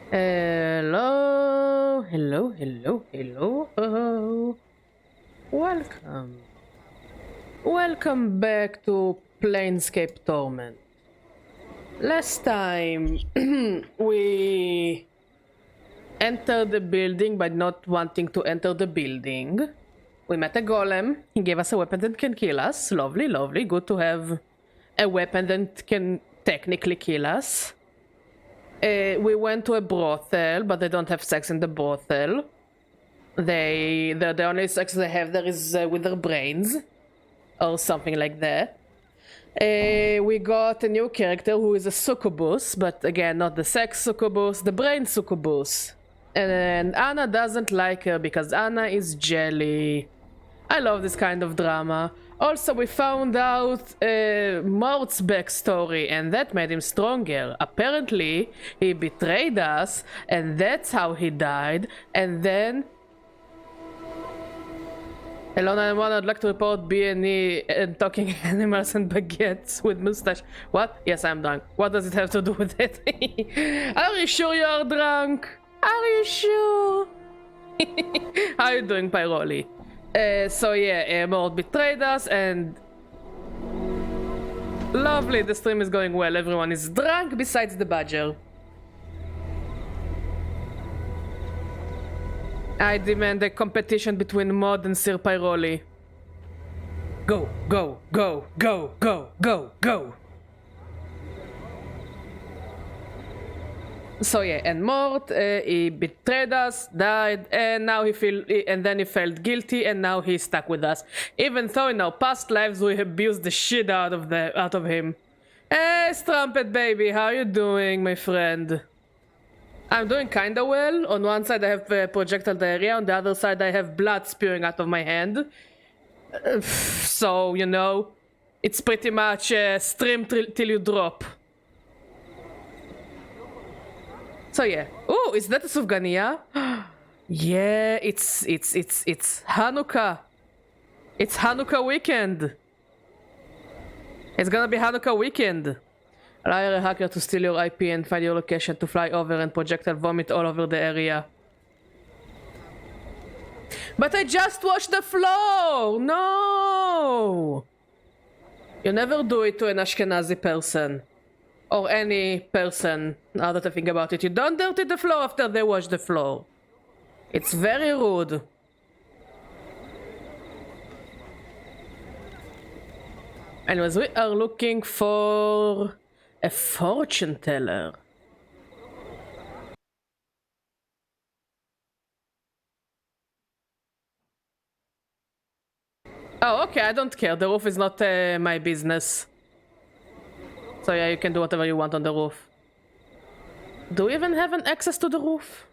Hello, hello, hello, hello. Welcome. Welcome back to Planescape Torment. Last time we entered the building by not wanting to enter the building. We met a golem. He gave us a weapon that can kill us. Lovely, lovely. Good to have a weapon that can technically kill us. We went to a brothel, but they don't have sex in the brothel. The only sex they have there is with their brains, or something like that. We got a new character who is a succubus, but again, not the sex succubus, the brain succubus. And Anna doesn't like her because Anna is jelly. I love this kind of drama. Also, we found out Mort's backstory, and that made him stronger. Apparently, he betrayed us, and that's how he died. And then... Hello 911, I'd like to report B&E and talking animals and baguettes with mustache. What? Yes, I'm drunk. What does it have to do with it? Are you sure you are drunk? Are you sure? How are you doing, Pyroli? So yeah, Mort betrayed us, and lovely, the stream is going well. Everyone is drunk besides the badger. I demand a competition between Mod and Sir Pyroli. Go, go, go, go, go, go, go. So yeah, and Mort, he betrayed us, died, and now he felt guilty, and now he's stuck with us. Even though in our past lives we abused the shit out of him. Hey, Strumpet baby, how you doing, my friend? I'm doing kinda well. On one side I have projectile diarrhea, on the other side I have blood spewing out of my hand. So, you know, it's pretty much stream till you drop. So yeah. Oh, is that a Sufgania? Yeah, it's Hanukkah. It's Hanukkah weekend. It's gonna be Hanukkah weekend. I'll hire a hacker to steal your IP and find your location to fly over and projectile vomit all over the area. But I just washed the floor! No! You never do it to an Ashkenazi person. Or any person, now that I think about it. You don't dirty the floor after they wash the floor. It's very rude. Anyways, we are looking for a fortune teller. Oh, okay, I don't care. The roof is not my business. So yeah, you can do whatever you want on the roof. Do we even have an access to the roof?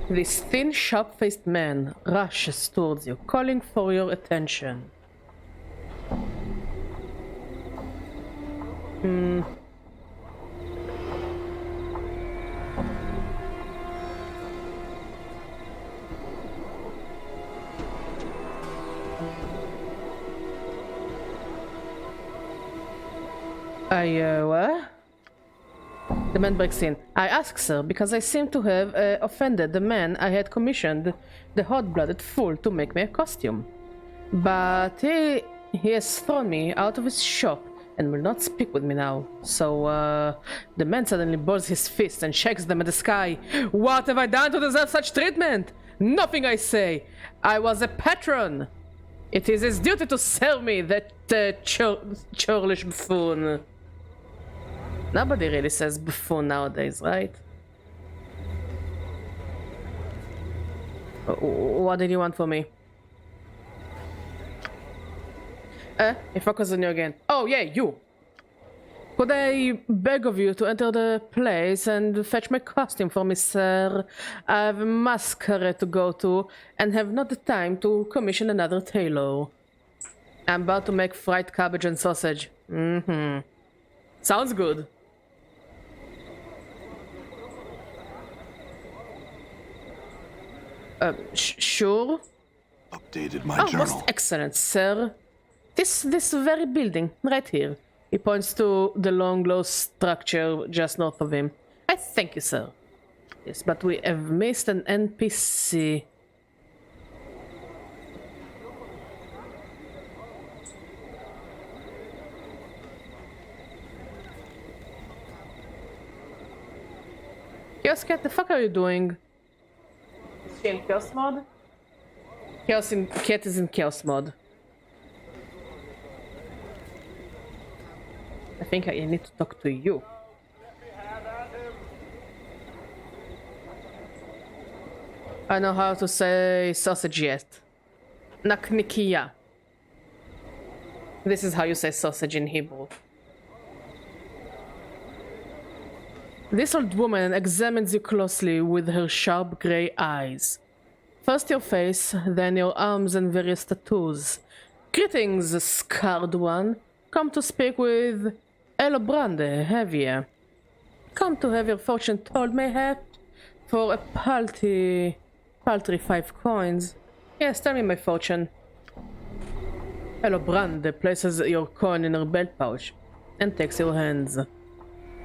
This thin, sharp-faced man rushes towards you, calling for your attention. What? The man breaks in. I ask, sir, because I seem to have offended the man I had commissioned the hot-blooded fool to make me a costume. But he has thrown me out of his shop and will not speak with me now. So, the man suddenly balls his fists and shakes them at the sky. What have I done to deserve such treatment? Nothing, I say. I was a patron. It is his duty to serve me, that churlish buffoon. Nobody really says buffoon nowadays, right? What did you want from me? He focused on you again. Oh, yeah, you! Could I beg of you to enter the place and fetch my costume for me, sir? I have a masquerade to go to and have not the time to commission another tailor. I'm about to make fried cabbage and sausage. Sounds good. Sure? Updated my Oh, journal. most excellent, sir. This very building, right here. He points to the long, low structure just north of him. I thank you, sir. Yes, but we have missed an NPC. Chaos Cat, the fuck are you doing? Is she in Chaos mode? Cat is in Chaos mode. I think I need to talk to you. I know how to say sausage yet. Naknikia. This is how you say sausage in Hebrew. This old woman examines you closely with her sharp grey eyes. First your face, then your arms and various tattoos. Greetings, scarred one. Come to speak with Elobrande, have ye? Come to have your fortune told, mayhap? For a paltry 5 coins. Yes, tell me my fortune. Elobrande places your coin in her belt pouch and takes your hands.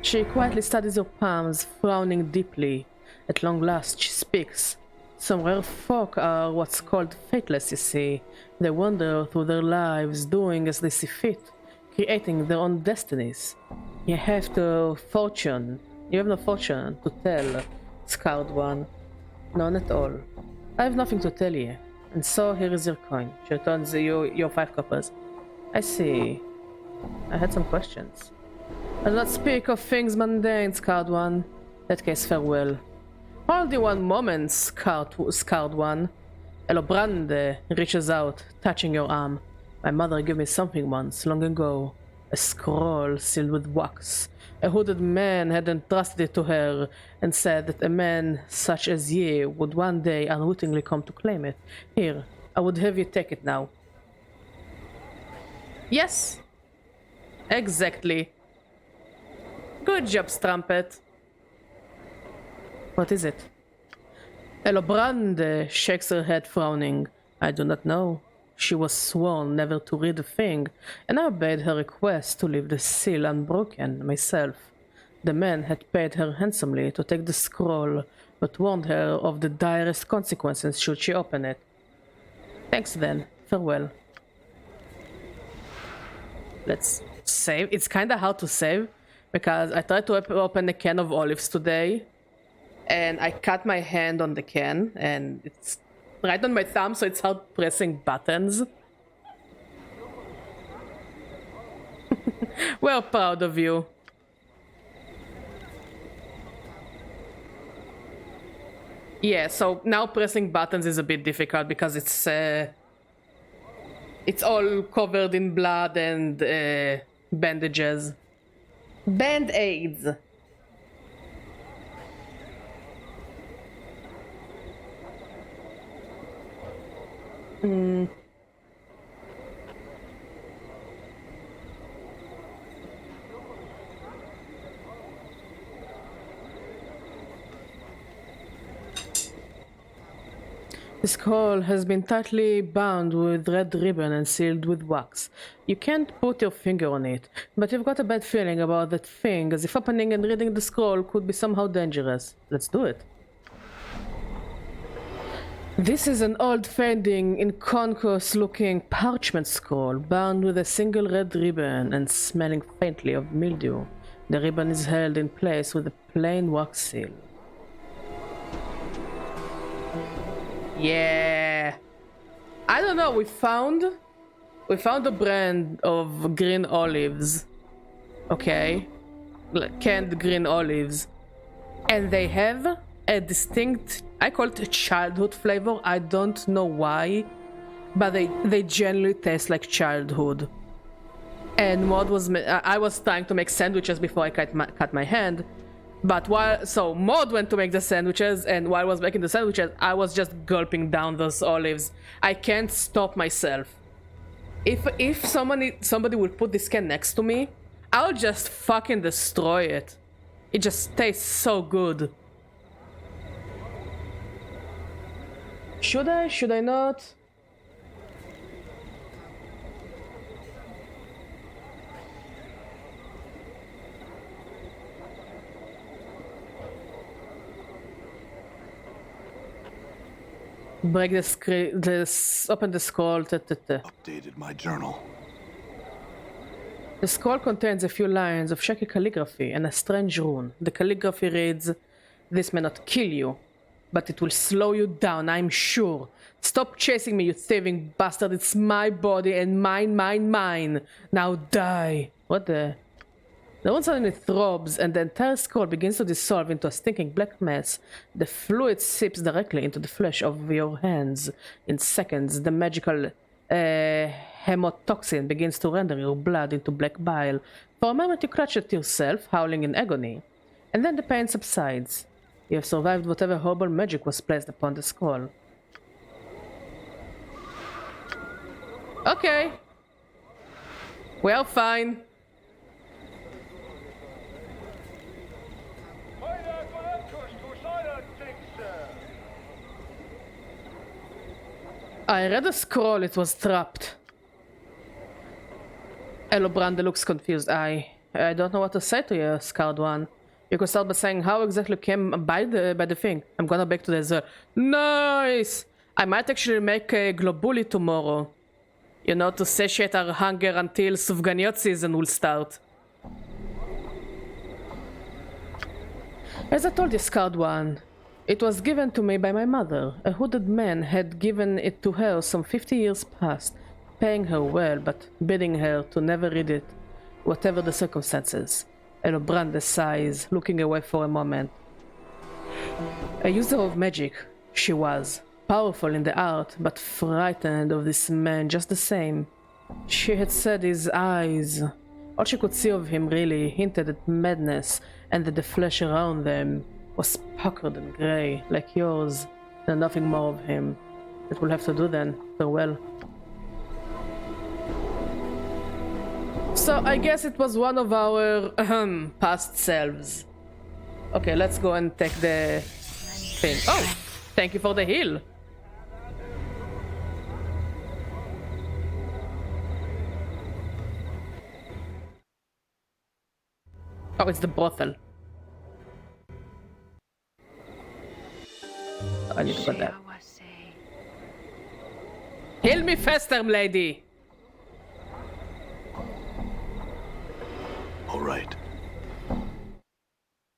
She quietly studies your palms, frowning deeply. At long last, she speaks. Some rare folk are what's called fateless, you see. They wander through their lives, doing as they see fit, creating their own destinies. You have no fortune to tell, scarred one. None at all. I have nothing to tell you, and so here is your coin. She returns you your 5 coppers. I see. I had some questions. I do not speak of things mundane, scarred one. That case, farewell. Hold you one moment, scarred one. Elobrande reaches out, touching your arm. My mother gave me something once, long ago. A scroll sealed with wax. A hooded man had entrusted it to her, and said that a man such as ye would one day unwittingly come to claim it. Here, I would have you take it now. Yes. Exactly. Good job, Strumpet. What is it? Elobrande shakes her head, frowning. I do not know. She was sworn never to read a thing, and I obeyed her request to leave the seal unbroken myself. The man had paid her handsomely to take the scroll, but warned her of the direst consequences should she open it. Thanks then. Farewell. Let's save. It's kinda hard to save, because I tried to open a can of olives today, and I cut my hand on the can, and it's right on my thumb, so it's hard pressing buttons. We're proud of you. Yeah, so now pressing buttons is a bit difficult because it's all covered in blood and bandages. Band-aids. The scroll has been tightly bound with red ribbon and sealed with wax. You can't put your finger on it, but you've got a bad feeling about that thing, as if opening and reading the scroll could be somehow dangerous. Let's do it. This is an old, fading, incongruous-looking parchment scroll, bound with a single red ribbon and smelling faintly of mildew. The ribbon is held in place with a plain wax seal. Yeah. I don't know, we found a brand of green olives. Okay. Canned green olives. And they have a distinct, I call it a childhood flavor. I don't know why, but they generally taste like childhood. And I was trying to make sandwiches before I cut my hand. But Maud went to make the sandwiches, and while I was making the sandwiches, I was just gulping down those olives. I can't stop myself. If somebody would put this can next to me, I'll just fucking destroy it. It just tastes so good. Should I? Should I not? Break the screen, open the scroll. Updated my journal. The scroll contains a few lines of shaky calligraphy and a strange rune. The calligraphy reads, "This may not kill you, but it will slow you down, I'm sure. Stop chasing me, you thieving bastard. It's my body and mine. Now die." What the? The rune suddenly throbs and the entire scroll begins to dissolve into a stinking black mess. The fluid seeps directly into the flesh of your hands. In seconds, the magical hemotoxin begins to render your blood into black bile. For a moment you clutch at yourself, howling in agony. And then the pain subsides. You have survived whatever horrible magic was placed upon the scroll. Okay. We are fine. I read the scroll, it was trapped. Elobrande looks confused. I don't know what to say to you, Scarred One. You could start by saying how exactly you came by the thing. I'm gonna back to the Nice! I might actually make a globuli tomorrow. You know, to satiate our hunger until Sufganiot season will start. As I told you, Scarred One, it was given to me by my mother. A hooded man had given it to her some 50 years past, paying her well, but bidding her to never read it, whatever the circumstances. Elobrande sighs, looking away for a moment. A user of magic, she was. Powerful in the art, but frightened of this man just the same. She had said his eyes. All she could see of him really hinted at madness, and that the flesh around them was puckered and grey, like yours, and nothing more of him. It will have to do then. Farewell. So I guess it was one of our past selves. Okay, let's go and take the thing. Oh, thank you for the heal. Oh, it's the brothel. I need to go there. Heal me faster, lady! All right.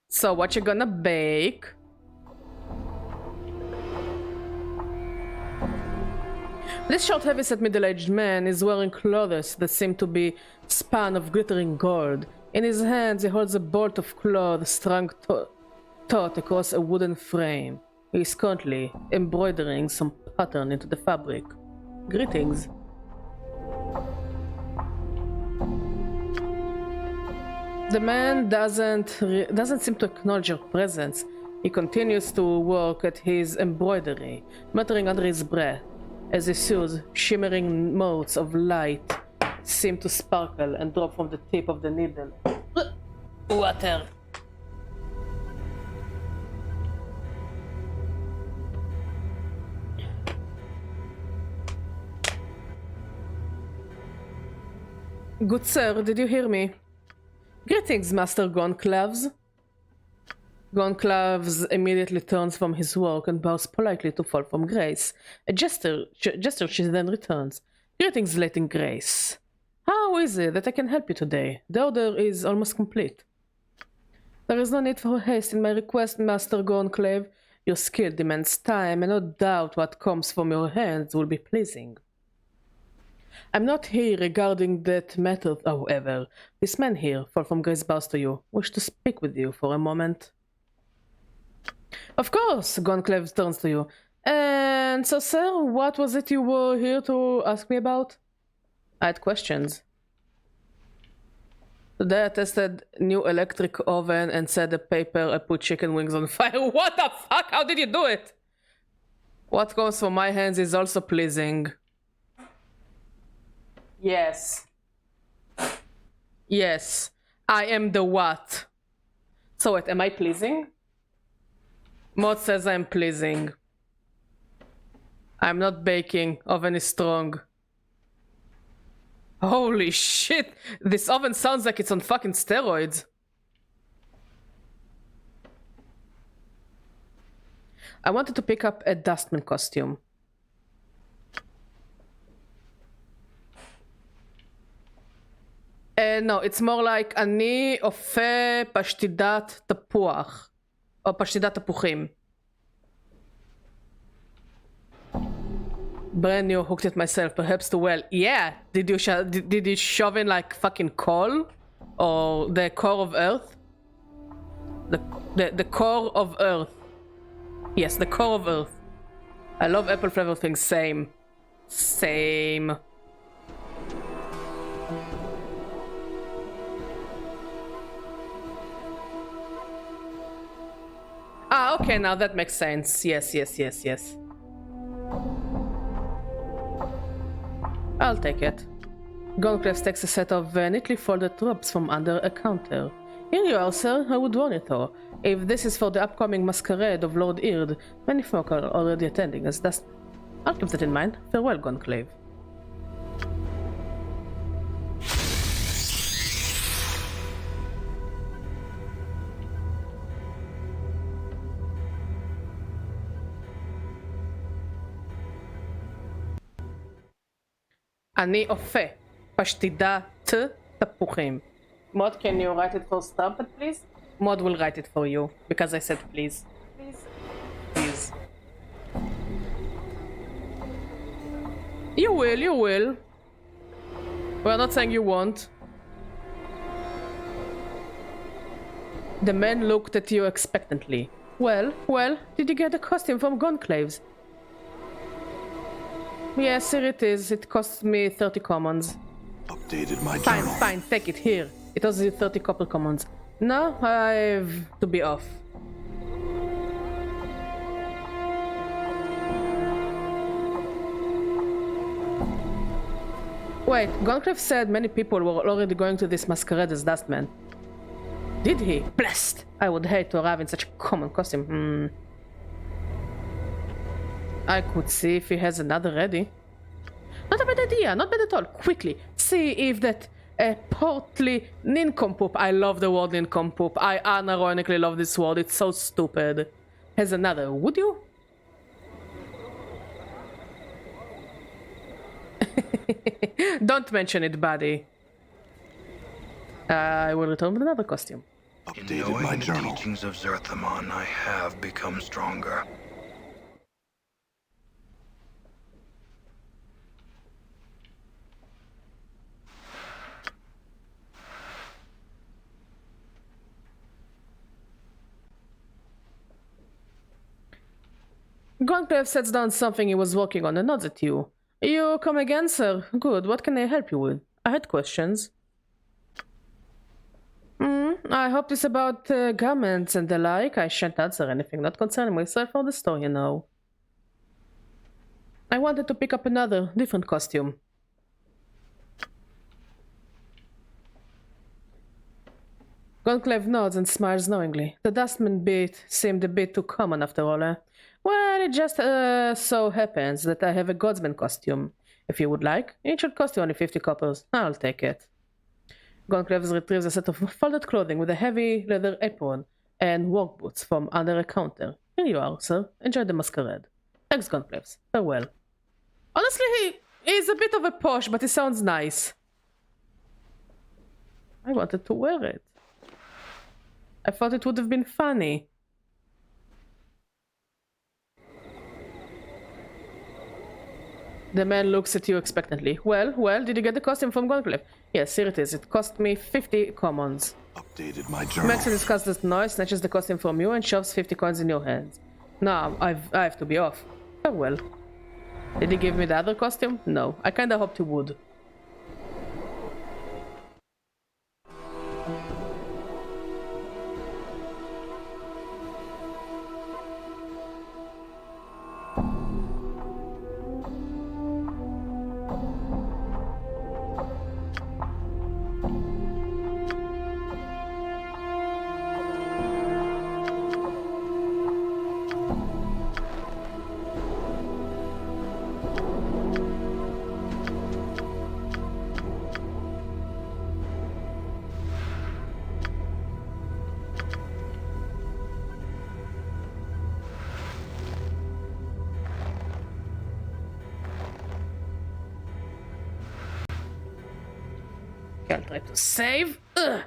So what you gonna bake? This short heavyset middle-aged man is wearing clothes that seem to be spun of glittering gold. In his hands he holds a bolt of cloth strung taut across a wooden frame. He is currently embroidering some pattern into the fabric. Greetings. The man doesn't seem to acknowledge your presence. He continues to work at his embroidery, muttering under his breath. As he sews, shimmering motes of light seem to sparkle and drop from the tip of the needle. Water. Good sir, did you hear me? Greetings, Master Gonclaves. Gonclaves immediately turns from his work and bows politely to fall from grace. A gesture she then returns. Greetings, Lady Grace. How is it that I can help you today? The order is almost complete. There is no need for haste in my request, Master Gonclave. Your skill demands time, and no doubt what comes from your hands will be pleasing. I'm not here regarding that matter, however. This man here, fall from grace bows to you, wish to speak with you for a moment. Of course, Gonclave turns to you. And so, sir, what was it you were here to ask me about? I had questions. Today I tested new electric oven and set the paper. I put chicken wings on fire. What the fuck? How did you do it? What comes from my hands is also pleasing. Yes. Yes. I am the what? So wait, am I pleasing? Mod says I'm pleasing. I'm not baking. Oven is strong. Holy shit! This oven sounds like it's on fucking steroids. I wanted to pick up a dustman costume. No, it's more like אני אופה פשטידת תפוח. או פשטידת תפוחים. Brand new, hooked it myself, perhaps too well. Yeah! Did you shove in like fucking coal? Or the core of Earth? The core of Earth. Yes, the core of Earth. I love apple flavor things, same. Same. Ah, okay, now that makes sense. Yes. I'll take it. Gonclef takes a set of neatly folded drops from under a counter. Here you are, sir. I would warn you though. If this is for the upcoming masquerade of Lord Eard, many folk are already attending as dust. I'll keep that in mind. Farewell, Gonclave. אני אופה פשטידת תפוחים. Mod, can you write it for Strumpet, please? Mod will write it for you, because I said please. Please. You will. We're not saying you won't. The man looked at you expectantly. Well, did you get a costume from Gonclaves? Yes, here it is. It cost me 30 commons. Updated my journal. Fine, take it here. It was 30 copper commons. Now I've to be off. Wait, Gonclave said many people were already going to this masquerade as Dustman. Did he? Blessed! I would hate to arrive in such a common costume. I could see if he has another ready. Not a bad idea, not bad at all. Quickly, see if that portly nincompoop, I love the word nincompoop, I unironically love this word, it's so stupid, has another, would you? Don't mention it, buddy. I will return with another costume. Updated my journal. The teachings of Zerthamon, I have become stronger. Gonclave sets down something he was working on and nods at you. You come again, sir? Good, what can I help you with? I had questions. I hope this about garments and the like. I shan't answer anything, not concerning myself or the store, you know. I wanted to pick up another, different costume. Gonclave nods and smiles knowingly. The Dustman beat seemed a bit too common after all, eh? Well, it just so happens that I have a Godsman costume. If you would like, it should cost you only 50 coppers. I'll take it. Gonclave retrieves a set of folded clothing with a heavy leather apron and work boots from under a counter. Here you are, sir. Enjoy the masquerade. Thanks, Gonclaves. Farewell. Honestly, he's a bit of a posh, but he sounds nice. I wanted to wear it. I thought it would have been funny. The man looks at you expectantly. Well, did you get the costume from Gonclave? Yes, here it is. It cost me 50 commons. Updated my journal. Maxi discusses the noise, snatches the costume from you, and shoves 50 coins in your hands. Now, I have to be off. Farewell. Did he give me the other costume? No. I kinda hoped he would. Okay, I'll try to save. Ugh.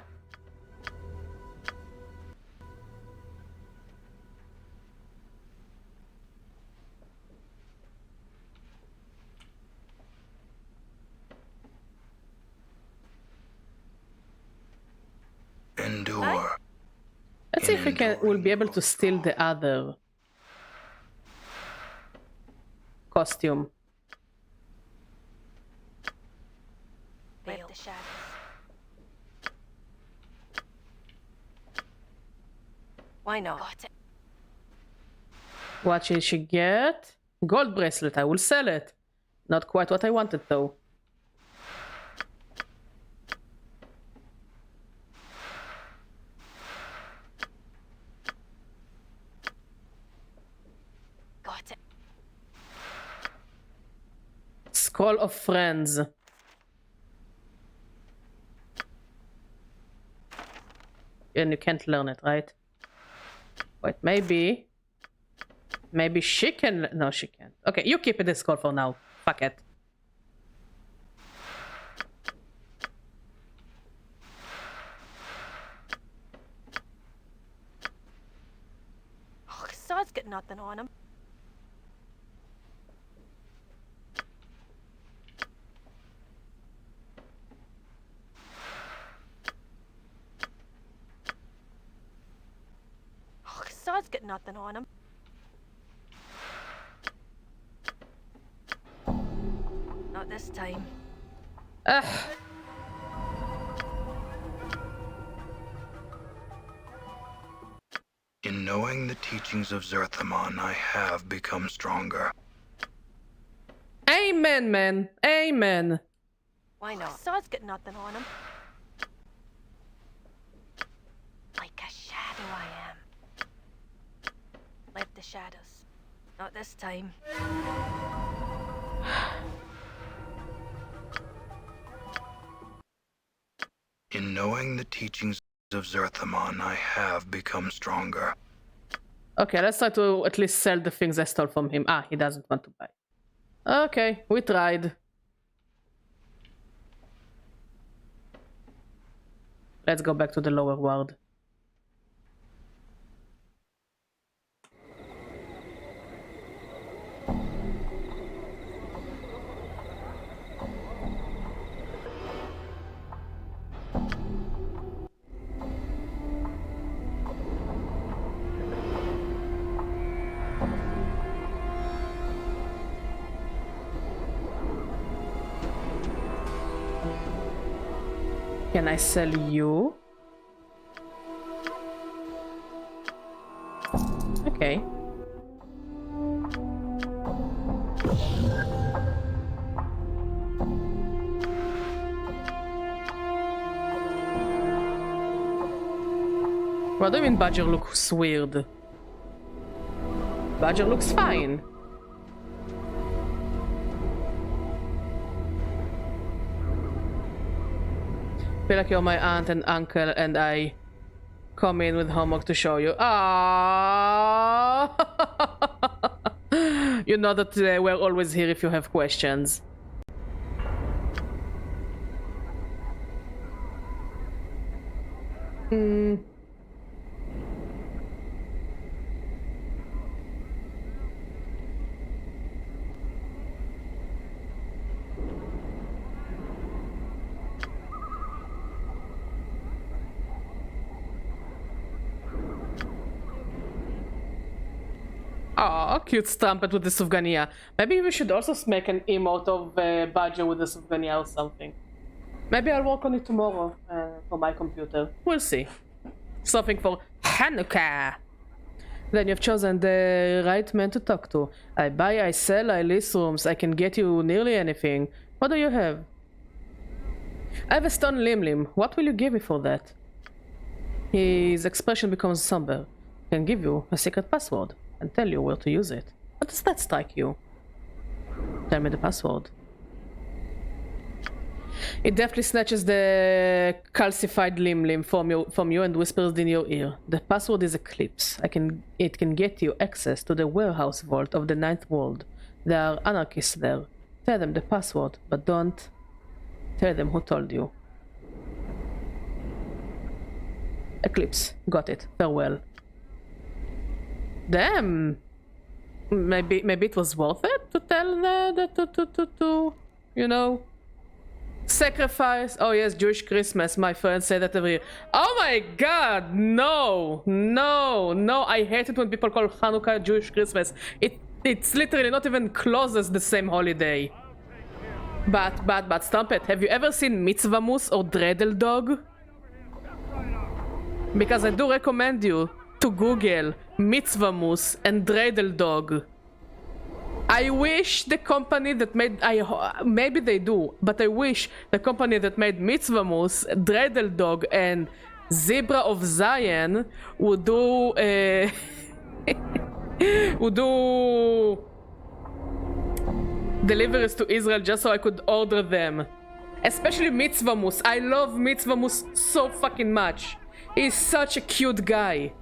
Endure. Let's see if we'll be able to steal the other costume. Live the shadows. Why not? Got it. What should she get? Gold bracelet. I will sell it. Not quite what I wanted though. Got it. Scroll of Friends. And you can't learn it, right? Wait, maybe she can. No, she can't. Okay, you keep it the scroll for now. Fuck it. Oh, Sod's got nothing on him. Oh, Sod's got nothing on him. Not this time. Ugh. In knowing the teachings of Zerthamon, I have become stronger. Amen, man. Amen. Why not? Sod's got nothing on him. Like a shadow I am. Live the shadows. Not this time. In knowing the teachings of Zerthamon, I have become stronger. Okay, let's try to at least sell the things I stole from him. Ah, he doesn't want to buy. Okay, we tried. Let's go back to the lower world. Can I sell you? Okay. What do you mean Badger looks weird? Badger looks fine. Feel like you're my aunt and uncle and I come in with homework to show you. Ah, you know that we're always here if you have questions. Oh, cute Strumpet with the Sufgania. Maybe we should also make an emote of Badger with the Sufgania or something. Maybe I'll work on it tomorrow for my computer. We'll see. Something for Hanukkah. Then you've chosen the right man to talk to. I buy, I sell, I lease rooms. I can get you nearly anything. What do you have? I have a stone Lim-Lim. What will you give me for that? His expression becomes somber. I can give you a secret password and tell you where to use it. How does that strike you? Tell me the password. It deftly snatches the calcified Lim-Lim from you and whispers in your ear. The password is Eclipse. It can get you access to the warehouse vault of the Ninth World. There are anarchists there. Tell them the password, but don't tell them who told you. Eclipse. Got it. Farewell. Damn. Maybe it was worth it to tell to you know, sacrifice. Oh yes, Jewish Christmas. My friends say that every year. Oh my god, no, I hate it when people call Hanukkah Jewish Christmas. It's literally not even close as the same holiday. But Strumpet, have you ever seen Mitzvah Moose or Dreidel Dog? Because I do recommend you to Google Mitzvah Moose and Dreidel Dog. I wish the company that made maybe they do, but I wish the company that made Mitzvah Moose, Dreidel Dog, and Zebra of Zion would do would do deliveries to Israel just so I could order them. Especially Mitzvah Moose. I love Mitzvah Moose so fucking much. He's such a cute guy.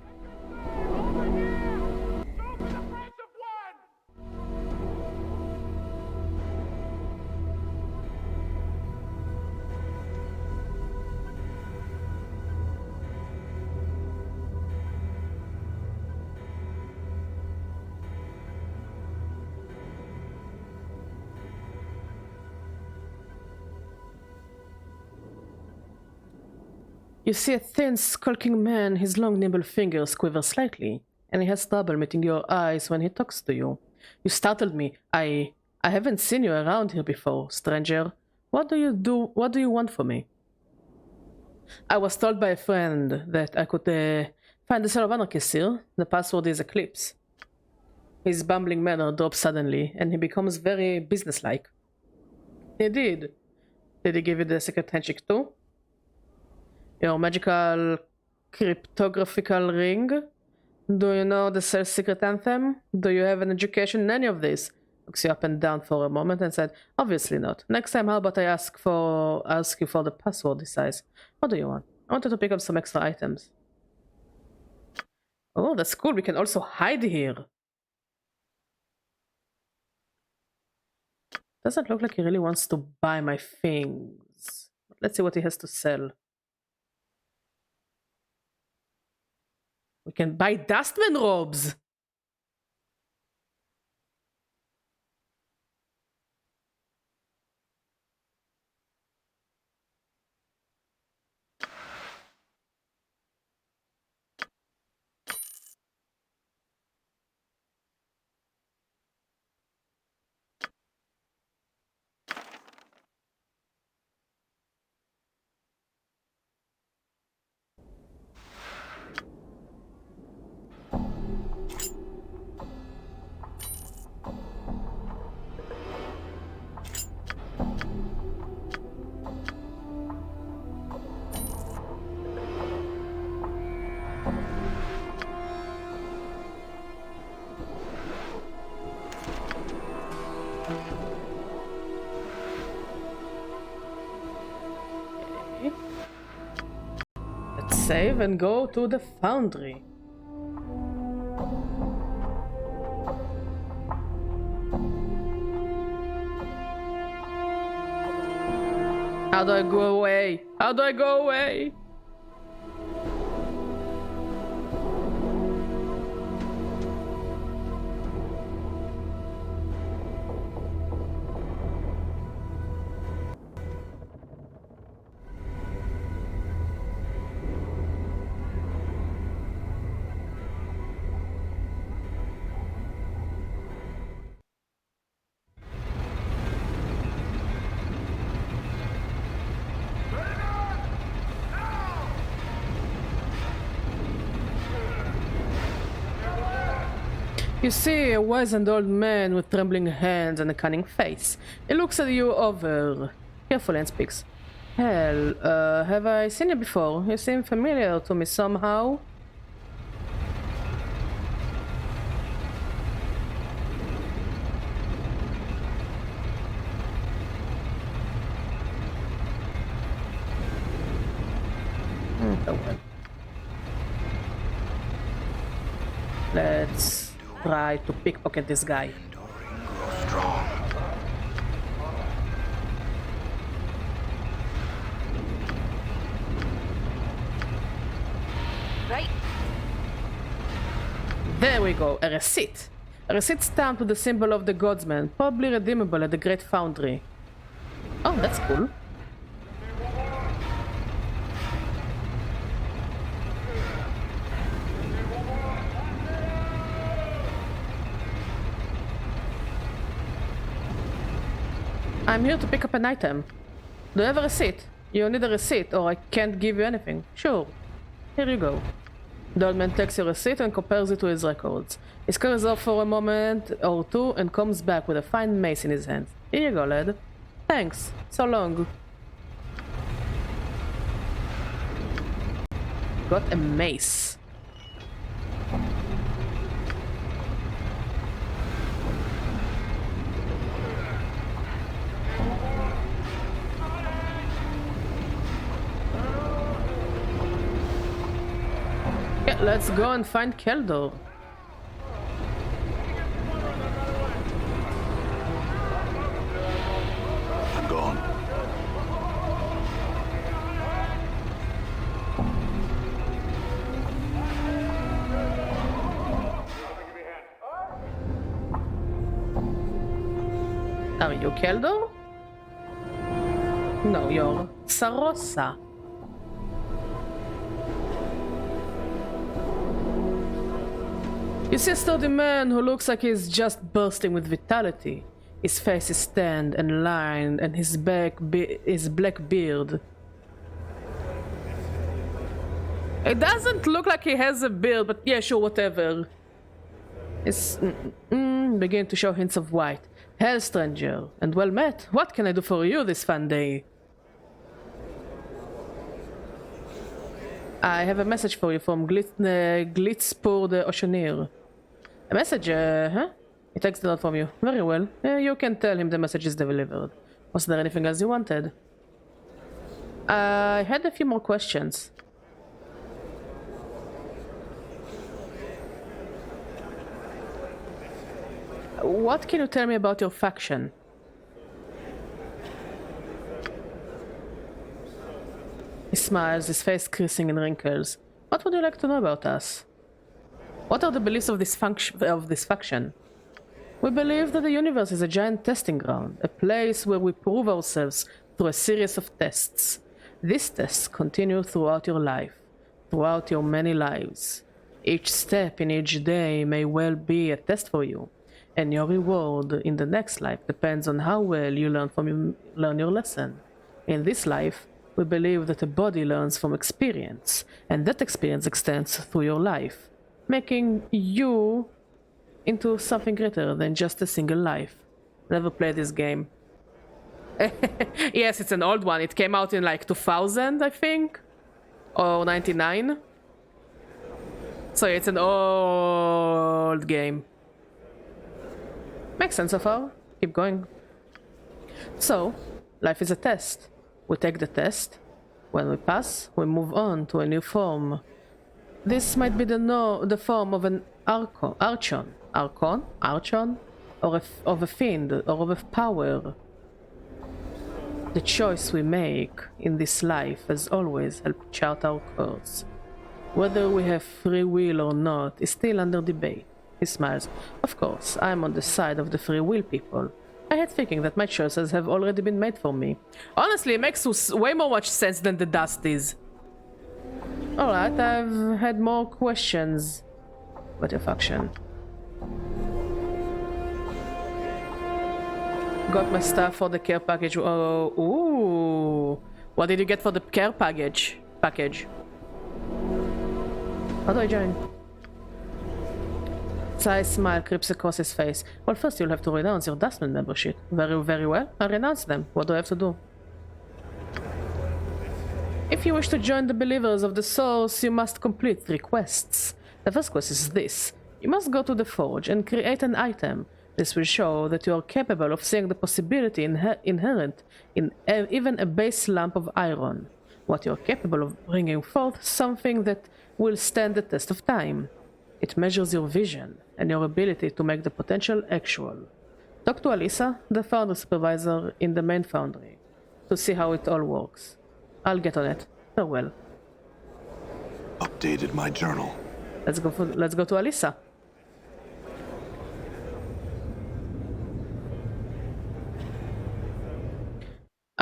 You see a thin, skulking man, his long, nimble fingers quiver slightly, and he has trouble meeting your eyes when he talks to you. You startled me. I haven't seen you around here before, stranger. What do you do? What do you want from me? I was told by a friend that I could find the cell of anarchist here. The password is Eclipse. His bumbling manner drops suddenly, and he becomes very businesslike. He did. Did he give you the secret handshake too? Your magical cryptographical ring? Do you know the cell's secret anthem? Do you have an education in any of this? Looks you up and down for a moment and said, obviously not. Next time, how about I ask you for the password he says. What do you want? I wanted to pick up some extra items. Oh, that's cool. We can also hide here. Doesn't look like he really wants to buy my things. Let's see what he has to sell. We can buy dustman robes. Let's save and go to the foundry. How do I go away? How do I go away? You see a wizened old man with trembling hands and a cunning face. He looks at you over carefully and speaks. Hell, have I seen you before? You seem familiar to me somehow. Oh well. Let's try to pickpocket this guy. Enduring, grow strong. we go. A receipt. A receipt stamped with the symbol of the godsman, probably redeemable at the Great Foundry. Oh, that's cool. I'm here to pick up an item. Do you have a receipt? You need a receipt, or I can't give you anything. Sure. Here you go. The old man takes your receipt and compares it to his records. He scurries off for a moment or two and comes back with a fine mace in his hand. Here you go, lad. Thanks. So long. Got a mace. Yeah, let's go and find Keldor. I'm gone. Are you Keldor? No, you're Sarosa. You see a sturdy man who looks like he's just bursting with vitality. His face is tanned and lined, and his black beard. It doesn't look like he has a beard, but yeah, sure, whatever. It's beginning to show hints of white. Hail, stranger, and well met. What can I do for you this fun day? I have a message for you from Glitzpur the Oceaneer. A message, huh? He takes the note from you. Very well. You can tell him the message is delivered. Was there anything else you wanted? I had a few more questions. What can you tell me about your faction? He smiles, his face creasing in wrinkles. What would you like to know about us? What are the beliefs of this faction? We believe that the universe is a giant testing ground, a place where we prove ourselves through a series of tests. These tests continue throughout your life, throughout your many lives. Each step in each day may well be a test for you, and your reward in the next life depends on how well you learn your lesson. In this life, we believe that a body learns from experience, and that experience extends through your life, making you into something greater than just a single life. Never played this game. Yes, it's an old one. It came out in like 2000, I think, or 99. So it's an old game. Makes sense so far. Keep going. So, life is a test. We take the test. When we pass, we move on to a new form. This might be the form of an archon, or of a fiend, or of a power. The choice we make in this life has always helped chart our course. Whether we have free will or not is still under debate. He smiles. Of course, I am on the side of the free will people. I hate thinking that my choices have already been made for me. Honestly, it makes way more much sense than the dust is. Alright, I've had more questions about your faction. Got my stuff for the care package. Oh, ooh. What did you get for the care package? How do I join? Sai's smile creeps across his face. Well, first you'll have to renounce your Dustman membership. Very, very well. I'll renounce them. What do I have to do? If you wish to join the Believers of the Source, you must complete 3 quests. The first quest is this. You must go to the Forge and create an item. This will show that you are capable of seeing the possibility inherent in even a base lump of iron. What you are capable of bringing forth, something that will stand the test of time. It measures your vision and your ability to make the potential actual. Talk to Alyssa, the foundry supervisor in the main foundry, to see how it all works. I'll get on it. Farewell. Updated my journal. Let's go to Alyssa.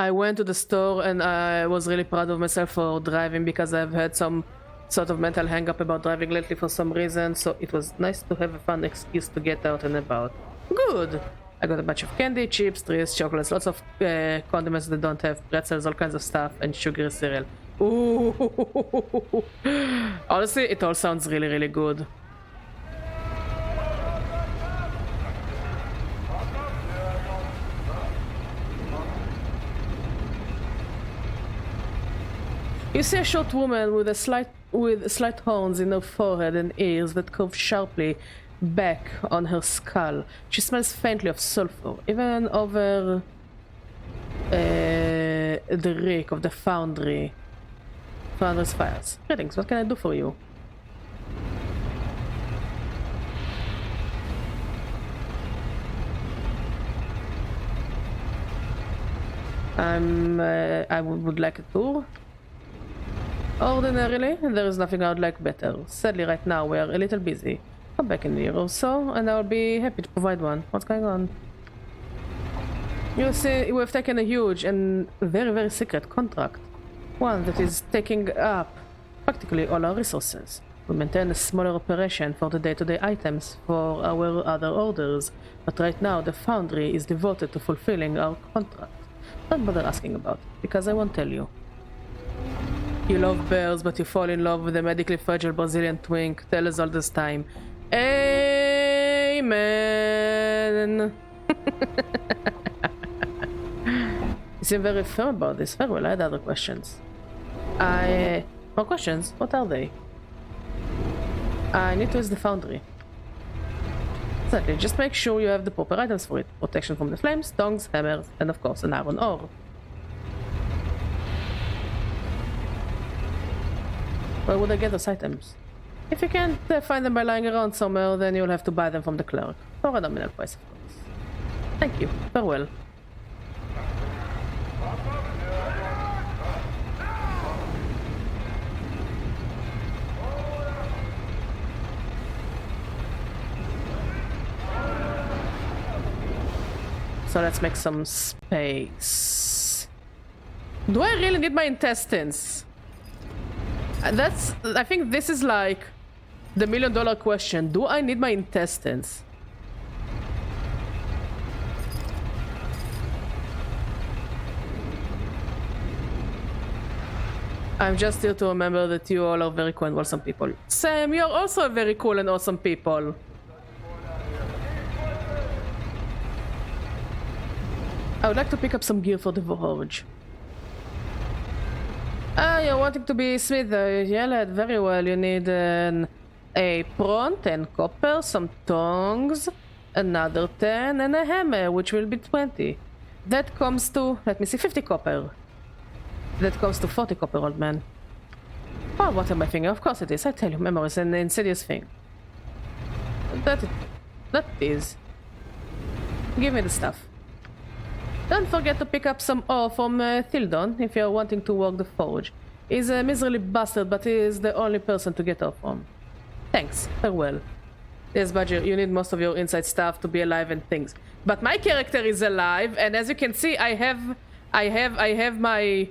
I went to the store and I was really proud of myself for driving because I've had some sort of mental hang-up about driving lately for some reason, so it was nice to have a fun excuse to get out and about. Good! I got a bunch of candy, chips, trees, chocolates, lots of condiments that don't have pretzels, all kinds of stuff, and sugary cereal. Ooh! Honestly, it all sounds really, really good. You see a short woman with slight horns in her forehead and ears that curve sharply back on her skull. She smells faintly of sulfur, even over the reek of the foundry's fires. Greetings, what can I do for you? I would like a tour. Ordinarily, there is nothing I would like better. Sadly, right now we are a little busy. Come back in a year or so, and I'll be happy to provide one. What's going on? You see, we have taken a huge and very, very secret contract. One that is taking up practically all our resources. We maintain a smaller operation for the day-to-day items for our other orders, but right now the foundry is devoted to fulfilling our contract. Don't bother asking about it, because I won't tell you. You love bears, but you fall in love with a medically fragile Brazilian twink. Tell us all this time. Amen. You seem very firm about this. Very well, I had other questions. More questions? What are they? I need to use the foundry. Exactly, just make sure you have the proper items for it. Protection from the flames, tongs, hammers, and of course an iron ore. Where would I get those items? If you can't find them by lying around somewhere, then you'll have to buy them from the clerk. For a nominal price, of course. Thank you. Farewell. So let's make some space. Do I really need my intestines? I think this is like the $1,000,000 question. Do I need my intestines? I'm just here to remember that you all are very cool and awesome people. Sam, you're also very cool and awesome people. I would like to pick up some gear for the Forge. You're wanting to be smith, yeah lad, very well. You need a prawn, 10 copper, some tongs, another 10, and a hammer, which will be 20. That comes to, let me see, 50 copper. That comes to 40 copper, old man. Oh, what am I thinking? Of course it is. I tell you, memory is an insidious thing. That is. Give me the stuff. Don't forget to pick up some ore from Thildon if you're wanting to work the forge. He's a miserly bastard, but he is the only person to get ore from. Thanks. Farewell. Yes, Badger, you need most of your inside stuff to be alive and things. But my character is alive, and as you can see, I have my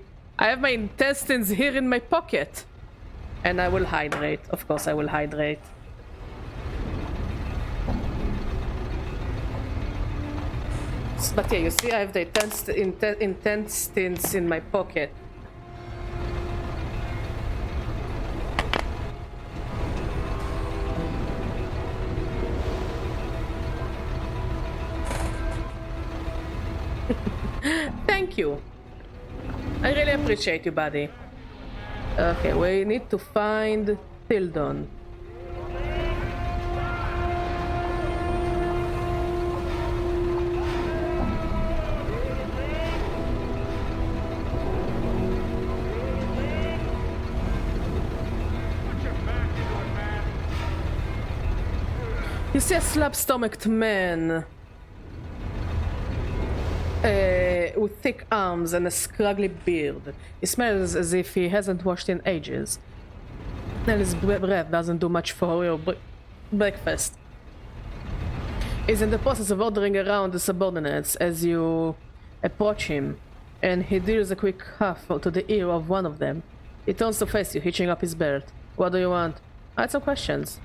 intestines here in my pocket. And I will hydrate. Of course I will hydrate. But yeah, you see, I have the intestines in my pocket. Thank you. I really appreciate you, buddy. Okay, we need to find Thildon. You see a slab-stomached man with thick arms and a scraggly beard. He smells as if he hasn't washed in ages. And his breath doesn't do much for your breakfast. He's in the process of ordering around the subordinates as you approach him. and he deals a quick huff to the ear of one of them. He turns to face you, hitching up his belt. What do you want? I had some questions.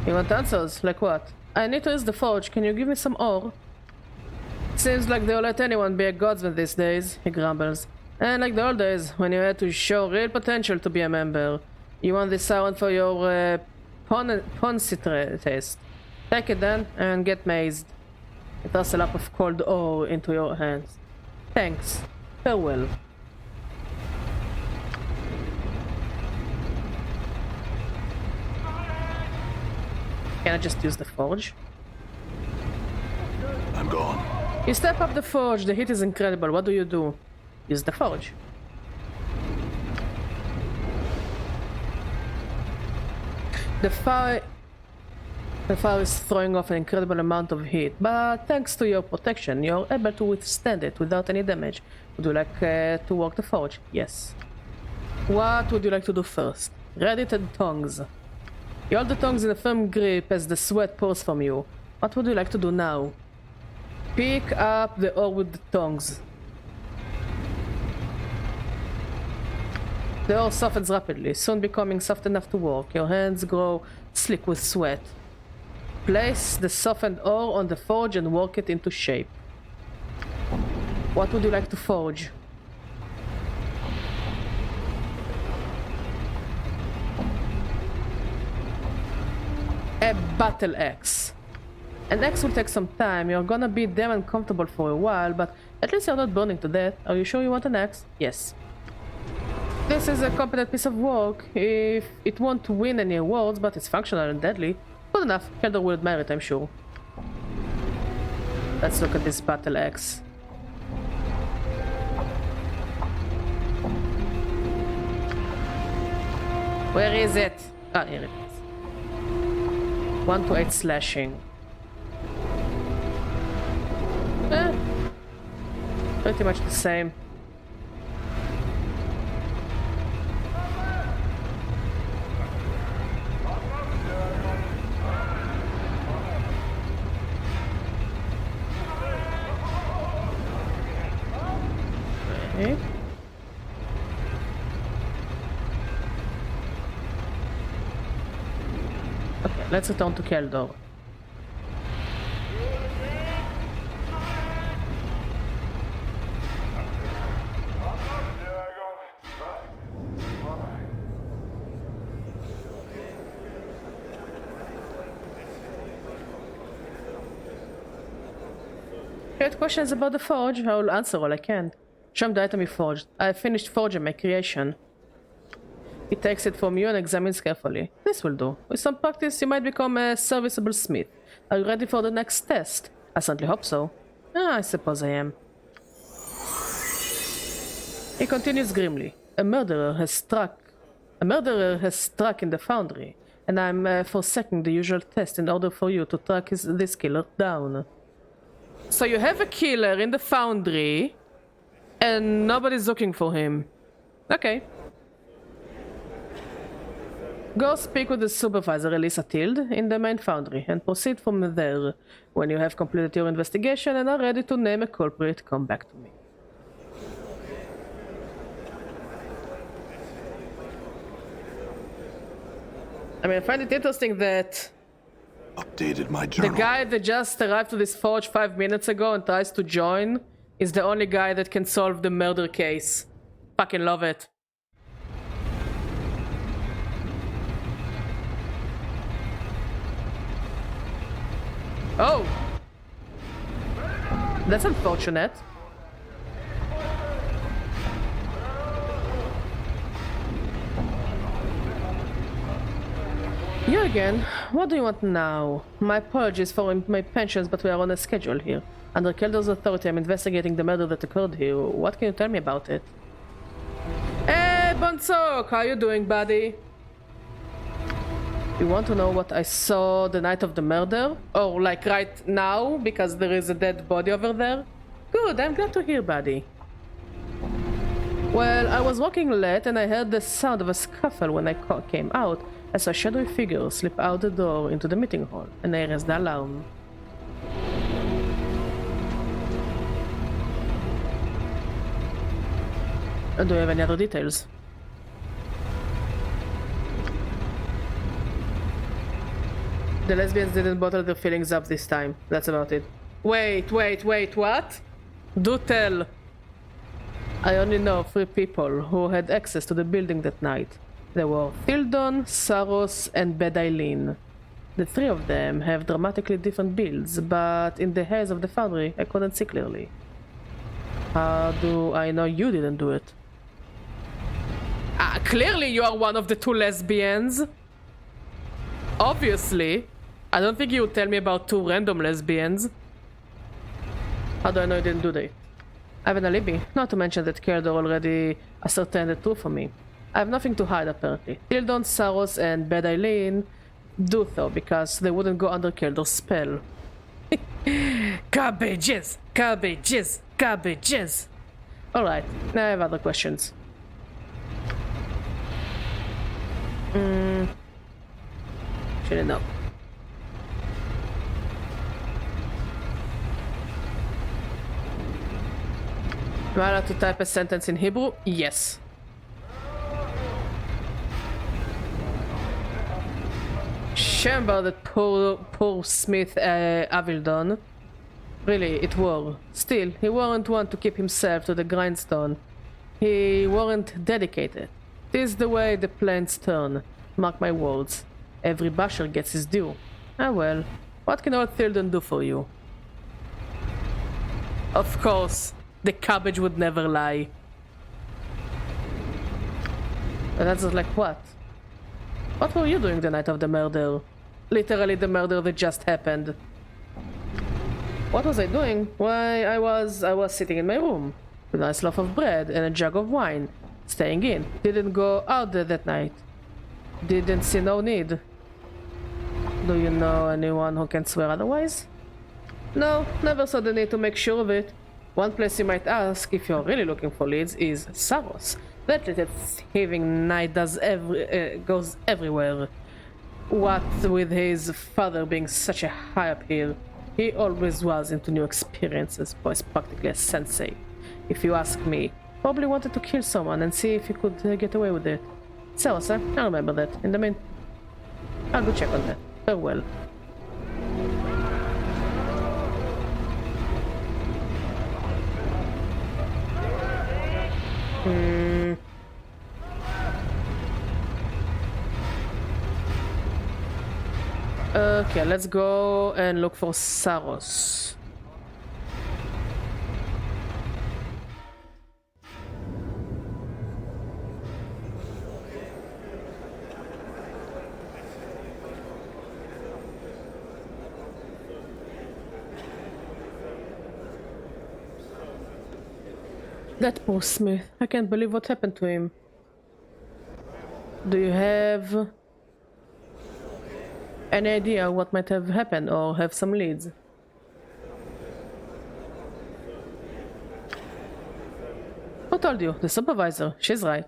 You want answers? Like what? I need to use the forge. Can you give me some ore? Seems like they'll let anyone be a guardsman these days, he grumbles. And like the old days, when you had to show real potential to be a member. You want this iron for your poncy taste. Take it then, and get mazed. He throws a lump of cold ore into your hands. Thanks. Farewell. Can I just use the forge? I'm gone. You step up the forge, the heat is incredible. What do you do? Use the forge. The fire is throwing off an incredible amount of heat, but thanks to your protection, you're able to withstand it without any damage. Would you like to work the forge? Yes. What would you like to do first? Ready to tongs. You hold the tongs in a firm grip as the sweat pours from you. What would you like to do now? Pick up the ore with the tongs. The ore softens rapidly, soon becoming soft enough to work. Your hands grow slick with sweat. Place the softened ore on the forge and work it into shape. What would you like to forge? A battle axe. An axe will take some time. You're gonna be damn uncomfortable for a while, but at least you're not burning to death. Are you sure you want an axe? Yes. This is a competent piece of work. If it won't win any awards, but it's functional and deadly. Good enough. Baldur will admire it, I'm sure. Let's look at this battle axe. Where is it? Ah, here it is. 1 to 8 slashing. Pretty much the same. Okay. Okay, let's return to Keldor. If you had questions about the forge, I will answer all I can. Show me the item you forged. I have finished forging my creation. He takes it from you and examines carefully. This will do. With some practice, you might become a serviceable smith. Are you ready for the next test? I certainly hope so. I suppose I am. He continues grimly. A murderer has struck in the foundry, and I'm forsaking the usual test in order for you to track this killer down. So you have a killer in the foundry, and nobody's looking for him. Okay. Go speak with the supervisor, Elisa Tilde, in the main foundry, and proceed from there. When you have completed your investigation and are ready to name a culprit, come back to me. I mean, I find it interesting that Updated my journal. the guy that just arrived to this forge 5 minutes ago and tries to join is the only guy that can solve the murder case. Fucking love it. Oh! That's unfortunate. You again? What do you want now? My apologies for my pensions, but we are on a schedule here. Under Keldor's authority, I'm investigating the murder that occurred here. What can you tell me about it? Hey, Bonsok! How you doing, buddy? You want to know what I saw the night of the murder? Or like right now, because there is a dead body over there? Good, I'm glad to hear, buddy. Well, I was walking late and I heard the sound of a scuffle when I came out. I saw a shadowy figure slip out the door into the meeting hall, and I raised the alarm. Do you have any other details? The lesbians didn't bottle their feelings up this time. That's about it. Wait, what? Do tell! I only know 3 people who had access to the building that night. There were Thildon, Saros, and Bed Eileen. The 3 of them have dramatically different builds, but in the haze of the foundry, I couldn't see clearly. How do I know you didn't do it? Clearly you are one of the 2 lesbians! Obviously! I don't think you would tell me about 2 random lesbians. How do I know you didn't do that? I have an alibi, not to mention that Keldor already ascertained the truth for me. I have nothing to hide apparently. Tildon, Saros, and Bed Eileen do though, because they wouldn't go under Keldor's spell. Cabbages! Cabbages! Cabbages! Alright, now I have other questions. Shouldn't know. Am I allowed to type a sentence in Hebrew? Yes. Shame about that poor Smith Avildon. Really, it were. Still, he weren't one to keep himself to the grindstone. He weren't dedicated. 'Tis the way the plants turn. Mark my words. Every basher gets his due. Ah well, what can old Thildon do for you? Of course, the cabbage would never lie. But that's like what? What were you doing the night of the murder? Literally the murder that just happened. What was I doing? Why, I was sitting in my room with a nice loaf of bread and a jug of wine, staying in. Didn't go out there that night. Didn't see no need. Do you know anyone who can swear otherwise? No, never saw the need to make sure of it. One place you might ask, if you're really looking for leads, is Saros. That little thieving knight goes everywhere. What with his father being such a high up here, he always was into new experiences, boy, practically a sensei. If you ask me, probably wanted to kill someone and see if he could get away with it. Saros, I remember that. In the mean, I'll go check on that. Farewell. Okay, let's go and look for Saros. That poor Smith. I can't believe what happened to him. Do you have any idea what might have happened or have some leads? Who told you? The supervisor. She's right.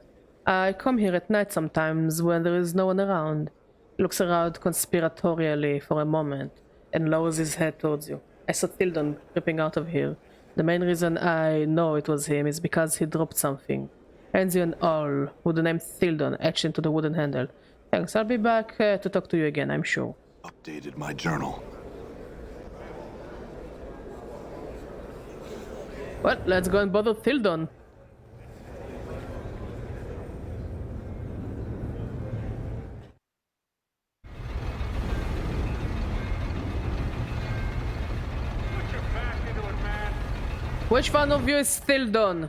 I come here at night sometimes when there is no one around. He looks around conspiratorially for a moment and lowers his head towards you. I saw Thildon creeping out of here. The main reason I know it was him is because he dropped something. Hands you an awl with the name Thildon etched into the wooden handle. Thanks, I'll be back to talk to you again, I'm sure. Updated my journal. Well, let's go and bother Thildon. Which one of you is Thildon?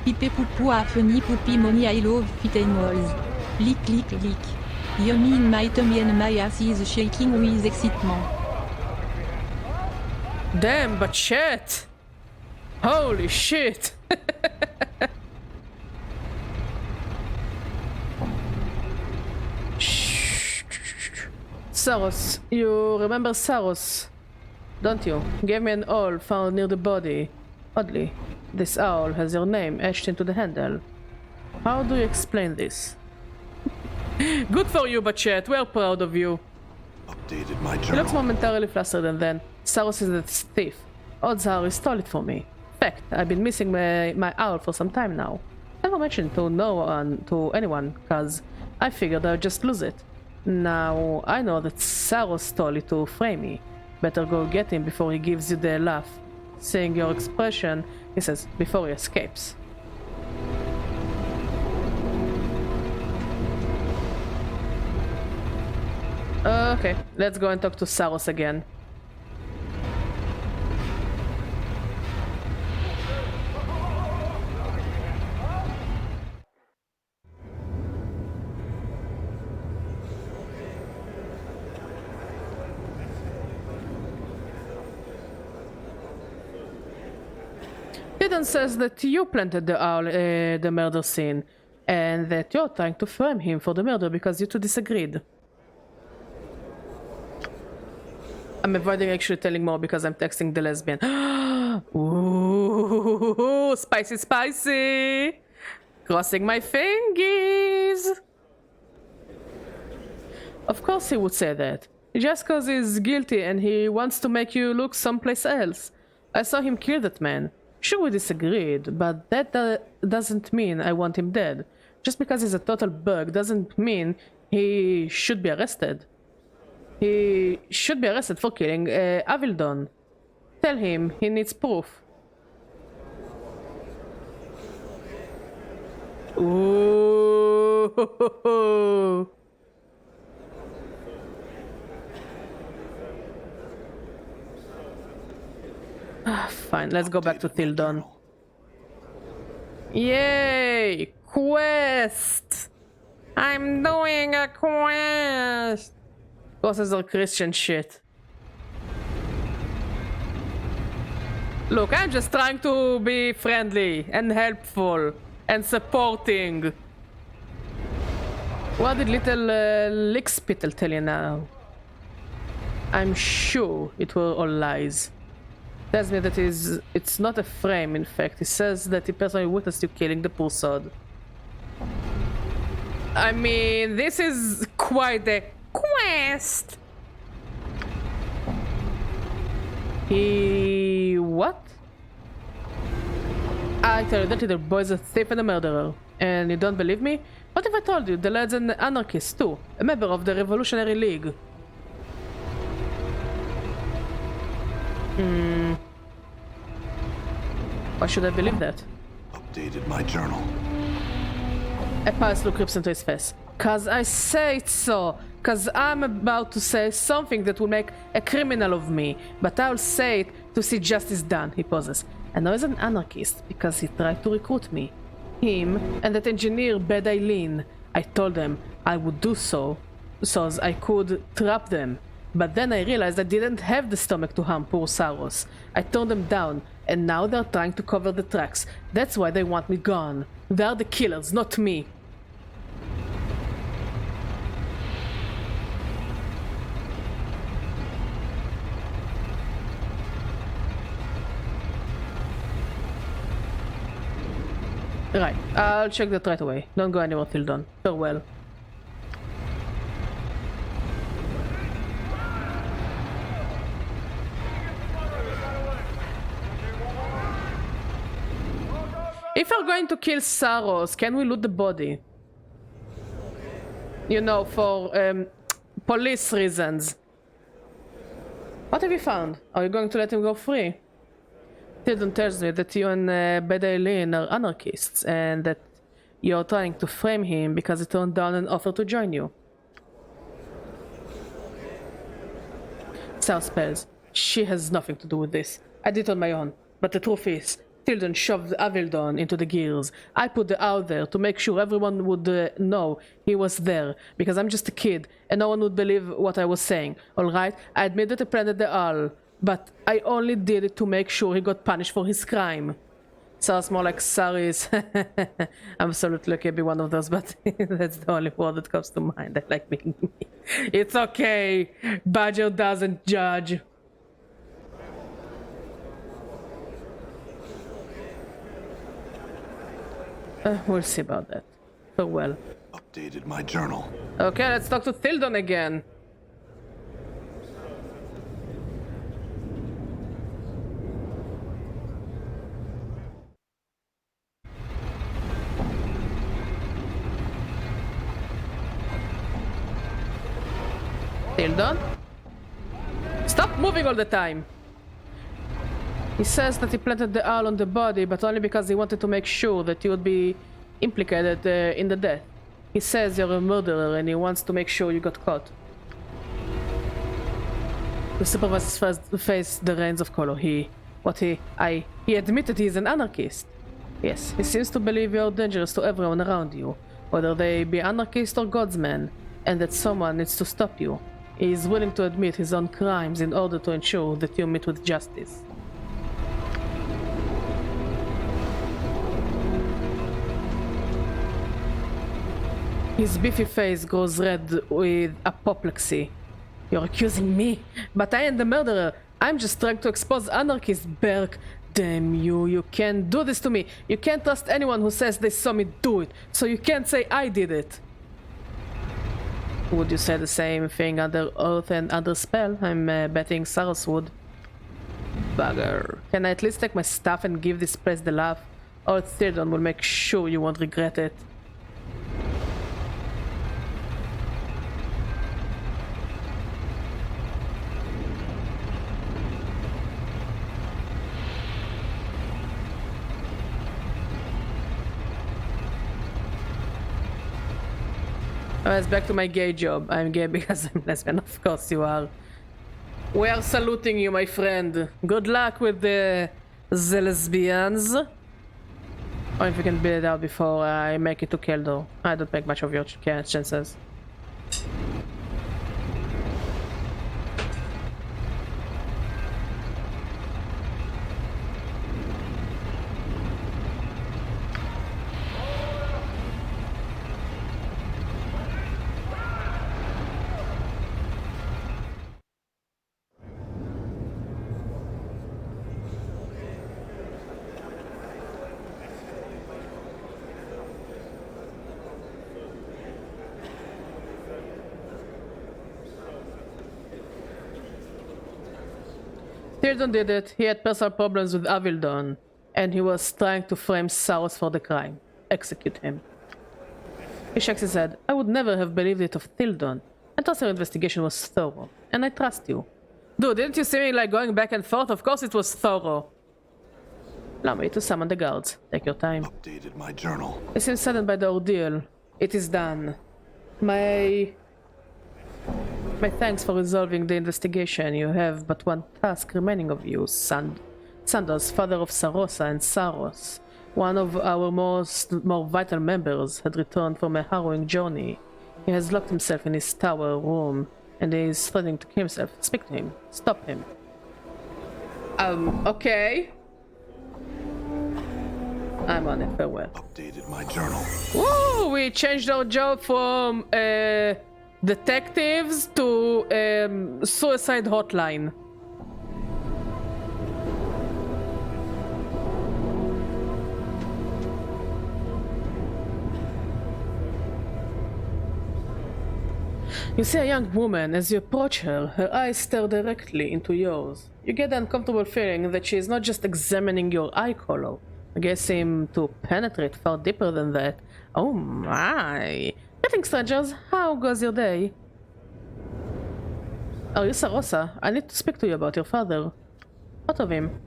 Pipe poupou a funny poupy money I love fitten walls. Lick lick lick. Yummy in my tummy and my ass is shaking with excitement. Damn, but shit! Holy shit! Saros, you remember Saros, don't you? Gave me an owl found near the body. Oddly, this owl has your name etched into the handle. How do you explain this? Good for you, Bachet. We're proud of you. Updated my He looks journal. momentarily flustered and then, Saros is a thief. Odds are he stole it from me. In fact, I've been missing my owl for some time now. Never mentioned to anyone, cause I figured I'd just lose it. Now, I know that Saros stole it to frame me. Better go get him before he gives you the laugh. Seeing your expression, he says, before he escapes. Okay, let's go and talk to Saros again. Tidon says that you planted the owl, the murder scene, and that you're trying to frame him for the murder because you two disagreed. I'm avoiding actually telling more because I'm texting the lesbian. Ooh, spicy, spicy! Crossing my fingers! Of course he would say that. Just cause he's guilty and he wants to make you look someplace else. I saw him kill that man. Sure, we disagreed, but that doesn't mean I want him dead. Just because he's a total bug doesn't mean he should be arrested. He should be arrested for killing Avildon. Tell him he needs proof. Ooh. Fine, let's go back to Thildon. Yay! Quest! I'm doing a quest! Bosses are Christian shit. Look, I'm just trying to be friendly and helpful and supporting. What did little Lickspittle tell you now? I'm sure it were all lies. Tells me that it's not a frame, in fact. He says that he personally witnessed you killing the poor sod. I mean, this is quite a quest. He... what? I tell you that little boy's a thief and a murderer. And you don't believe me? What if I told you the lad's an anarchist too? A member of the Revolutionary League. Why should I believe that? Updated my journal. A pulse look creeps into his face. Cause I say it so. Cause I'm about to say something that will make a criminal of me. But I'll say it to see justice done. He pauses. I know he's an anarchist because he tried to recruit me. Him and that engineer Bad Eileen. I told them I would do so as I could trap them. But then I realized I didn't have the stomach to harm poor Saros. I turned them down, and now they're trying to cover the tracks. That's why they want me gone. They're the killers, not me. Right, I'll check that right away. Don't go anywhere till dawn. Farewell. If we're going to kill Saros, can we loot the body? You know, for police reasons. What have you found? Are you going to let him go free? Tidon tells me that you and Bad Eileen are anarchists and that you're trying to frame him because he turned down an offer to join you. Sal spells. She has nothing to do with this. I did it on my own. But the truth is, Tilden shoved Avildon into the gears. I put the owl there to make sure everyone would know he was there, because I'm just a kid and no one would believe what I was saying. Alright, I admit that I planted the owl, but I only did it to make sure he got punished for his crime. Sounds more like sorries. I'm absolutely lucky to be one of those, but that's the only word that comes to mind. I like being me. It's okay. Badger doesn't judge. We'll see about that. Farewell. Updated my journal. Okay, let's talk to Thildon again. Tildon? Stop moving all the time! He says that he planted the owl on the body, but only because he wanted to make sure that you would be implicated in the death. He says you're a murderer and he wants to make sure you got caught. The supervisor faced the reins of color. He admitted he's an anarchist. Yes, he seems to believe you're dangerous to everyone around you, whether they be anarchists or godsmen, and that someone needs to stop you. He is willing to admit his own crimes in order to ensure that you meet with justice. His beefy face grows red with apoplexy. You're accusing me, but I am the murderer. I'm just trying to expose anarchists, Berk. Damn you, you can't do this to me. You can't trust anyone who says they saw me do it, so you can't say I did it. Would you say the same thing under oath and under spell? I'm betting Saros would. Bugger. Can I at least take my stuff and give this place the laugh? Or Tildon will make sure you won't regret it. It's back to my gay job. I'm gay because I'm lesbian. Of course you are. We are saluting you, my friend. Good luck with the lesbians. Or if you can build it out before I make it to Keldor. I don't make much of your chances. Tildon did it. He had personal problems with Avildon, and he was trying to frame Saros for the crime. Execute him. He shakes his head. I would never have believed it of Tildon. I thought your investigation was thorough, and I trust you. Dude, didn't you see me like going back and forth? Of course it was thorough. Allow me to summon the guards. Take your time. Updated my journal. I seem saddened by the ordeal. It is done. My thanks for resolving the investigation. You have but one task remaining of you, Sanders, father of Sarosa and Saros. One of our more vital members had returned from a harrowing journey. He has locked himself in his tower room and is threatening to kill himself. Speak to him. Stop him. Okay. I'm on it. Farewell. Updated my journal. Woo! We changed our job from detectives to suicide hotline. You see a young woman. As you approach her, her eyes stare directly into yours. You get the uncomfortable feeling that she is not just examining your eye color. I guess seem to penetrate far deeper than that. Oh my! Greetings, strangers. How goes your day? Are you Sarosa? I need to speak to you about your father. What of him?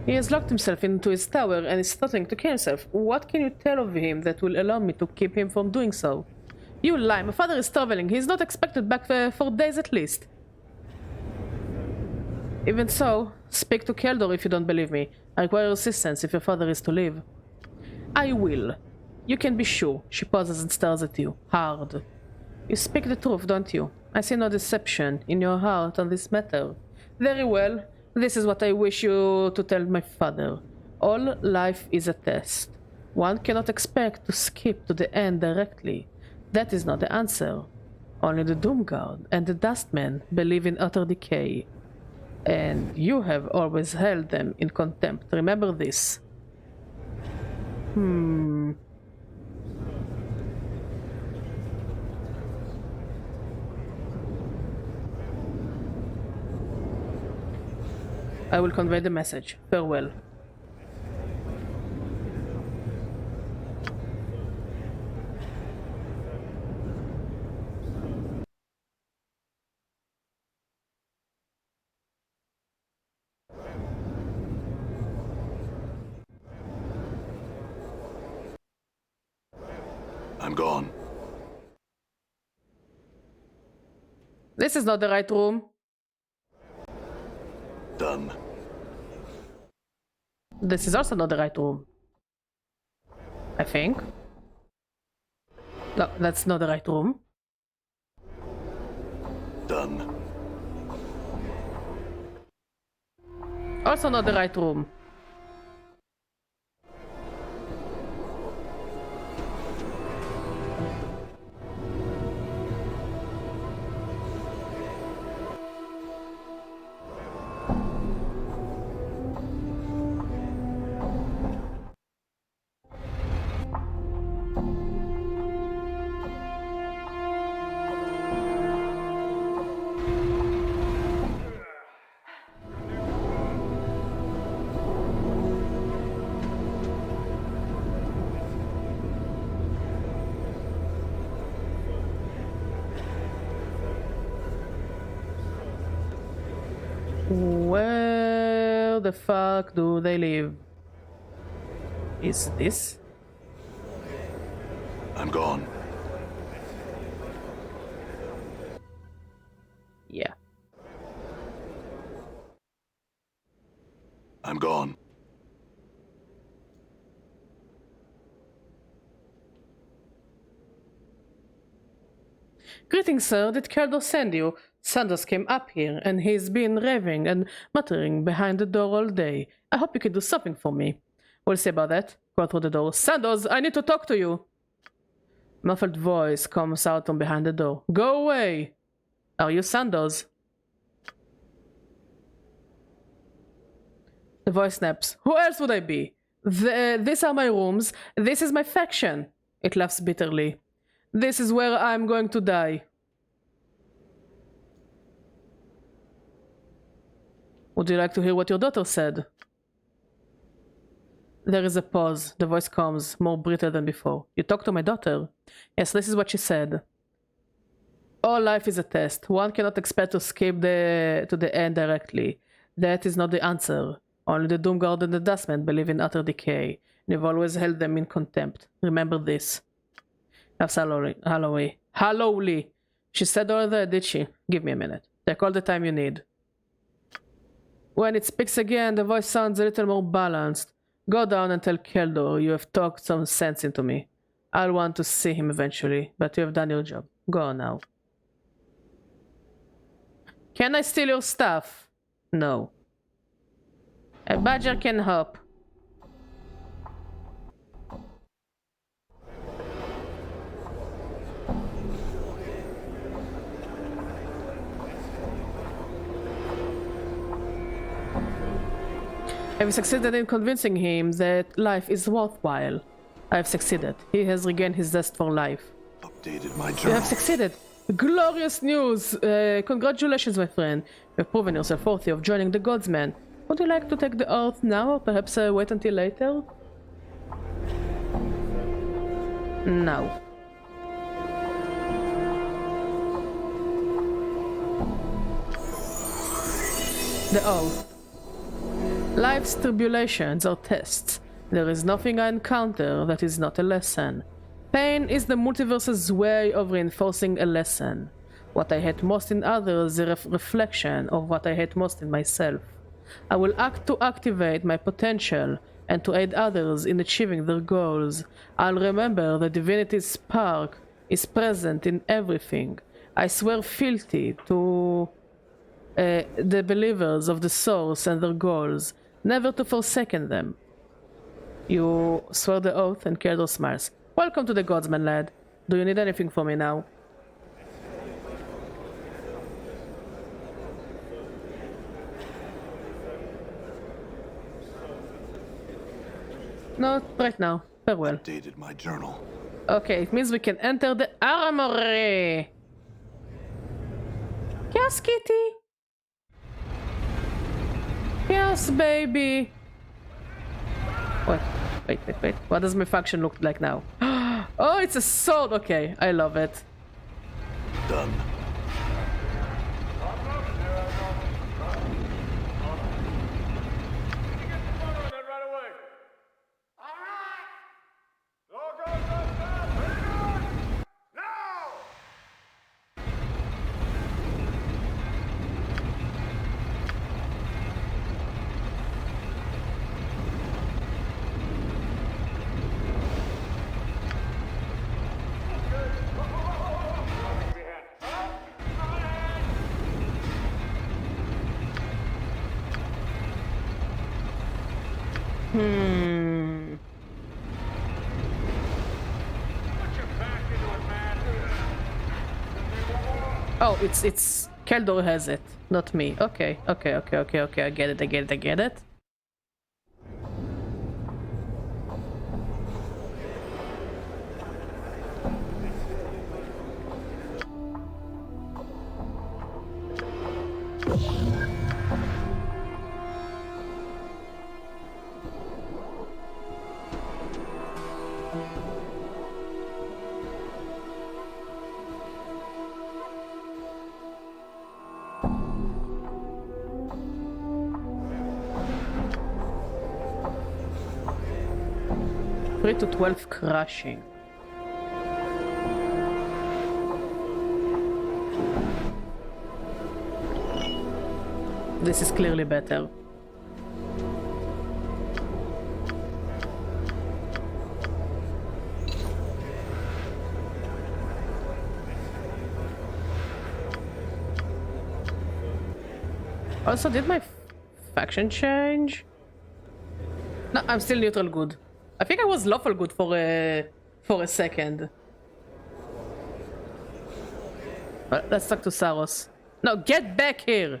He has locked himself into his tower and is threatening to kill himself. What can you tell of him that will allow me to keep him from doing so? You lie. My father is traveling. He is not expected back for days at least. Even so, speak to Keldor if you don't believe me. I require assistance if your father is to live. I will. You can be sure. She pauses and stares at you, hard. You speak the truth, don't you? I see no deception in your heart on this matter. Very well. This is what I wish you to tell my father. All life is a test. One cannot expect to skip to the end directly. That is not the answer. Only the Doomguard and the Dustmen believe in utter decay. And you have always held them in contempt. Remember this. I will convey the message. Farewell. I'm gone. This is not the right room. Done. This is also not the right room. I think. No, that's not the right room. Done. Also not the right room. Where the fuck do they live? Is this? I'm gone. Yeah. I'm gone. Greetings, sir. Did Keldor send you? Sanders came up here, and he's been raving and muttering behind the door all day. I hope you can do something for me. We'll see about that. Go through the door. Sanders, I need to talk to you. Muffled voice comes out from behind the door. Go away! Are you Sanders? The voice snaps. Who else would I be? These are my rooms. This is my faction. It laughs bitterly. This is where I'm going to die. Would you like to hear what your daughter said? There is a pause. The voice comes, more brittle than before. You talked to my daughter? Yes, this is what she said. All life is a test. One cannot expect to escape to the end directly. That is not the answer. Only the Doomguard and the Dustmen believe in utter decay. And you've always held them in contempt. Remember this. That's Hollowly. She said all that, did she? Give me a minute. Take all the time you need. When it speaks again, the voice sounds a little more balanced. Go down and tell Keldor you have talked some sense into me. I'll want to see him eventually, but you have done your job. Go on now. Can I steal your stuff? No. A badger can hop. I've succeeded in convincing him that life is worthwhile. I've succeeded. He has regained his zest for life. Updated my You journal. have succeeded. Glorious news! Congratulations, my friend. You have proven yourself worthy of joining the Godsmen. Would you like to take the oath now, or perhaps wait until later? Now. The oath. Life's tribulations are tests. There is nothing I encounter that is not a lesson. Pain is the multiverse's way of reinforcing a lesson. What I hate most in others is a reflection of what I hate most in myself. I will act to activate my potential and to aid others in achieving their goals. I'll remember the divinity's spark is present in everything. I swear fealty to the believers of the source and their goals, never to forsaken them. You swear the oath, and Keldor smiles. Welcome to the Godsman, lad. Do you need anything from me now? Not right now. Farewell. Updated my journal. Okay, it means we can enter the armory. Yes, kitty. Yes, baby. Wait. What does my faction look like now? Oh, it's a sword. Okay, I love it. Done. Oh, it's Keldor has it, not me. Okay. I get it. Three to 12 crushing. This is clearly better. Also, did my faction change? No, I'm still neutral good. I think I was lawful good for a second. Let's talk to Saros. No, get back here!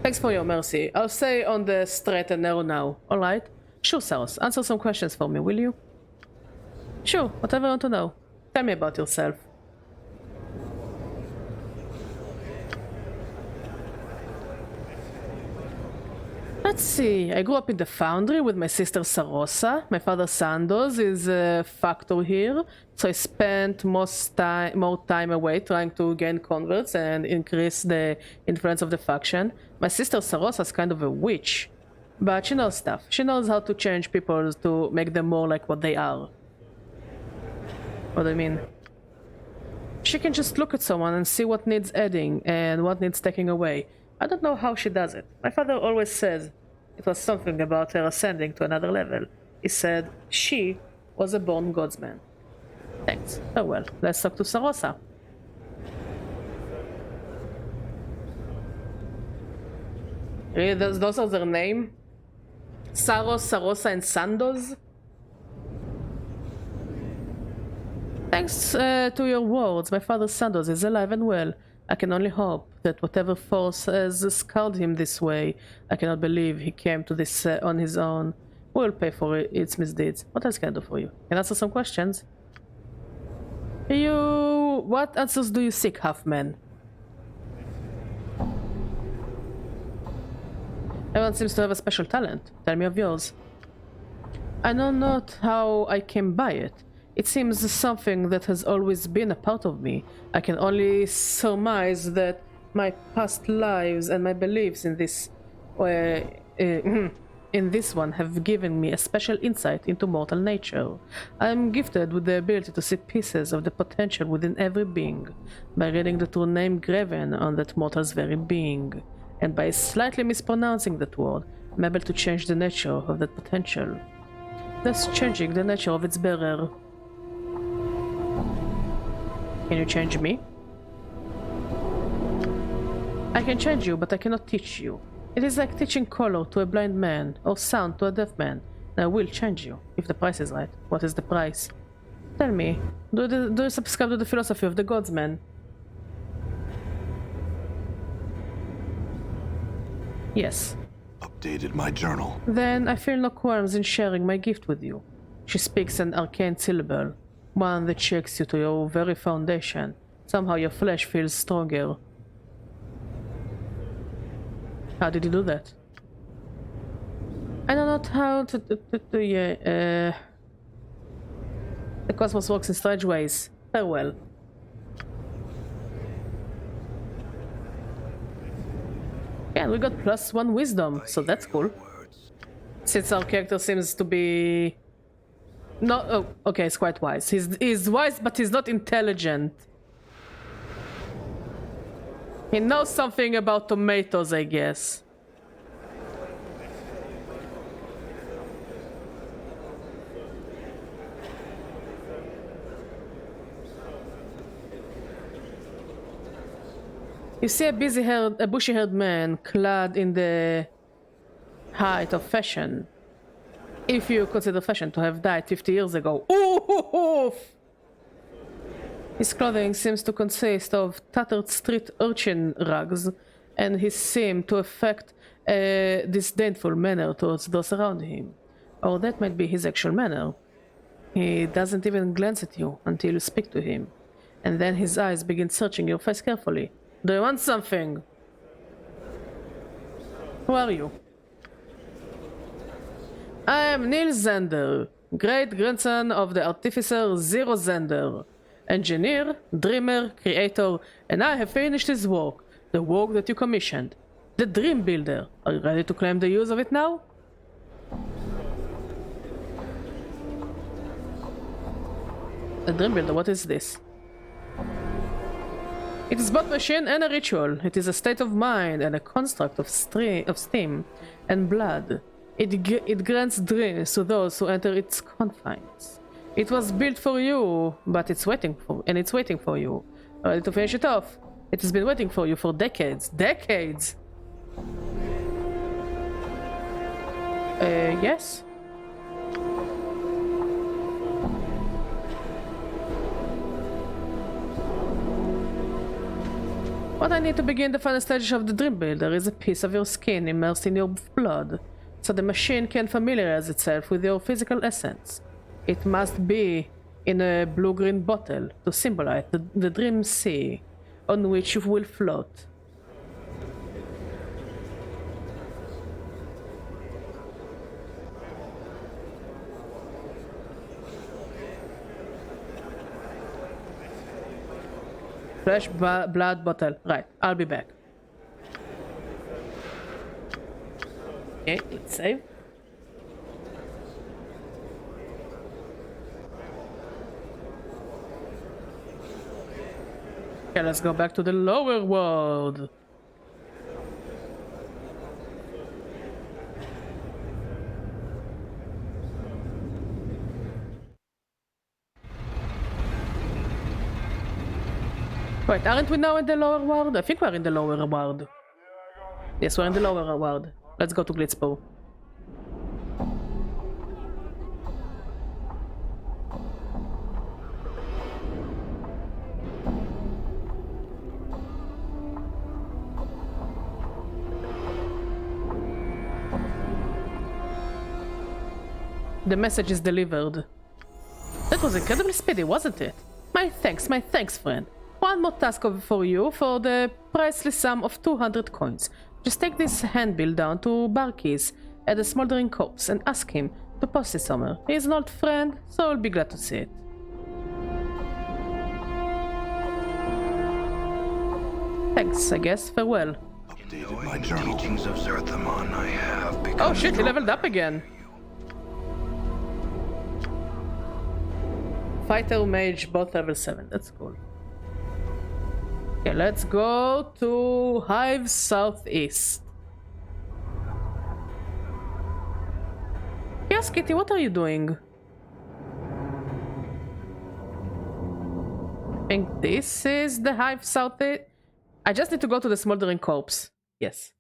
Thanks for your mercy. I'll stay on the straight and narrow now, alright? Sure, Saros. Answer some questions for me, will you? Sure, whatever you want to know. Tell me about yourself. Let's see, I grew up in the foundry with my sister Sarosa. My father Sandoz is a factor here, so I spent more time away trying to gain converts and increase the influence of the faction. My sister Sarosa is kind of a witch, but she knows stuff. She knows how to change people to make them more like what they are. What do I mean? She can just look at someone and see what needs adding and what needs taking away. I don't know how she does it. My father always says it was something about her ascending to another level. He said she was a born godsman. Thanks. Oh well, let's talk to Sarosa. Really, those are their name? Saros, Sarosa, and Sandoz? Thanks to your words, my father Sandoz is alive and well. I can only hope that whatever force has scarred him this way, I cannot believe he came to this on his own. We'll pay for its misdeeds. What else can I do for you? Can I answer some questions? What answers do you seek, half-man? Everyone seems to have a special talent. Tell me of yours. I know not how I came by it. It seems something that has always been a part of me. I can only surmise that my past lives and my beliefs in this one have given me a special insight into mortal nature. I am gifted with the ability to see pieces of the potential within every being. By reading the true name graven on that mortal's very being, and by slightly mispronouncing that word, I'm able to change the nature of that potential, thus changing the nature of its bearer. Can you change me? I can change you, but I cannot teach you. It is like teaching color to a blind man, or sound to a deaf man. I will change you, if the price is right. What is the price? Tell me, do you subscribe to the philosophy of the gods, man? Yes. Updated my journal. Then I feel no qualms in sharing my gift with you. She speaks an arcane syllable, one that shakes you to your very foundation. Somehow your flesh feels stronger. How did you do that? I don't know how to the cosmos works in strange ways. Farewell. Yeah, we got +1 wisdom, so that's cool. Since our character seems to be... No, oh, okay, he's quite wise. He's wise, but he's not intelligent. He knows something about tomatoes, I guess. You see a bushy-haired man clad in the height of fashion. If you consider fashion to have died 50 years ago. Oof! His clothing seems to consist of tattered street urchin rags, and he seemed to affect a disdainful manner towards those around him. Or that might be his actual manner. He doesn't even glance at you until you speak to him, and then his eyes begin searching your face carefully. Do you want something? Who are you? I am Neil Zander, great-grandson of the artificer Zero Zander, engineer, dreamer, creator, and I have finished his work, the work that you commissioned, the Dream Builder. Are you ready to claim the use of it now? The Dream Builder, what is this? It is both a machine and a ritual. It is a state of mind and a construct of steam and blood. It grants dreams to those who enter its confines. It was built for you, but it's waiting for you. Ready to finish it off? It has been waiting for you for decades. Decades! Yes? What I need to begin the final stage of the Dream Builder is a piece of your skin immersed in your blood, so the machine can familiarize itself with your physical essence. It must be in a blue-green bottle to symbolize the Dream Sea on which you will float. Flesh blood bottle. Right, I'll be back. Okay, let's save. Okay, let's go back to the lower world. Wait, aren't we now in the lower world? I think we're in the lower world. Yes, we're in the lower world. Let's go to Glitzpo. The message is delivered. That was incredibly speedy, wasn't it? My thanks, friend. One more task for you for the priceless sum of 200 coins. Just take this handbill down to Barkey's at the Smoldering Corpse and ask him to post it somewhere. He is an old friend, so I'll be glad to see it. Thanks, I guess. Farewell. Updated my journal. Teachings of Zerthamon I have become Oh shit, he strong. leveled up again. Fighter Mage, both level 7. That's cool. Okay, let's go to Hive Southeast. Yes, Kitty, what are you doing? I think this is the Hive Southeast. I just need to go to the Smoldering Corpse. Yes.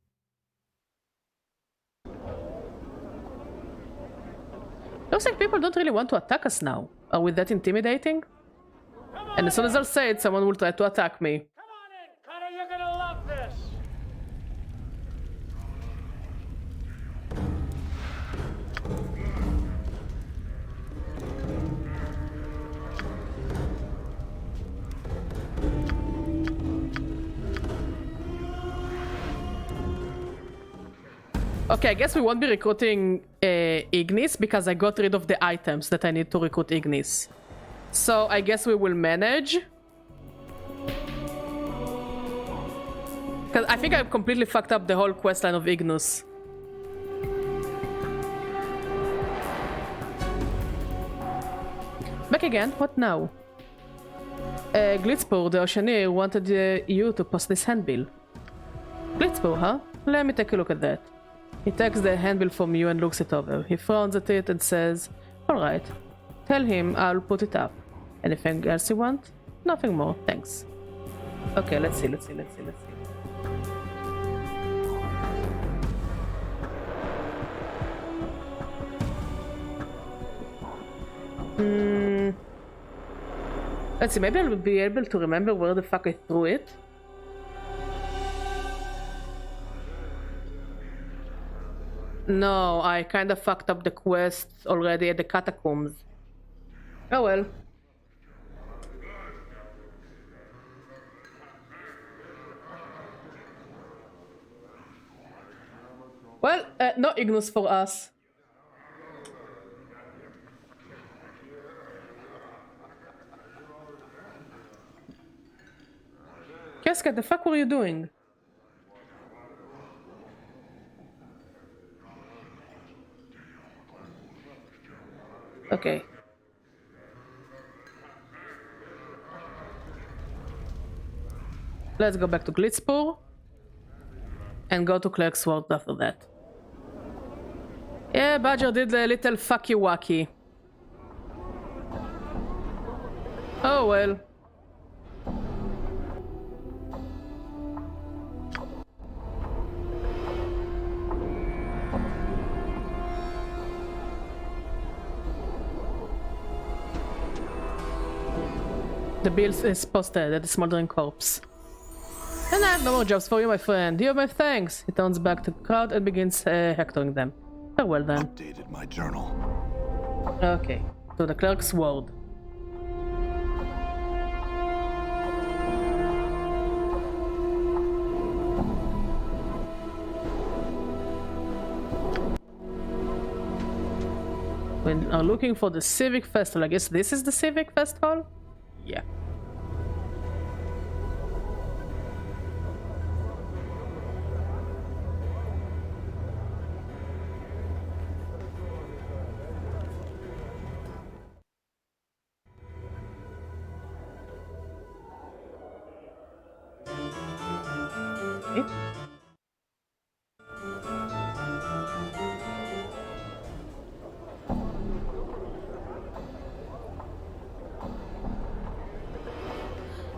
Looks like people don't really want to attack us now. Are we that intimidating? And as soon as I'll say it, someone will try to attack me. Come on in, Connor, you're gonna love this. Okay, I guess we won't be recruiting Ignis because I got rid of the items that I need to recruit Ignis. So I guess we will manage. Because I think I've completely fucked up the whole questline of Ignis. Back again? What now? Glitzpur, the Oceaneer, wanted you to post this handbill. Glitzpur, huh? Let me take a look at that. He takes the handbill from you and looks it over. He frowns at it and says, "Alright. Tell him I'll put it up. Anything else you want?" "Nothing more, thanks." Okay, let's see. Let's see, maybe I'll be able to remember where the fuck I threw it. No, I kinda fucked up the quest already at the catacombs. Oh well. Well, no Ignus for us. Casca, the fuck were you doing? Okay. Let's go back to Glitzpur and go to Clerk's Ward after that. Yeah, Badger did a little fucky wacky. Oh well. The bill is posted at the smoldering corpse. And I have no more jobs for you, my friend. You have my thanks. He turns back to the crowd and begins hectoring them. Farewell then. Updated my journal. Okay, to the clerk's ward. We are looking for the Civic Festival. I guess this is the Civic Festival? Yeah. Okay.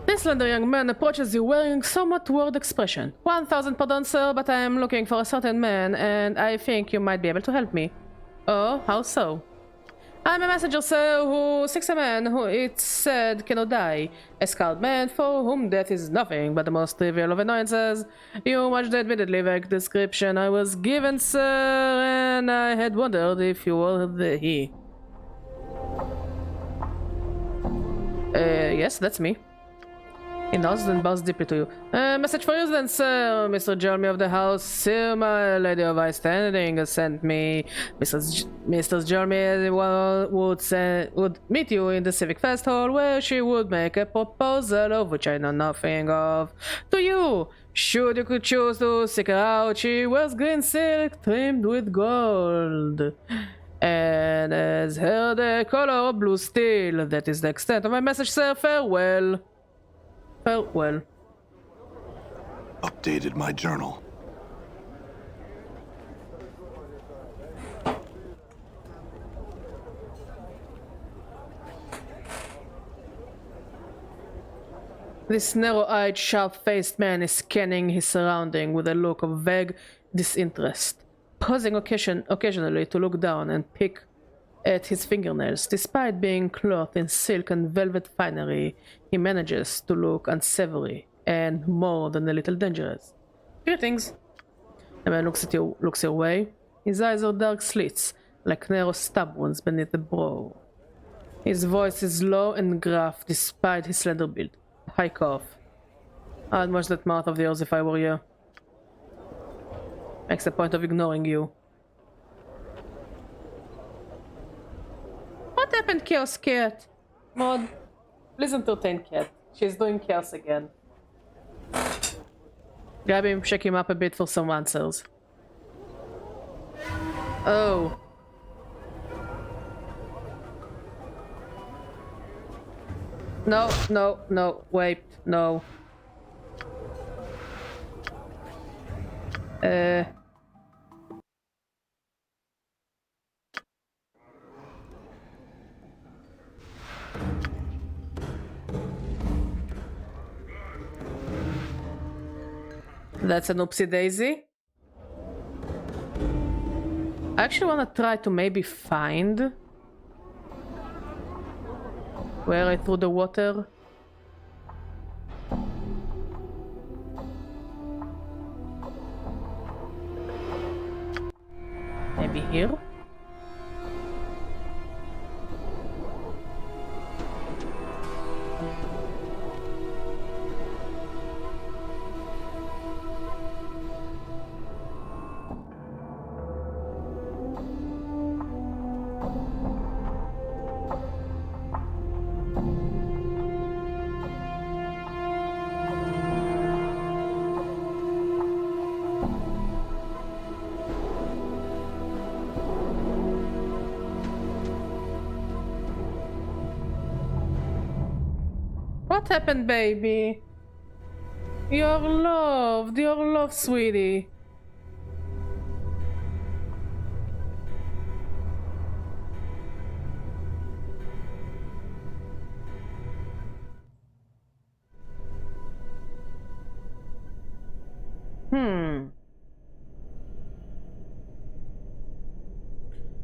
This slender young man approaches you wearing somewhat worried expression. 1,000 pardon, sir, but I am looking for a certain man, and I think you might be able to help me. Oh, how so? I'm a messenger, sir, who seeks a man who, it said, cannot die. A scarred man for whom death is nothing but the most trivial of annoyances. You much admittedly vague description I was given, sir, and I had wondered if you were the he. Yes, that's me. He nods and bows deeply to you. Message for you then, sir. Mr. Jeremy of the house, sir, my lady of high standing, sent me. Mr. Jeremy would meet you in the Civic Fest Hall, where she would make a proposal of which I know nothing of. To you, should you could choose to seek her out, she wears green silk trimmed with gold, and has hair the color of blue steel. That is the extent of my message, sir. Farewell. Farewell. Updated my journal. This narrow-eyed, sharp-faced man is scanning his surrounding with a look of vague disinterest, pausing occasionally to look down and pick at his fingernails. Despite being clothed in silk and velvet finery, he manages to look unsavory and more than a little dangerous. Greetings. The man looks your way. His eyes are dark slits, like narrow stab wounds beneath the brow. His voice is low and gruff despite his slender build. High cough. I'd watch that mouth of yours if I were you. Makes a point of ignoring you. What happened, Chaos Cat? Mod, please entertain Cat. She's doing chaos again. Grab him, shake him up a bit for some answers. Oh. No, no, no, wait, no. That's an oopsie daisy. I actually want to try to maybe find where I threw the water. Maybe here? What happened, baby? You're loved, sweetie.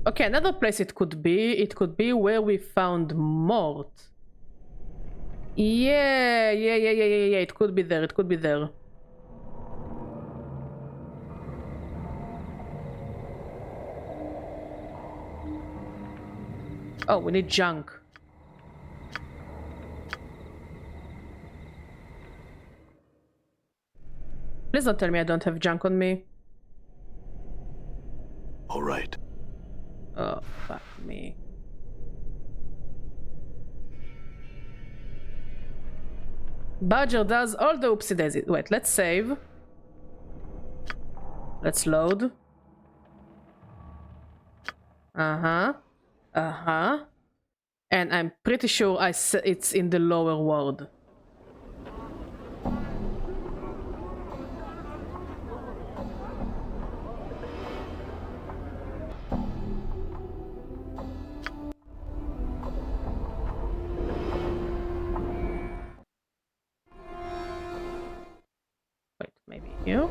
Okay, another place it could be where we found Mort. Yeah, it could be there. Oh, we need junk. Please don't tell me I don't have junk on me. All right. Oh, fuck me. Badger does all the oopsie daisy. Wait, let's save. Let's load. And I'm pretty sure it's in the lower world. Wait, maybe here?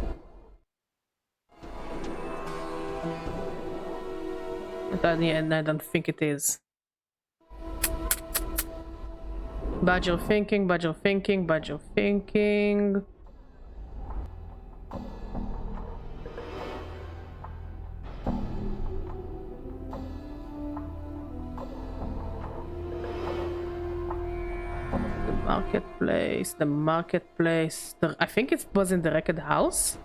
And I don't think it is. Badger thinking. The marketplace. I think it was in the wrecked house.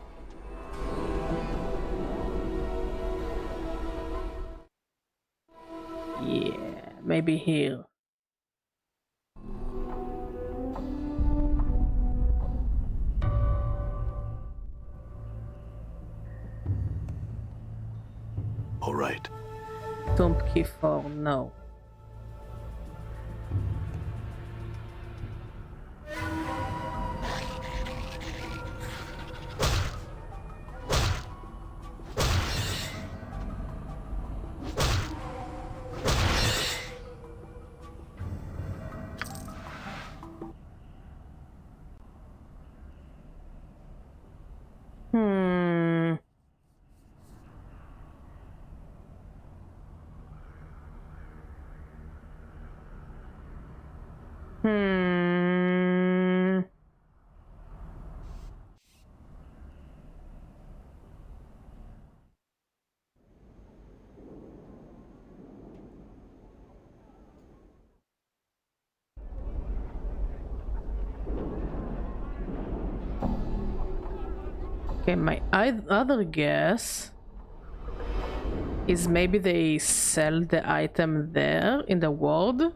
Yeah, maybe here. All right. Tomb key 4, no. Okay, my other guess is maybe they sell the item there in the world.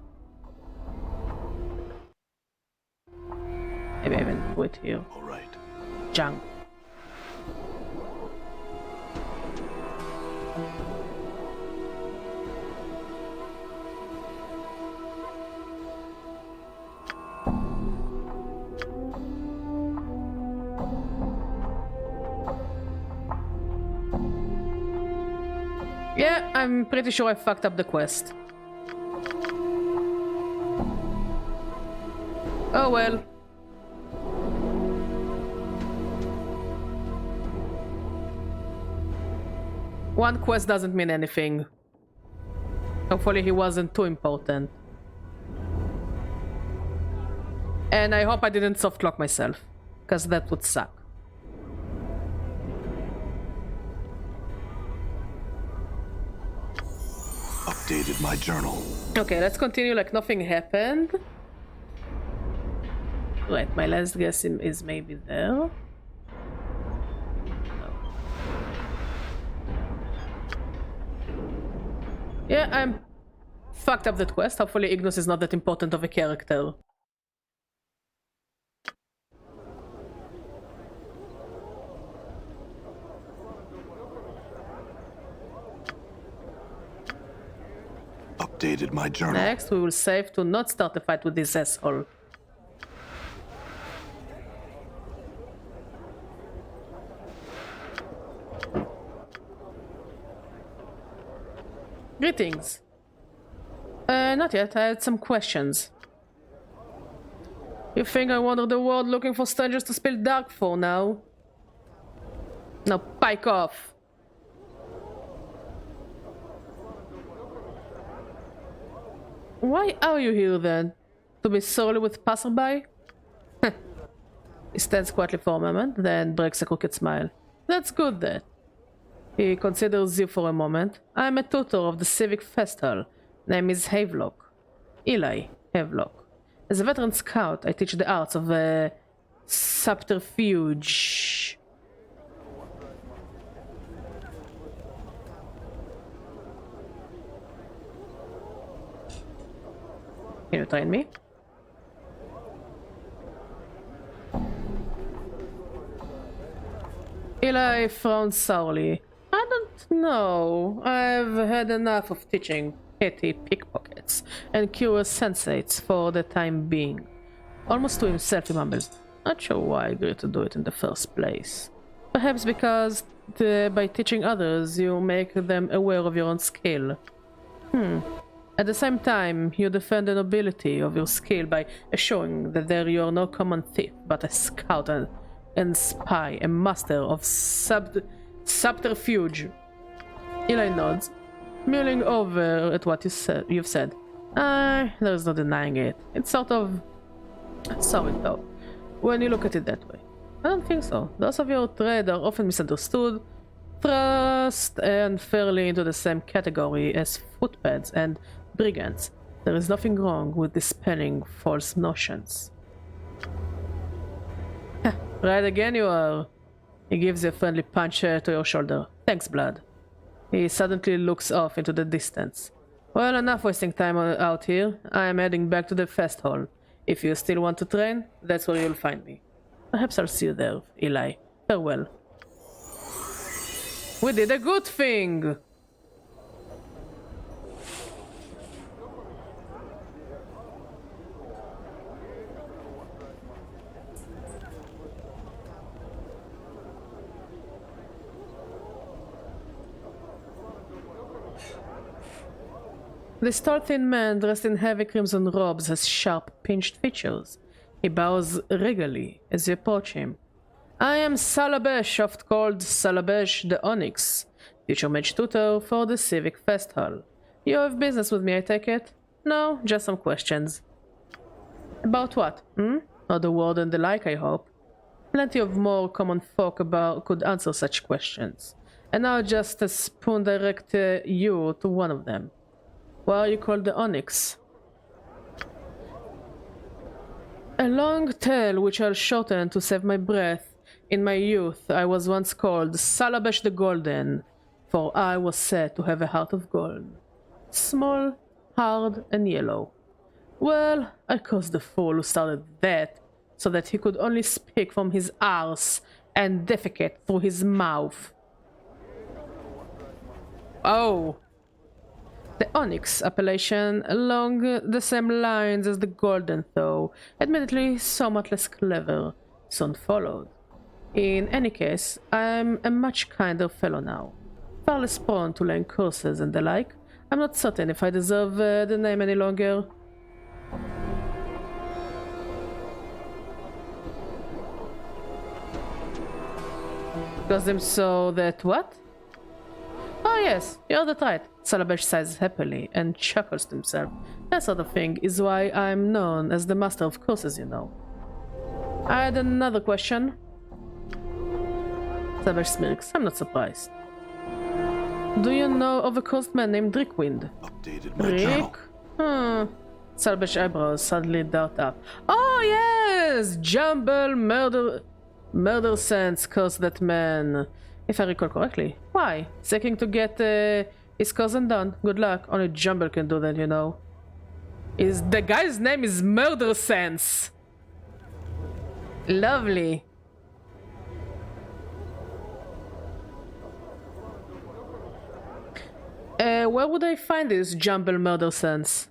Maybe I even put it here. All right. Junk. Yeah, I'm pretty sure I fucked up the quest. Oh well. One quest doesn't mean anything. Hopefully he wasn't too important. And I hope I didn't softlock myself, because that would suck. Updated my journal. Okay, let's continue like nothing happened. Right, my last guess is maybe there. No. Yeah, I'm fucked up that quest. Hopefully Ignis is not that important of a character. Updated my journal. Next, we will save to not start a fight with this asshole. Greetings. Not yet. I had some questions. You think I wander the world looking for strangers to spill dark for now? Now pike off. Why are you here then? To be surly with passerby? He stands quietly for a moment, then breaks a crooked smile. That's good then. He considers you for a moment. I am a tutor of the Civic Festival. Name is Havelock. Eli Havelock. As a veteran scout, I teach the arts of subterfuge. Can you train me? Eli frowned sourly. I don't know. I've had enough of teaching petty pickpockets and curious sensates for the time being. Almost to himself he mumbles. Not sure why I agreed to do it in the first place. Perhaps because by teaching others you make them aware of your own skill. At the same time, you defend the nobility of your skill by showing that there you are no common thief, but a scout and spy, a master of subterfuge. Eli nods, mulling over at what you've said. There's no denying it. It's sort of solid though, when you look at it that way. I don't think so. Those of your trade are often misunderstood, thrust unfairly into the same category as footpads and brigands. There is nothing wrong with dispelling false notions. Right again you are. He gives you a friendly punch to your shoulder. Thanks, Blood. He suddenly looks off into the distance. Well, enough wasting time out here. I am heading back to the fest hall. If you still want to train, that's where you'll find me. Perhaps I'll see you there, Eli. Farewell. We did a good thing! This tall thin man dressed in heavy crimson robes has sharp pinched features. He bows regally as you approach him. I am Salabesh, oft called Salabesh the Onyx, future mage tutor for the Civic Fest Hall. You have business with me, I take it? No, just some questions. About what? Not the world and the like, I hope. Plenty of more common folk could answer such questions. And now just a spoon direct you to one of them. Why are you called the Onyx? A long tale which I'll shorten to save my breath. In my youth, I was once called Salabesh the Golden, for I was said to have a heart of gold. Small, hard, and yellow. Well, I cursed the fool who started that, so that he could only speak from his arse and defecate through his mouth. Oh! The Onyx appellation along the same lines as the Golden, though admittedly somewhat less clever, soon followed. In any case, I'm a much kinder fellow now, far less prone to laying curses and the like. I'm not certain if I deserve the name any longer. Because I'm so that what? Oh yes, you're that right. Salabesh sighs happily and chuckles to himself. That sort of thing is why I'm known as the master of curses, you know. I had another question. Salabesh smirks. I'm not surprised. Do you know of a cursed man named Drickwind? Updated my journal. Rick? Salvage eyebrows suddenly dart up. Oh yes! Jumble murder sense cursed that man. If I recall correctly. Why? Seeking to get his cousin done. Good luck. Only Jumble can do that, you know. The guy's name is Murder Sense. Lovely. Where would I find this Jumble Murder Sense?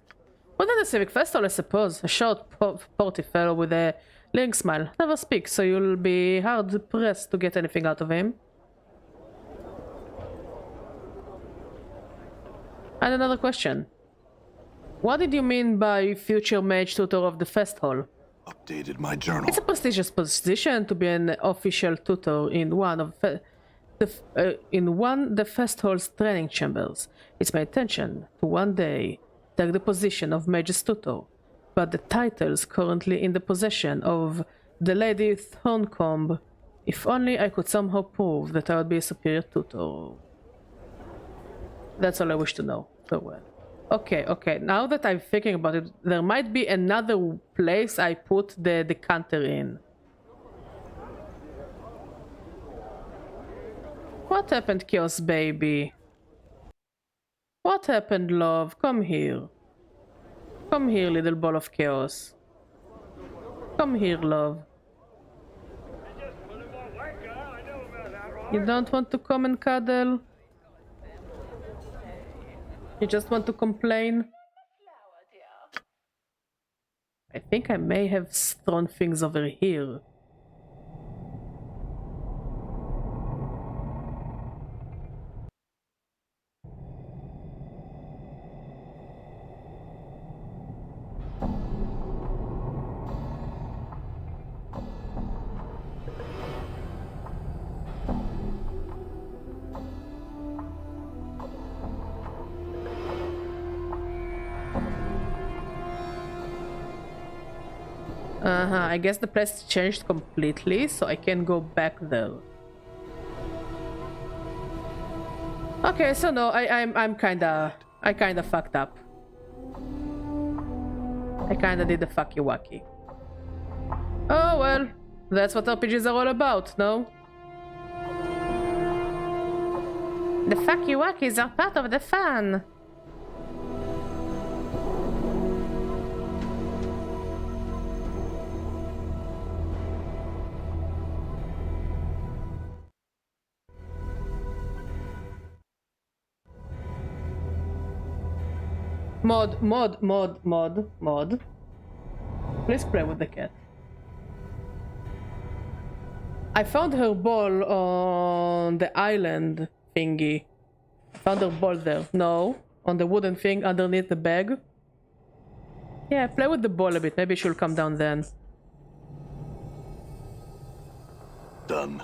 Within the Civic Festival, I suppose. A short, porty fellow with a leering smile. Never speaks, so you'll be hard pressed to get anything out of him. And another question. What did you mean by future mage tutor of the Fest Hall? Updated my journal. It's a prestigious position to be an official tutor in one of the Fest Hall's training chambers. It's my intention to one day take the position of Mage's tutor, but the title's currently in the possession of the Lady Thorncombe. If only I could somehow prove that I would be a superior tutor. That's all I wish to know. Farewell. Okay. Now that I'm thinking about it, there might be another place I put the decanter in. What happened, Chaos Baby? What happened, love? Come here. Come here, little ball of chaos. Come here, love. You don't want to come and cuddle? You just want to complain? I think I may have thrown things over here. I guess the place changed completely, so I can go back there. Okay, so no, I kinda fucked up. I kinda did the fucky wacky. Oh well, that's what RPGs are all about, no? The fucky wackies are part of the fun. Mod. Please play with the cat. I found her ball on the island thingy. Found her ball there. No, on the wooden thing underneath the bag. Yeah, play with the ball a bit. Maybe she'll come down then. Done.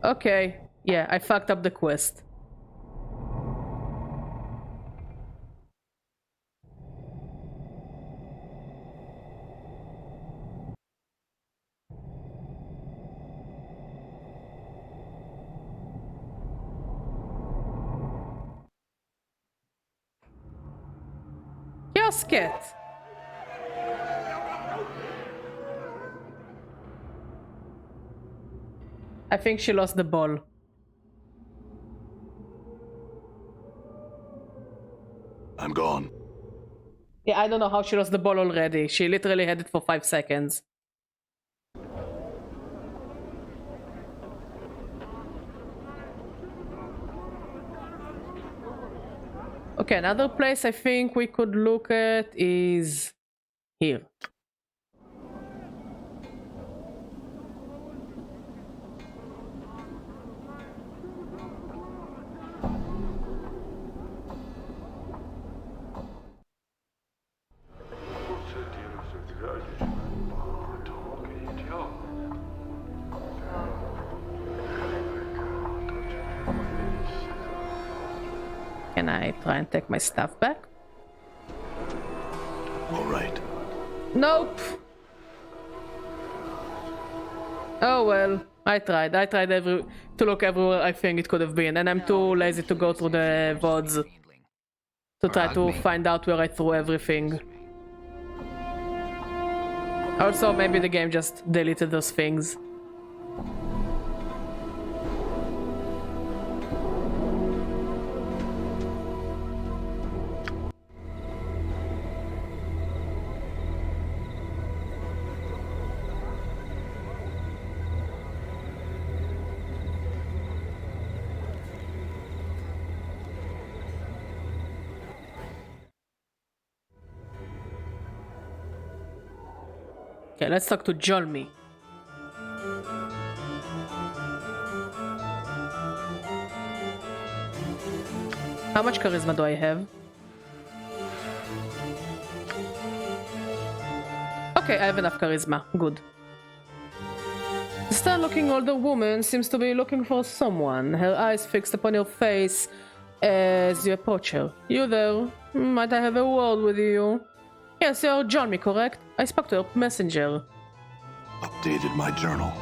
Okay, yeah, I fucked up the quest. Chaos Cat! I think she lost the ball. I'm gone. Yeah, I don't know how she lost the ball already. She literally had it for 5 seconds. Okay, another place I think we could look at is here. Can I try and take my stuff back? All right. Nope. Oh well, I tried to look everywhere I think it could have been, and I'm too lazy to go through the VODs to try to find out where I threw everything. Also, maybe the game just deleted those things. Okay, let's talk to Jolmy. How much charisma do I have? Okay, I have enough charisma. Good. The stern-looking older woman seems to be looking for someone. Her eyes fixed upon your face as you approach her. You there? Might I have a word with you? Yes, you're Jolmy, correct? I spoke to your messenger. Updated my journal.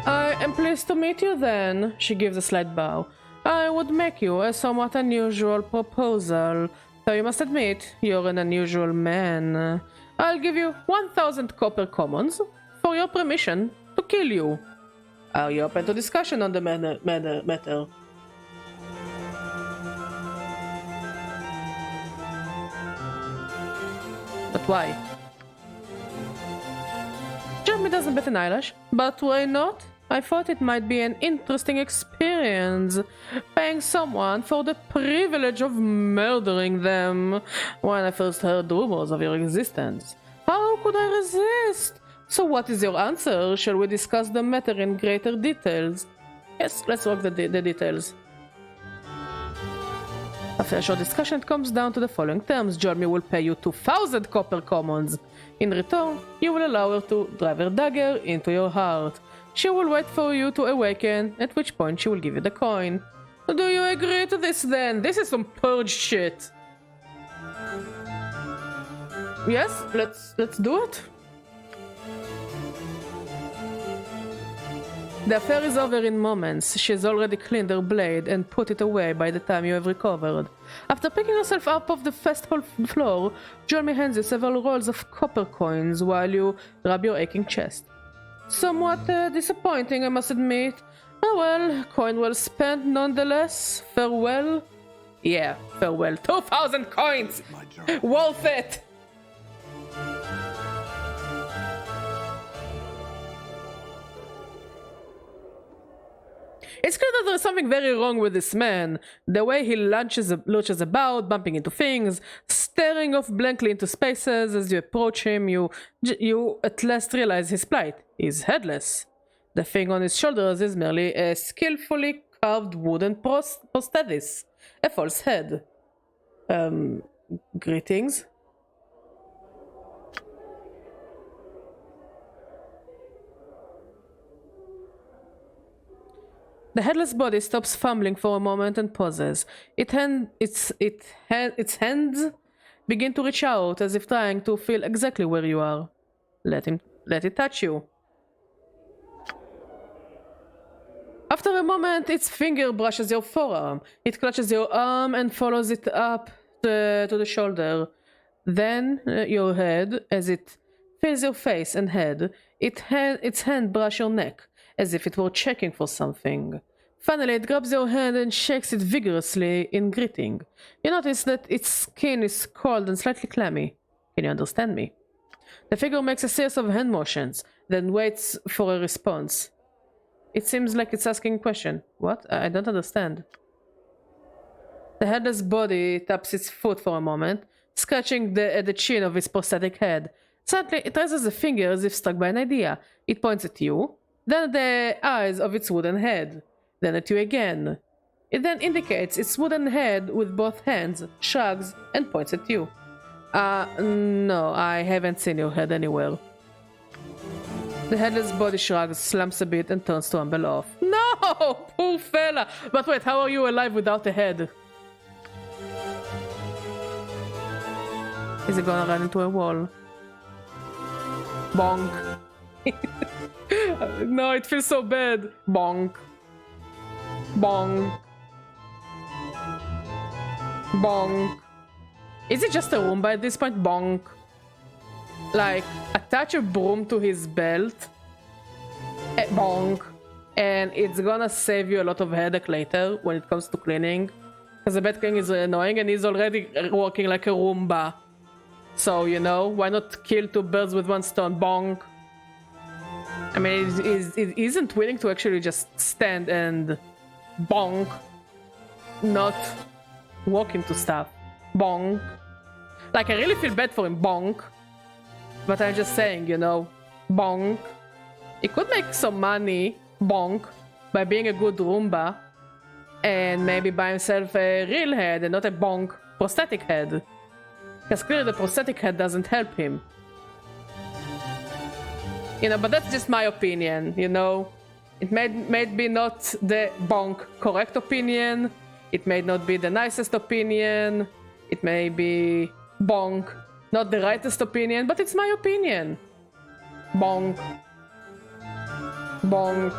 I am pleased to meet you then. She gives a slight bow. I would make you a somewhat unusual proposal. Though you must admit, you're an unusual man. I'll give you 1,000 copper commons for your permission to kill you. Are you open to discussion on the matter? But why? Jeremy doesn't bet an eyelash, but why not? I thought it might be an interesting experience, paying someone for the privilege of murdering them. When I first heard rumors of your existence, how could I resist? So what is your answer? Shall we discuss the matter in greater details? Yes, let's work the details. After a short discussion, it comes down to the following terms. Jeremy will pay you 2,000 copper commons. In return, you will allow her to drive her dagger into your heart. She will wait for you to awaken, at which point she will give you the coin. Do you agree to this then? This is some purge shit. Yes, let's do it. The affair is over in moments. She has already cleaned her blade and put it away by the time you have recovered. After picking yourself up off the festival floor, Jeremy hands you several rolls of copper coins while you rub your aching chest. Somewhat disappointing, I must admit. Oh well, coin well spent nonetheless. Farewell. Yeah, farewell. 2,000 coins! My journal. Worth it! It's clear that there's something very wrong with this man. The way he lurches about, bumping into things, staring off blankly into spaces. As you approach him, you at last realize his plight. He's headless. The thing on his shoulders is merely a skillfully carved wooden prosthesis. A false head. Greetings. The headless body stops fumbling for a moment and pauses. Its hands begin to reach out as if trying to feel exactly where you are. Let it touch you. After a moment, its finger brushes your forearm. It clutches your arm and follows it up to the shoulder. Then your head, as it feels your face and head, its hand brushes your neck, as if it were checking for something. Finally, it grabs your hand and shakes it vigorously in greeting. You notice that its skin is cold and slightly clammy. Can you understand me? The figure makes a series of hand motions, then waits for a response. It seems like it's asking a question. What? I don't understand. The headless body taps its foot for a moment, scratching at the chin of its prosthetic head. Suddenly, it raises a finger as if struck by an idea. It points at you, then at the eyes of its wooden head, then at you again. It then indicates its wooden head with both hands, shrugs, and points at you. No, I haven't seen your head anywhere. The headless body shrugs, slumps a bit, and turns to amble off. No! Poor fella! But wait, how are you alive without a head? Is it gonna run into a wall? Bonk. No, it feels so bad. Bonk. Bonk. Bonk. Is it just a Roomba at this point? Bonk. Like, attach a broom to his belt. Bonk. And it's gonna save you a lot of headache later when it comes to cleaning. Because the Bat King is annoying and he's already working like a Roomba. So, you know, why not kill two birds with one stone? Bonk. I mean, it isn't willing to actually just stand and bonk. Not walk into stuff. Bonk. Like, I really feel bad for him. Bonk. But I'm just saying, you know, bonk. He could make some money, bonk, by being a good Roomba. And maybe buy himself a real head and not a bonk prosthetic head. Because clearly the prosthetic head doesn't help him. You know, but that's just my opinion, you know. It may be not the bonk correct opinion. It may not be the nicest opinion. It may be bonk not the rightest opinion, but it's my opinion. Bonk. Bonk.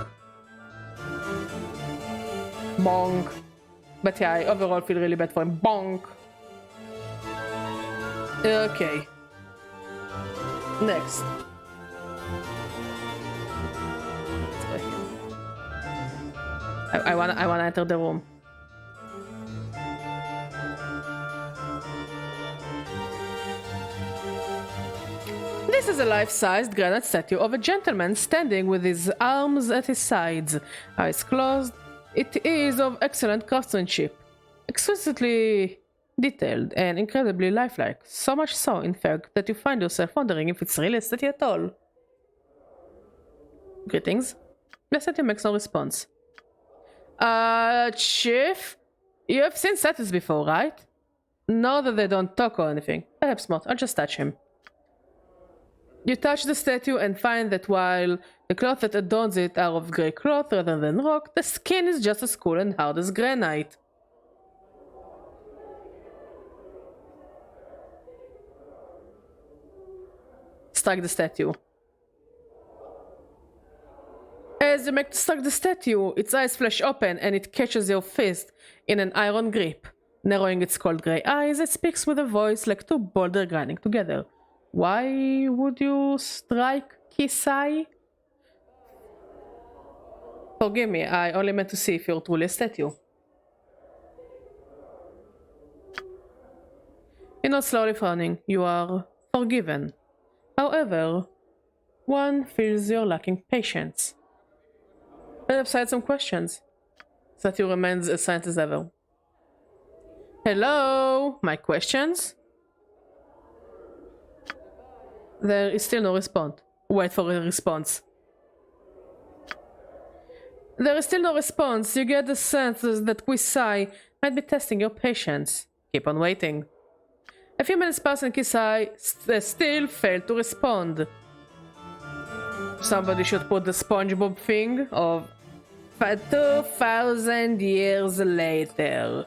Bonk. But yeah, I overall feel really bad for him. Bonk. Okay. Next. I wanna enter the room. This is a life-sized granite statue of a gentleman standing with his arms at his sides, eyes closed. It is of excellent craftsmanship, exquisitely detailed and incredibly lifelike. So much so, in fact, that you find yourself wondering if it's really a statue at all. Greetings. The statue makes no response. Chief? You have seen statues before, right? Know that they don't talk or anything. Perhaps not. I'll just touch him. You touch the statue and find that while the cloth that adorns it are of grey cloth rather than rock, the skin is just as cool and hard as granite. Strike the statue. As you make to strike the statue, its eyes flash open and it catches your fist in an iron grip. Narrowing its cold grey eyes, it speaks with a voice like two boulders grinding together. Why would you strike Kisai? Forgive me, I only meant to see if you're truly a statue. You're not slowly frowning, you are forgiven. However, one feels you're lacking patience. Perhaps I had some questions. Statue remains as silent as ever. Hello? My questions? There is still no response. Wait for a response. There is still no response. You get the sense that Kisai might be testing your patience. Keep on waiting. A few minutes pass and Kisai still failed to respond. Somebody should put the SpongeBob thing of 2,000 years later.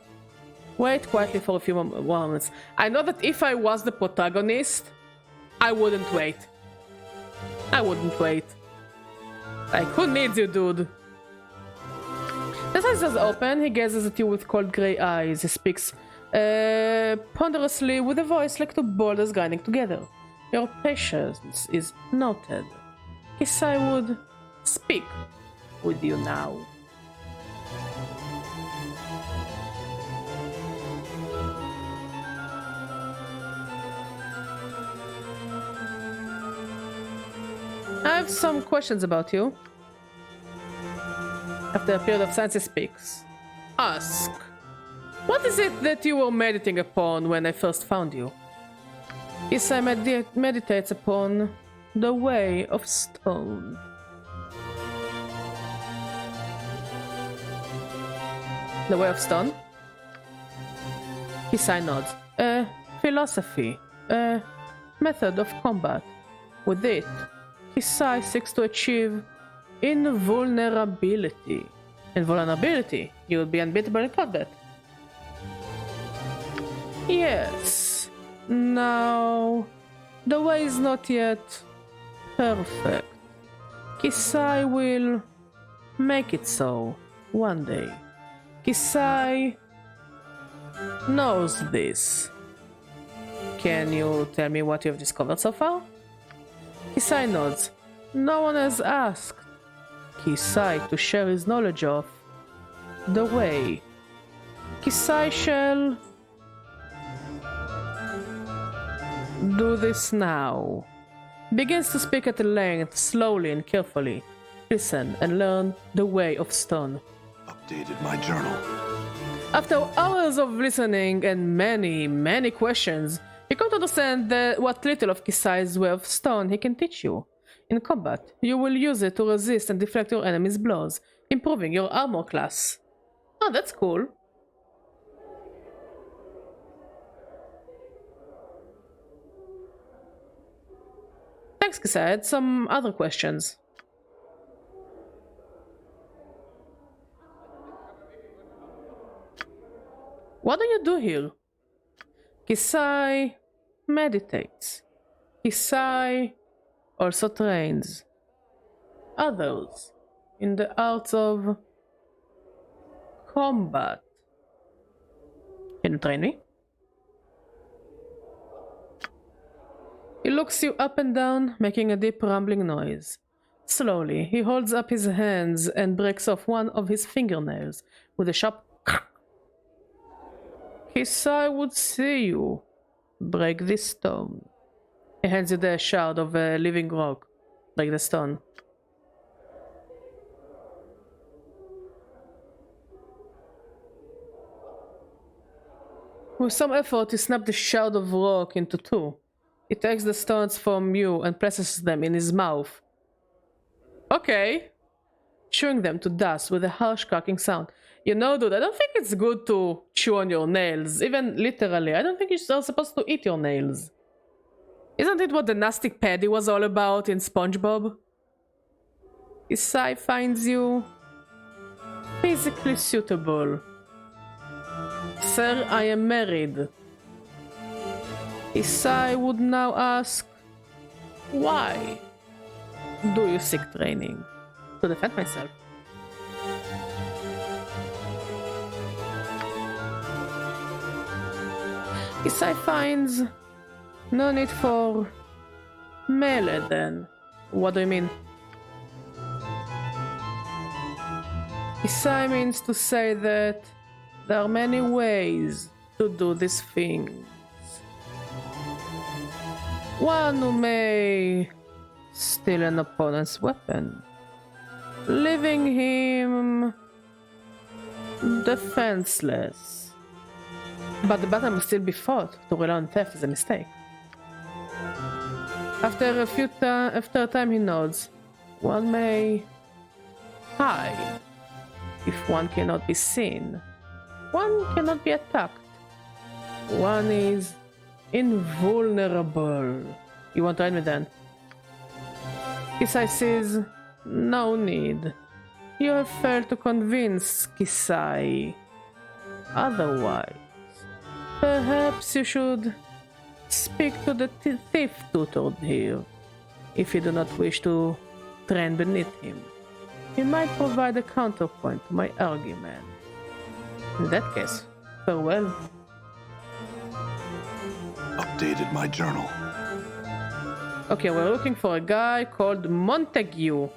Wait quietly for a few moments. I know that if I was the protagonist, I wouldn't wait. I wouldn't wait. Like, who needs you, dude? The eyes is open. He gazes at you with cold grey eyes. He speaks ponderously with a voice like two boulders grinding together. Your patience is noted. Kisai would speak with you now. I have some questions about you. After a period of silence, he speaks. Ask. What is it that you were meditating upon when I first found you? Kisai meditates upon the way of stone. The way of stone? Kisai nods. A philosophy. A method of combat. With it, Kisai seeks to achieve invulnerability. Invulnerability? You will be unbeatable in combat. Yes. Now, the way is not yet perfect. Kisai will make it so one day. Kisai knows this. Can you tell me what you've discovered so far? Kisai nods. No one has asked Kisai to share his knowledge of the way. Kisai shall do this now. Begins to speak at length, slowly and carefully. Listen and learn the way of stone. Updated my journal. After hours of listening and many questions, you come to understand that what little of Kisai's way of stone he can teach you. In combat, you will use it to resist and deflect your enemy's blows, improving your armor class. Oh, that's cool. Thanks, Kisai. I had some other questions. What do you do here? Kisai meditates. Kisai also trains others in the arts of combat. Can you train me? He looks you up and down, making a deep rumbling noise. Slowly, he holds up his hands and breaks off one of his fingernails with a sharp Kisai would see you break this stone. He hands you the shard of a living rock. Break the stone. With some effort, you snap the shard of rock into two. He takes the stones from you and places them in his mouth. Okay. Chewing them to dust with a harsh cracking sound. You know, dude, I don't think it's good to chew on your nails. Even literally, I don't think you're supposed to eat your nails. Isn't it what the nasty paddy was all about in SpongeBob? Kisai finds you physically suitable. Sir, I am married. Kisai would now ask, why do you seek training? To defend myself. Kisai finds no need for melee then. What do you mean? Kisai means to say that there are many ways to do these things. One who may steal an opponent's weapon, leaving him defenseless. But the battle must still be fought. To rely on theft is a mistake. After a time he nods. One may hide. If one cannot be seen, one cannot be attacked. One is invulnerable. You want to end me then? Kisai says, no need. You have failed to convince Kisai. Otherwise, perhaps you should speak to the thief tutor here. If you do not wish to train beneath him, he might provide a counterpoint to my argument. In that case, farewell. Updated my journal. Okay, we're looking for a guy called Montague.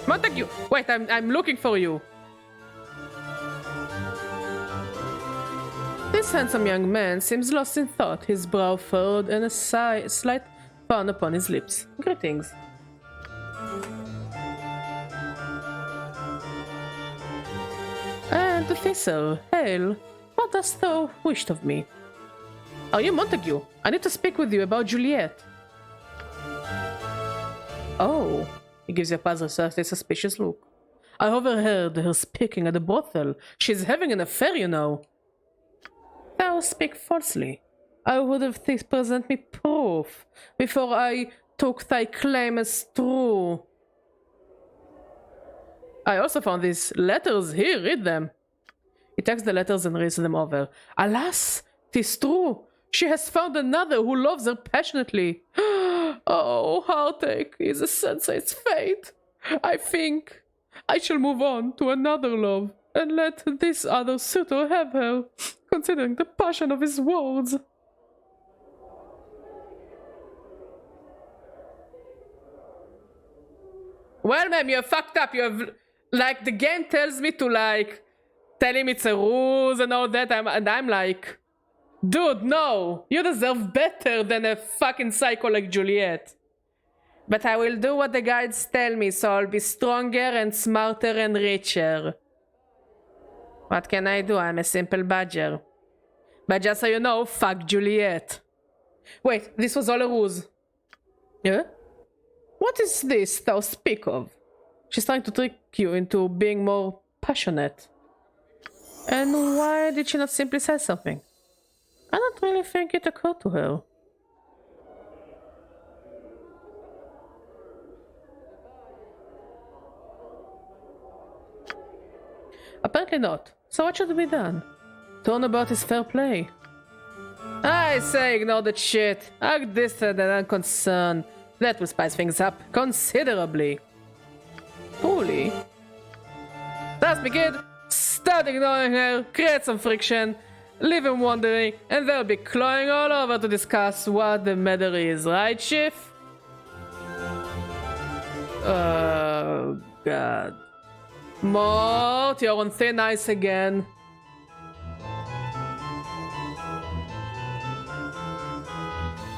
Montague! Wait, I'm looking for you. This handsome young man seems lost in thought, his brow furrowed and a slight frown upon his lips. Greetings. And officer, hail. What dost thou wish of me? Are you Montague? I need to speak with you about Juliet. Oh, he gives your puzzle a suspicious look. I overheard her speaking at the brothel. She's having an affair, you know. Thou speak falsely. I would have present me proof before I took thy claim as true. I also found these letters here. Read them. He takes the letters and reads them over. Alas, 'tis true. She has found another who loves her passionately. Oh, heartache is a sensei's fate. I think I shall move on to another love and let this other suitor have her, considering the passion of his words. Well, ma'am, you're fucked up. You have, like, the game tells me to, like, tell him it's a ruse and all that, and I'm like, dude, no! You deserve better than a fucking psycho like Juliet. But I will do what the guides tell me, so I'll be stronger and smarter and richer. What can I do? I'm a simple badger. But just so you know, fuck Juliet. Wait, this was all a ruse. Yeah? What is this thou speak of? She's trying to trick you into being more passionate. And why did she not simply say something? I don't really think it occurred to her. Apparently not. So what should be done? Turnabout is fair play. I say ignore that shit. Act distant and unconcerned. That will spice things up considerably. Truly. Trust me, kid. Start ignoring her, create some friction, leave him wondering, and they'll be clawing all over to discuss what the matter is, right, Chief? Oh, God. Mort, you're on thin ice again.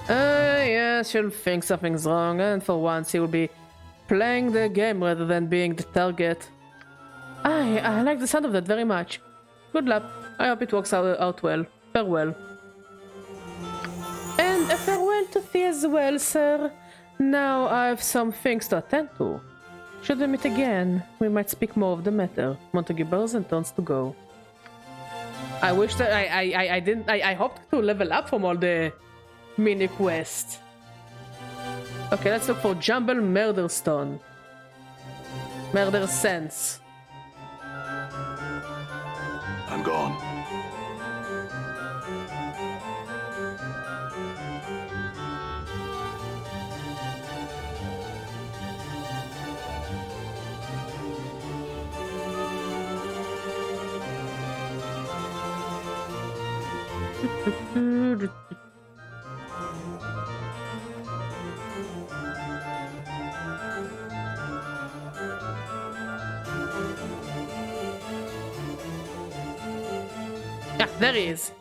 Yes, she'll think something's wrong, and for once he will be playing the game rather than being the target. I like the sound of that very much. Good luck. I hope it works out well. Farewell. And a farewell to thee as well, sir. Now I have some things to attend to. Should we meet again, we might speak more of the matter. Montague bows and turns to go. I wish that I hoped to level up from all the mini quests. Okay, let's look for Jumble Murder Stone. Murder Sense. I'm gone. Ah, there he is.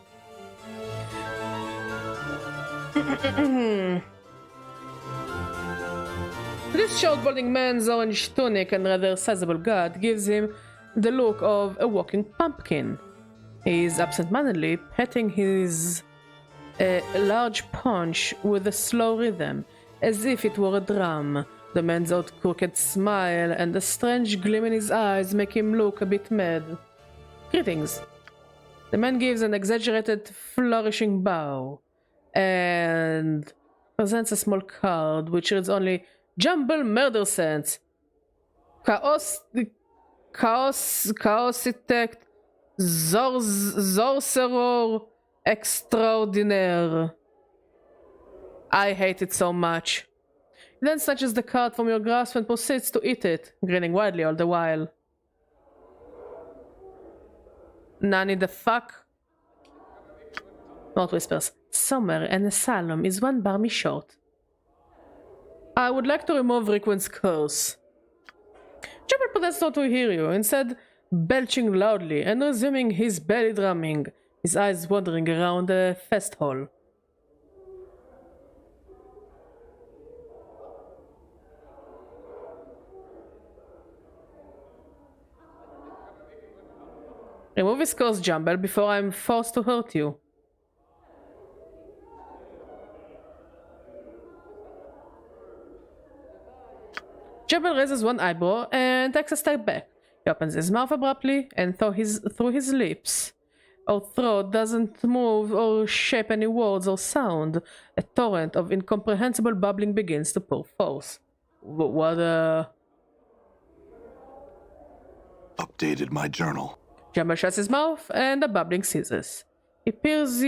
This short balding man's orange tunic and rather sizable gut gives him the look of a walking pumpkin. He is absent-mindedly petting his large paunch with a slow rhythm, as if it were a drum. The man's odd crooked smile and the strange gleam in his eyes make him look a bit mad. Greetings. The man gives an exaggerated, flourishing bow and presents a small card which reads only Jumble Murder Sense. Chaositect Sorcerer Extraordinaire. I hate it so much. He then snatches the card from your grasp and proceeds to eat it, grinning widely all the while. Nani the fuck? Mort whispers, somewhere an asylum is one barmy short. I would like to remove Rickwin's curse. Jumper pretends not to hear you, instead belching loudly and resuming his belly drumming, his eyes wandering around the fest hall. Remove his curse, Jumble, before I'm forced to hurt you. Jumble raises one eyebrow and takes a step back. He opens his mouth abruptly and through his lips. Our throat doesn't move or shape any words or sound. A torrent of incomprehensible babbling begins to pour forth. What Updated my journal. Jumble shuts his mouth, and the bubbling ceases. He peers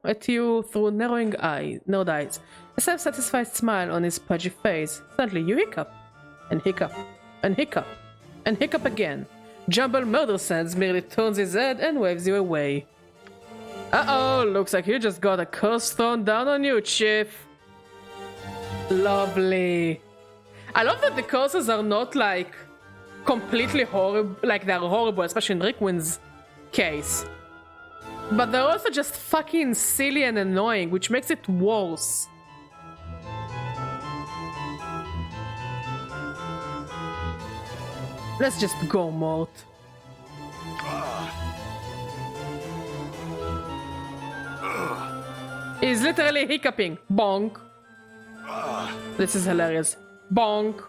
at you through narrowed eyes, a self-satisfied smile on his pudgy face. Suddenly you hiccup, and hiccup, and hiccup, and hiccup again. Jumble Murder Sense merely turns his head and waves you away. Uh-oh, looks like you just got a curse thrown down on you, Chief. Lovely. I love that the curses are not like completely horrible, like they're horrible, especially in Rickwin's case. But they're also just fucking silly and annoying, which makes it worse. Let's just go, Mort. He's literally hiccuping. Bonk. This is hilarious. Bonk.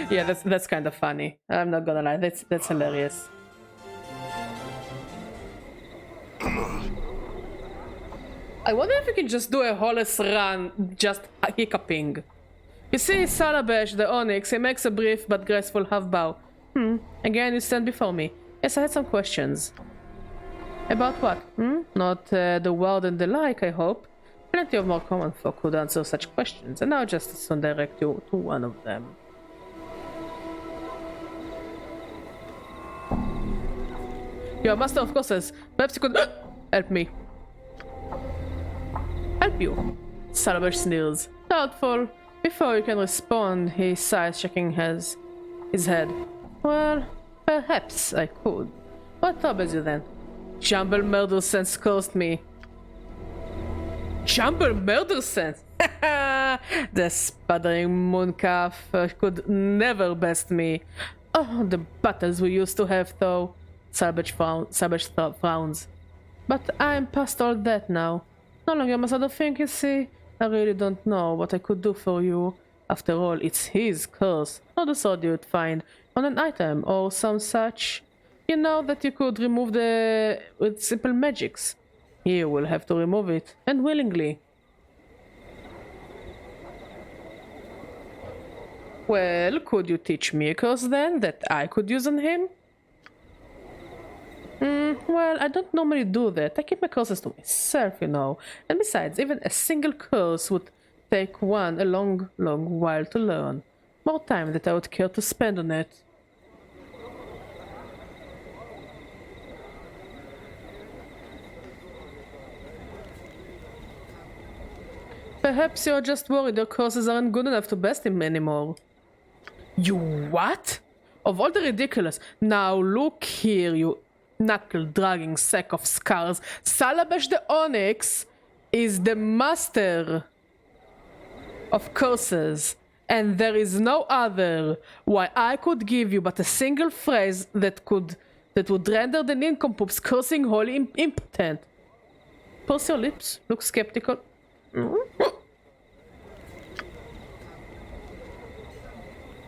Yeah, that's kind of funny. I'm not gonna lie, that's hilarious. I wonder if you can just do a Hollis run just hiccuping. You see Salabesh, the Onyx, he makes a brief but graceful half bow. Again you stand before me. Yes, I had some questions. About what? Not the world and the like, I hope. Plenty of more common folk could answer such questions, and I'll just soon direct you to one of them. You're a master of courses. Perhaps you could help me. Help you? Salabesh sneers. Doubtful. Before you can respond, he sighs, shaking his head. Well, perhaps I could. What troubles you then? Jumble Murder Sense cursed me. Jumble Murder Sense? The sputtering mooncalf could never best me. Oh, the battles we used to have, though. Salabesh frowns. But I'm past all that now. No longer must I think, you see. I really don't know what I could do for you. After all, it's his curse, not the sword you'd find on an item or some such. You know that you could remove with simple magics. You will have to remove it, and willingly. Well, could you teach me a curse then that I could use on him? Well, I don't normally do that. I keep my curses to myself, you know. And besides, even a single curse would take one a long while to learn. More time that I would care to spend on it. Perhaps you're just worried your curses aren't good enough to best him anymore. You what? Of all the ridiculous. Now look here, you knuckle-dragging sack of scars. Salabesh the Onyx is the master of curses, and there is no other. Why, I could give you but a single phrase that would render the nincompoops cursing wholly impotent. Purse your lips, look skeptical.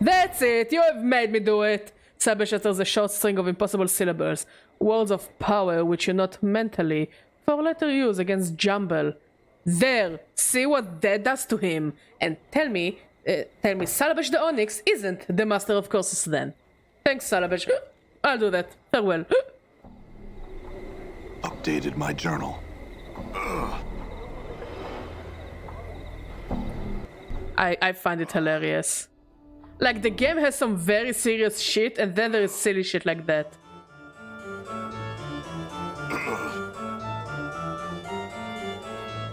That's it! You have made me do it! Salabesh utters a short string of impossible syllables, words of power which you not mentally, for later use against Jumble. There! See what that does to him! And tell me Salabesh the Onyx isn't the master of curses then. Thanks, Salabesh. I'll do that. Farewell. Updated my journal. I find it hilarious. Like, the game has some very serious shit, and then there is silly shit like that.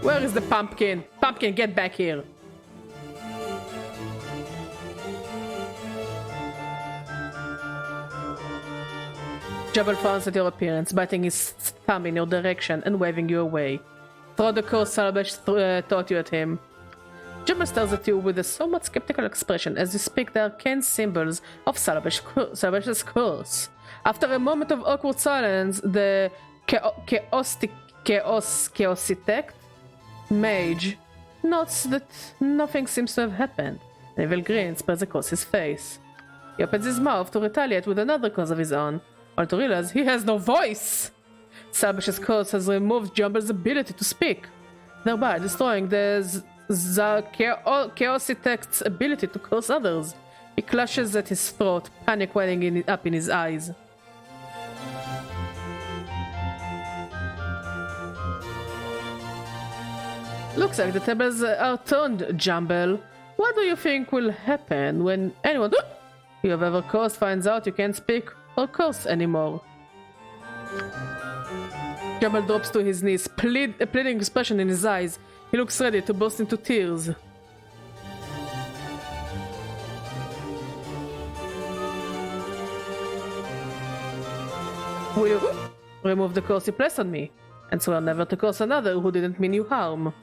Where is the pumpkin? Pumpkin, get back here. Jabal frowns at your appearance, biting his thumb in your direction and waving you away. Throw the curse Salabesh taught you at him. Jabal stares at you with a somewhat skeptical expression as you speak the arcane symbols of Salabesh's curse. After a moment of awkward silence, the chaositect mage notes that nothing seems to have happened. An evil grin spreads across his face. He opens his mouth to retaliate with another curse of his own, only to realize he has no voice! Salabesh's curse has removed Jumble's ability to speak, thereby destroying the Chaositect's ability to curse others. He clutches at his throat, panic welling up in his eyes. Looks like the tables are turned, Jumble. What do you think will happen when anyone you have ever cursed finds out you can't speak or curse anymore? Jumble drops to his knees, a pleading expression in his eyes. He looks ready to burst into tears. Will you remove the curse you placed on me, and swear never to curse another who didn't mean you harm?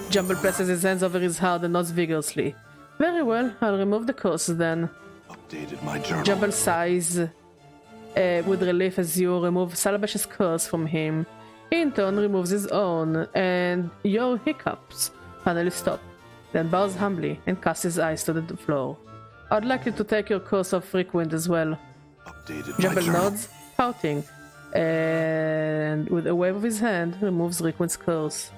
Jumble presses his hands over his heart and nods vigorously. Very well, I'll remove the curse then. Updated my journal. Jumble sighs with relief as you remove Salabash's curse from him. He in turn removes his own, and your hiccups finally stop. Then bows humbly and casts his eyes to the floor. I'd like you to take your curse off Rickwind as well. Updated my Jumble journal. nods, pouting, and with a wave of his hand, removes Rickwind's curse.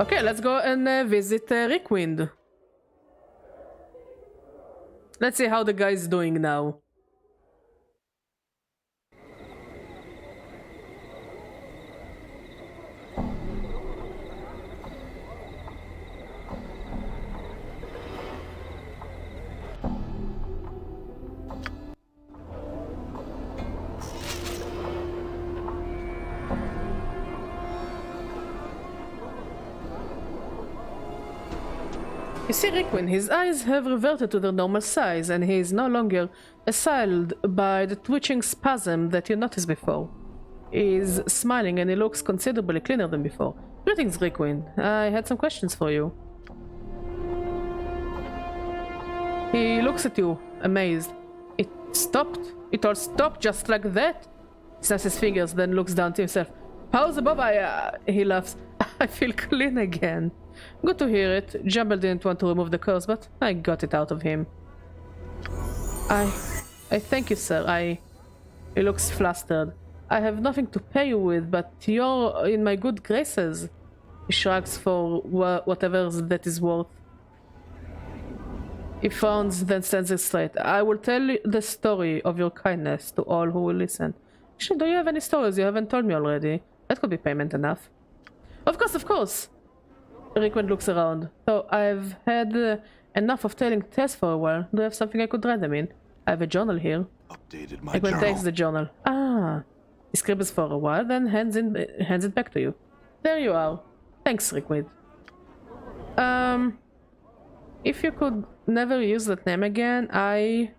Okay, let's go and visit Rickwind. Let's see how the guy's doing now. You see Rickwind, his eyes have reverted to their normal size, and he is no longer assailed by the twitching spasm that you noticed before. He is smiling and he looks considerably cleaner than before. Greetings, Rickwind. I had some questions for you. He looks at you, amazed. It stopped? It all stopped just like that? He snaps his fingers, then looks down to himself. Powers above, he laughs. I feel clean again. Good to hear it. Jumble didn't want to remove the curse, but I got it out of him. I thank you, sir. He looks flustered. I have nothing to pay you with, but you're in my good graces. He shrugs for whatever that is worth. He frowns, then stands straight. I will tell the story of your kindness to all who will listen. Actually, do you have any stories you haven't told me already? That could be payment enough. Of course, of course! Rickwind looks around. So, I've had enough of telling tales for a while. Do you have something I could write them in? I have a journal here. Updated my Rickwind journal. takes the journal. Ah! He scribbles for a while, then hands it back to you. There you are. Thanks, Rickwind. If you could never use that name again, I,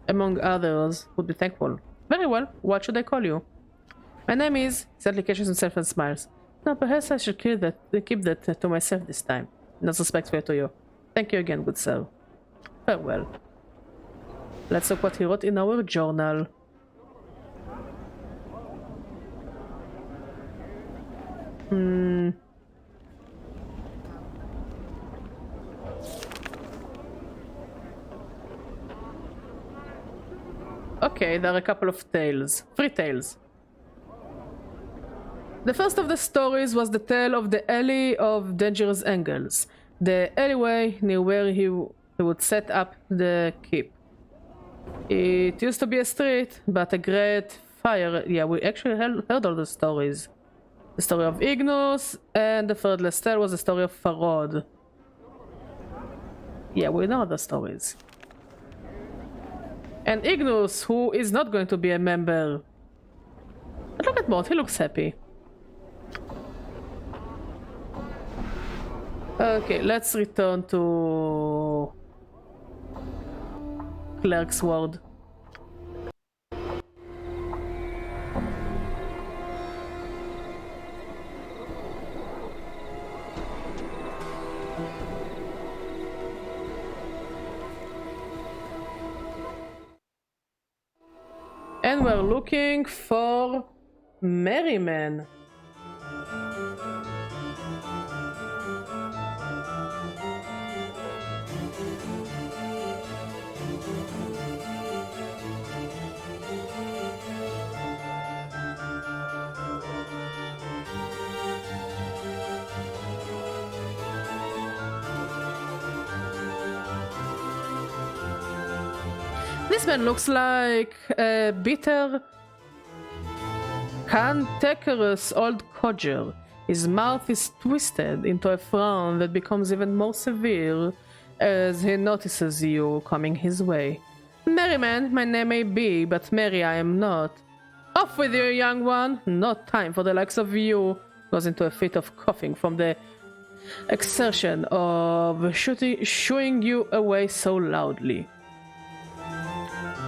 among others, would be thankful. Very well. What should I call you? My name is... He sadly catches himself and smiles. No, perhaps I should keep that to myself this time. No disrespect to you. Thank you again, good sir. Farewell. Let's look what he wrote in our journal. Okay, there are a couple of tales. 3 tales. The first of the stories was the tale of the Alley of Dangerous Angles, the alleyway near where he would set up the keep. It used to be a street, but a great fire... Yeah, we actually heard all the stories. The story of Ignus, and the third last tale was the story of Farod. Yeah, we know the stories. And Ignus, who is not going to be a member. But look at Mort, he looks happy. Okay, let's return to Clerk's Ward. And we're looking for Merryman. This man looks like a bitter, cantankerous old codger. His mouth is twisted into a frown that becomes even more severe as he notices you coming his way. Merry man, my name may be, but merry I am not. Off with you, young one! No time for the likes of you! Goes into a fit of coughing from the exertion of shooing you away so loudly.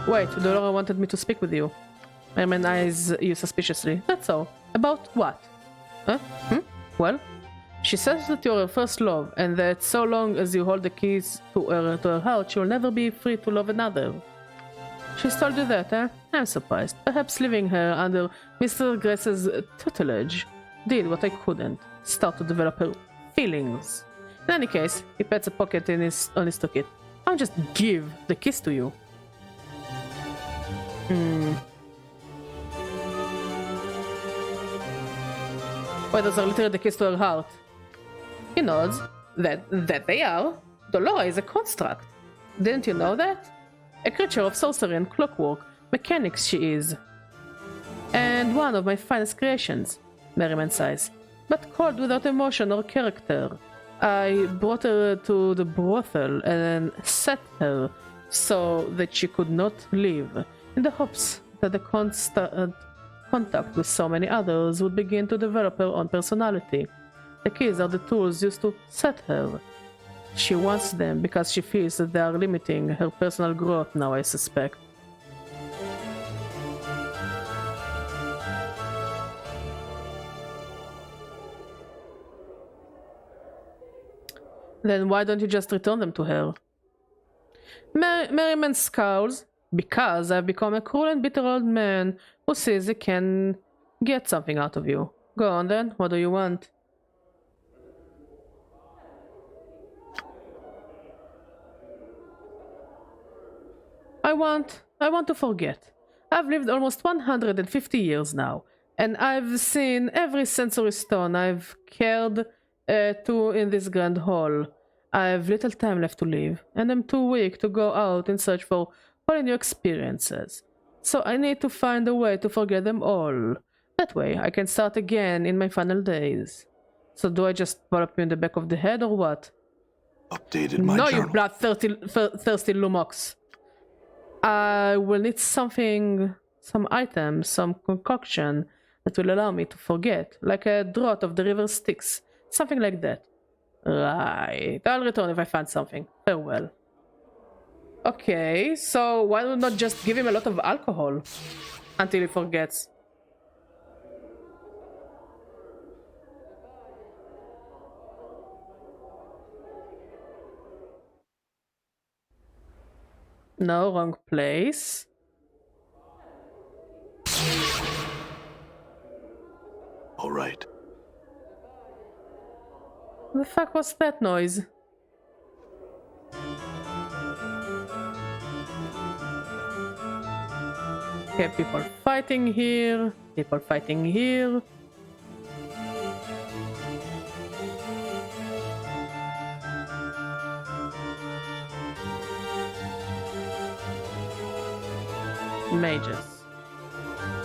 Wait, Dolora wanted me to speak with you. Merman eyes you suspiciously. That's all. About what? Huh? Well, she says that you're her first love, and that so long as you hold the keys to her heart, she'll never be free to love another. She's told you that, eh? I'm surprised. Perhaps leaving her under Mr. Grace's tutelage did what I couldn't. Start to develop her feelings. In any case, he pats a pocket on his toolkit. I'll just give the kiss to you. Why does her literally the kiss to her heart? He nods. That they are. Dolora is a construct. Didn't you know that? A creature of sorcery and clockwork mechanics she is. And one of my finest creations, Merriman sighs. But cold without emotion or character. I brought her to the brothel and set her so that she could not leave, in the hopes that the constant contact with so many others would begin to develop her own personality. The keys are the tools used to set her. She wants them because she feels that they are limiting her personal growth now, I suspect. Then why don't you just return them to her? Merriman scowls. Because I've become a cruel and bitter old man who says he can get something out of you. Go on then, what do you want? I want to forget. I've lived almost 150 years now, and I've seen every sensory stone I've cared to in this grand hall. I've little time left to live, and I'm too weak to go out in search for all new experiences. So I need to find a way to forget them all. That way I can start again in my final days. So do I just wallop you in the back of the head or what? Updated my No, journal. you bloodthirsty Lumox. I will need something, some item, some concoction that will allow me to forget, like a draught of the river Styx, something like that. Right, I'll return if I find something. Farewell. Okay, so why not just give him a lot of alcohol until he forgets? No, wrong place. All right. The fuck was that noise? Okay, people fighting here. People fighting here. Mages.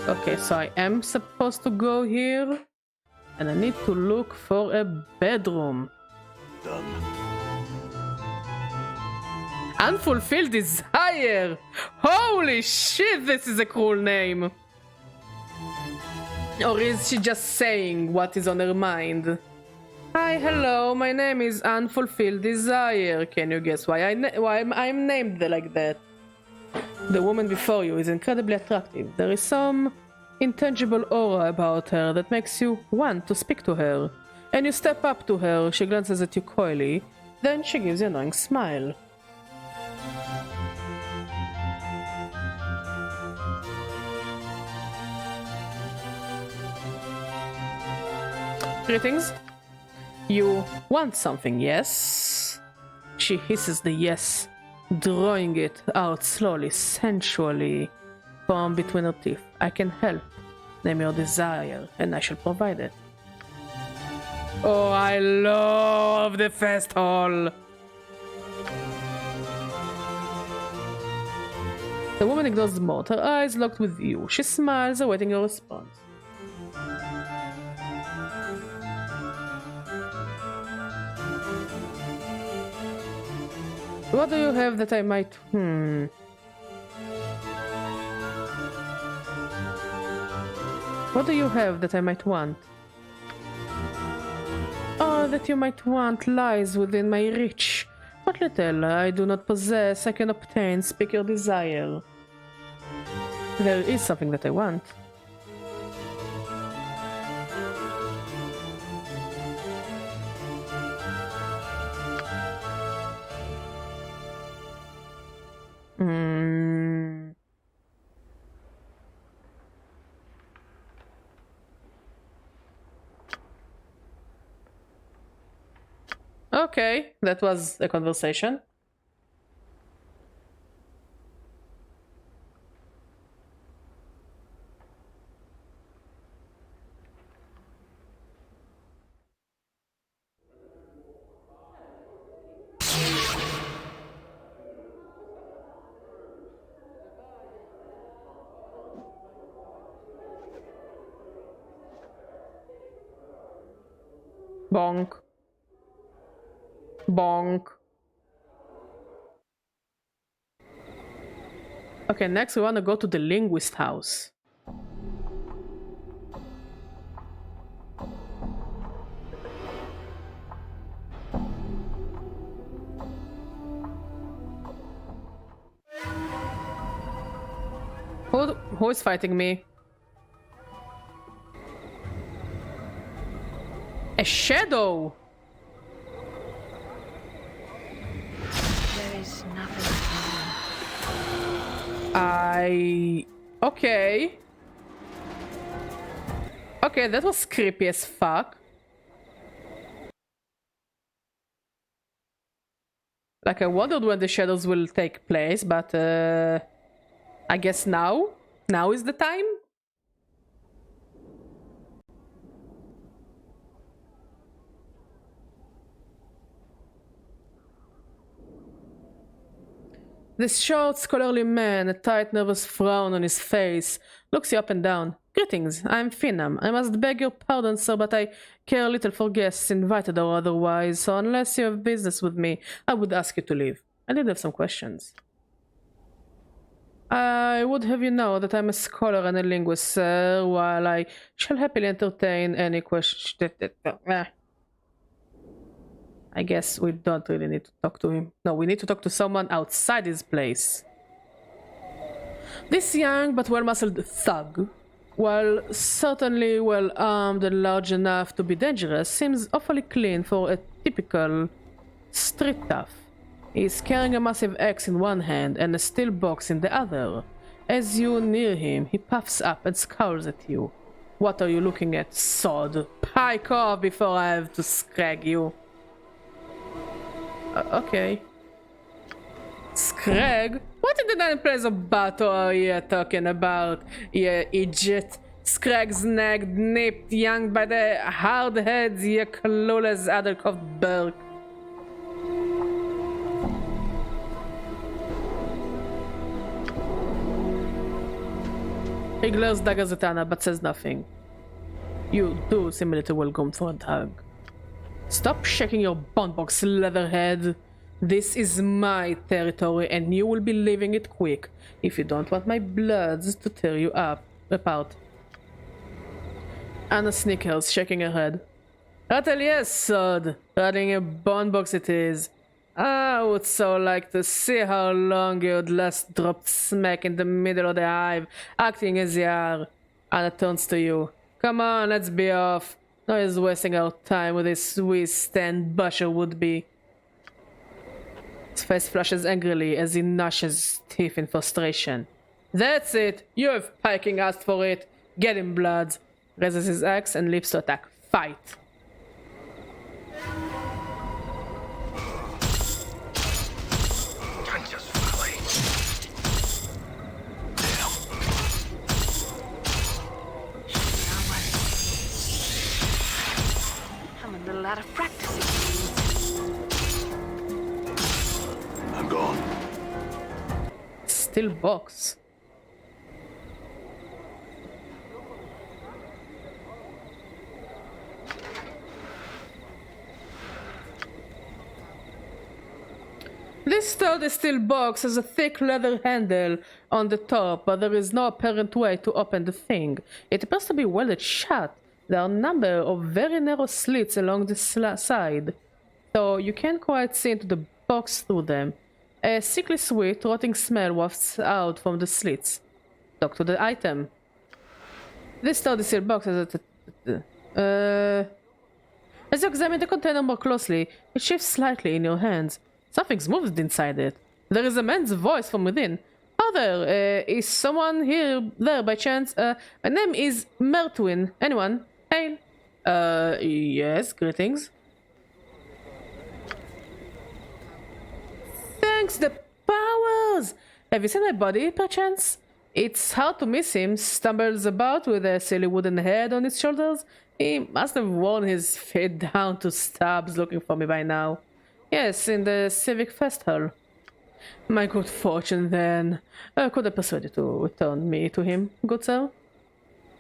Okay, so I am supposed to go here. And I need to look for a bedroom. Done. Unfulfilled desire! Holy shit, this is a cool name! Or is she just saying what is on her mind? Hi, hello, my name is Unfulfilled Desire. Can you guess why I'm named like that? The woman before you is incredibly attractive. There is some intangible aura about her that makes you want to speak to her. And you step up to her, she glances at you coyly, then she gives you an annoying smile. Greetings. You want something, yes? She hisses the yes, drawing it out slowly, sensually from between her teeth. I can help. Name your desire, and I shall provide it. Oh, I love the fast hall. The woman ignores the moat, her eyes locked with you. She smiles, awaiting your response. What do you have that I might... What do you have that I might want? All that you might want lies within my reach. What little I do not possess, I can obtain. Speak your desire. There is something that I want. Okay, that was a conversation. Bonk. Bonk. Okay, next we want to go to the linguist house. Who is fighting me? A shadow! There is nothing Okay. Okay, that was creepy as fuck. Like, I wondered when the shadows will take place, but I guess now? Now is the time? This short, scholarly man, a tight, nervous frown on his face, looks you up and down. Greetings, I'm Finam. I must beg your pardon, sir, but I care little for guests, invited or otherwise, so unless you have business with me, I would ask you to leave. I did have some questions. I would have you know that I'm a scholar and a linguist, sir, while I shall happily entertain any question. I guess we don't really need to talk to him. No, we need to talk to someone outside his place. This young but well-muscled thug, while certainly well-armed and large enough to be dangerous, seems awfully clean for a typical street tough. He is carrying a massive axe in one hand and a steel box in the other. As you near him, he puffs up and scowls at you. What are you looking at, sod? Pike off before I have to scrag you. Okay. Scrag? What in the nine plays of battle are you talking about, you idiot? Scrag's nagged, nipped, young by the hard heads, you clueless Adelkoff Berg. He glares daggers at Anna, but says nothing. You do seem a little welcome for a hug. Stop shaking your bondbox, leatherhead. This is my territory and you will be leaving it quick if you don't want my bloods to tear you apart. Anna snickers, shaking her head. Rattle yes, sod. Rattling a bondbox it is. I would so like to see how long you'd last dropped smack in the middle of the hive, acting as you are. Anna turns to you. Come on, let's be off. No use wasting our time with this Swiss stand busher would be. His face flushes angrily as he gnashes his teeth in frustration. That's it! You have piking asked for it. Get him, bloods. Raises his axe and leaps to attack. Fight! A lot of practicing. I'm gone. Still box. This sturdy steel box has a thick leather handle on the top, but there is no apparent way to open the thing. It appears to be welded shut. There are a number of very narrow slits along the side, so you can't quite see into the box through them. A sickly sweet, rotting smell wafts out from the slits. Talk to the item. This sturdy steel box has as you examine the container more closely, it shifts slightly in your hands. Something's moved inside it. There is a man's voice from within. Oh there, is someone there by chance? My name is Mertwin. Anyone? Hail. Yes, greetings. Thanks, the powers! Have you seen my body, perchance? It's hard to miss him. Stumbles about with a silly wooden head on his shoulders. He must have worn his feet down to stubs looking for me by now. Yes, in the Civic Fest Hall. My good fortune, then. Could I persuade you to return me to him, good sir?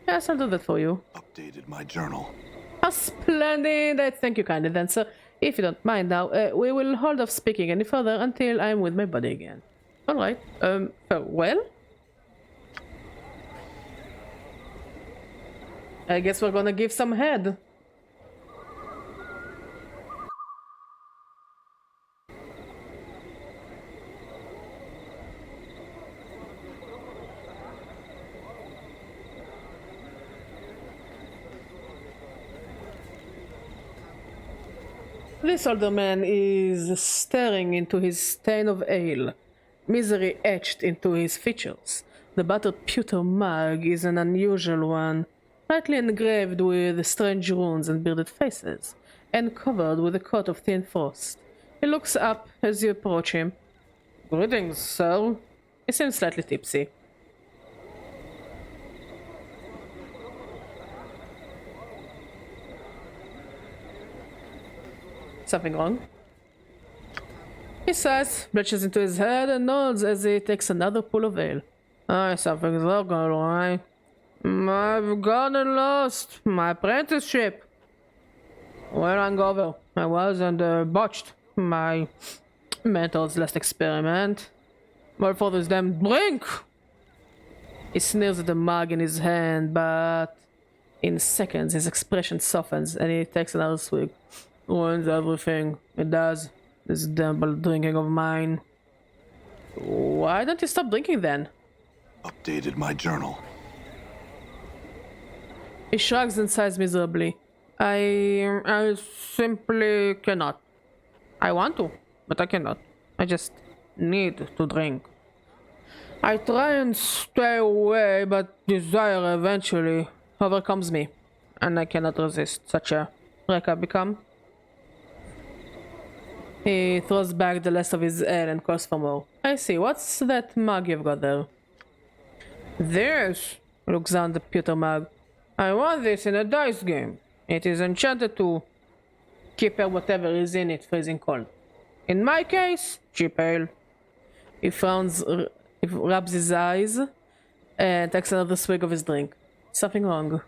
Yes, I'll do that for you. Updated my journal. How splendid! I thank you kindly, then, sir. If you don't mind now, we will hold off speaking any further until I'm with my body again. Alright, well? I guess we're gonna give some head. This older man is staring into his stein of ale, misery etched into his features. The battered pewter mug is an unusual one, lightly engraved with strange runes and bearded faces, and covered with a coat of thin frost. He looks up as you approach him. Greetings, sir. He seems slightly tipsy. Something wrong? He sighs, blushes into his head, and nods as he takes another pull of ale. Something's not going right. I've gotten lost. My apprenticeship. Well, Angover. I was and botched my mentor's last experiment. Well, for this damn drink! He sneers at the mug in his hand, but in seconds his expression softens and he takes another swig. Ruins everything. It does. This damn drinking of mine. Why don't you stop drinking then? Updated my journal. He shrugs and sighs miserably. I simply cannot. I want to, but I cannot. I just need to drink. I try and stay away, but desire eventually overcomes me, and I cannot resist such a wreck I've become. He throws back the last of his ale and calls for more. I see, what's that mug you've got there? This, looks down the pewter mug. I want this in a dice game. It is enchanted to keep whatever is in it freezing cold. In my case, cheap ale. He frowns, he rubs his eyes, and takes another swig of his drink. Something wrong.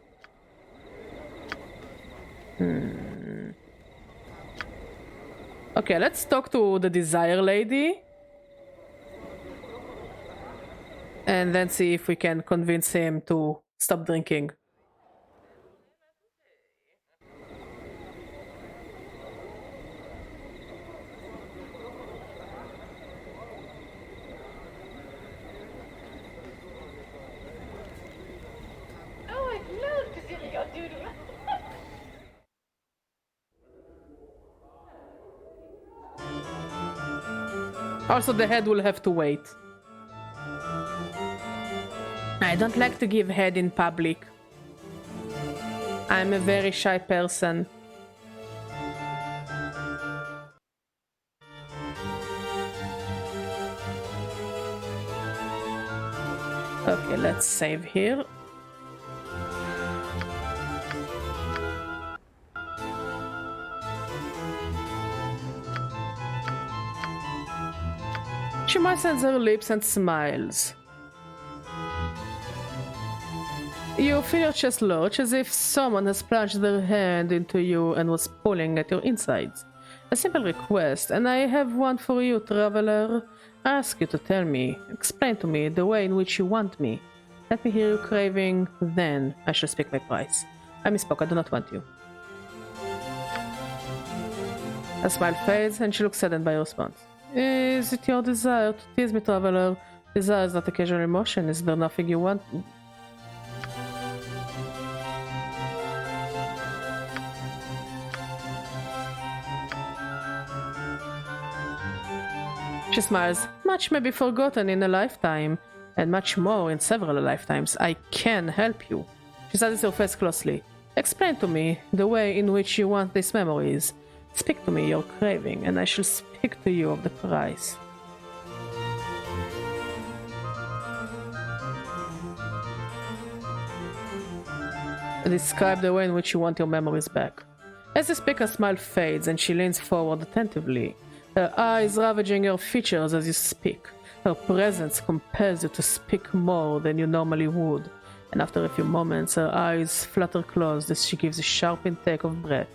Okay, let's talk to the Desire Lady. And then see if we can convince him to stop drinking. Oh, I love to see your doodle. Also, the head will have to wait. I don't like to give head in public. I'm a very shy person. Okay, let's save here. She moistens her lips and smiles. You feel your chest lurch as if someone has plunged their hand into you and was pulling at your insides. A simple request, and I have one for you, traveler. I ask you to tell me, explain to me the way in which you want me. Let me hear you craving, then I shall speak my price. I misspoke, I do not want you. Her smile fades, and she looks saddened by your response. Is it your desire to tease me, traveler? Desire is not a casual emotion. Is there nothing you want? She smiles. Much may be forgotten in a lifetime, and much more in several lifetimes. I can help you. She studies your face closely. Explain to me the way in which you want these memories. Speak to me your craving, and I shall speak to you of the price. Describe the way in which you want your memories back. As the speaker's smile fades and she leans forward attentively, her eyes ravaging her features as you speak. Her presence compels you to speak more than you normally would, and after a few moments her eyes flutter closed as she gives a sharp intake of breath.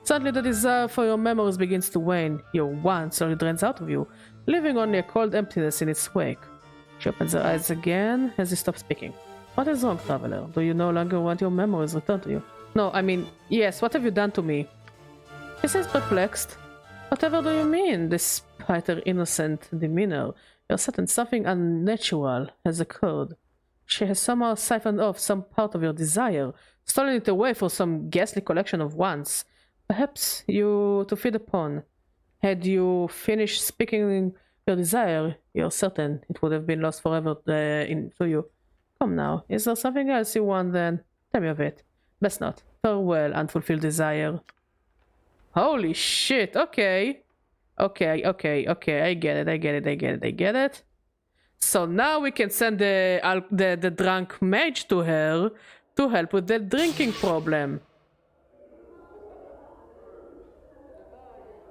Suddenly the desire for your memories begins to wane. Your want slowly drains out of you, leaving only a cold emptiness in its wake. She opens her eyes again as you stop speaking. What is wrong, traveler? Do you no longer want your memories returned to you? No, I mean, yes, what have you done to me? She seems perplexed. Whatever do you mean? Despite her innocent demeanor, you're certain something unnatural has occurred. She has somehow siphoned off some part of your desire, stolen it away for some ghastly collection of wants. Perhaps you to feed upon. Had you finished speaking your desire, you're certain it would have been lost forever to you. Come now, is there something else you want then? Tell me of it. Best not. Farewell, unfulfilled desire. Holy shit, okay. Okay, I get it. So now we can send the drunk mage to her to help with the drinking problem.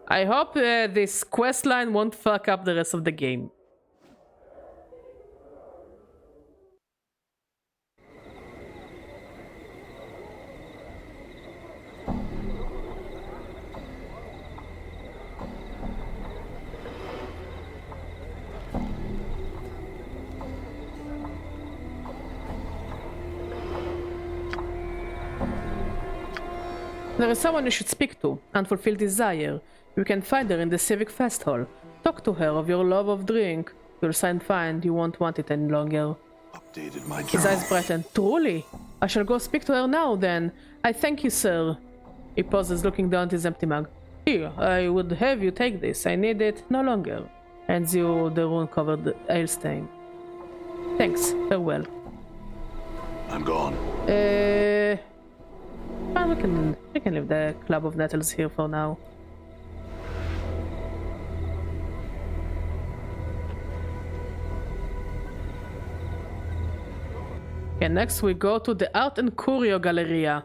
I hope this questline won't fuck up the rest of the game. There is someone you should speak to, unfulfilled desire. You can find her in the Civic Fest Hall. Talk to her of your love of drink. You'll soon find you won't want it any longer. Updated my His journal. eyes brighten. Truly? I shall go speak to her now, then. I thank you, sir. He pauses, looking down at his empty mug. Here, I would have you take this. I need it no longer. Hands you the rune-covered ale stain. Thanks. Farewell. I'm gone. We can leave the Club of Nettles here for now. Okay, next we go to the Art and Curio Galleria.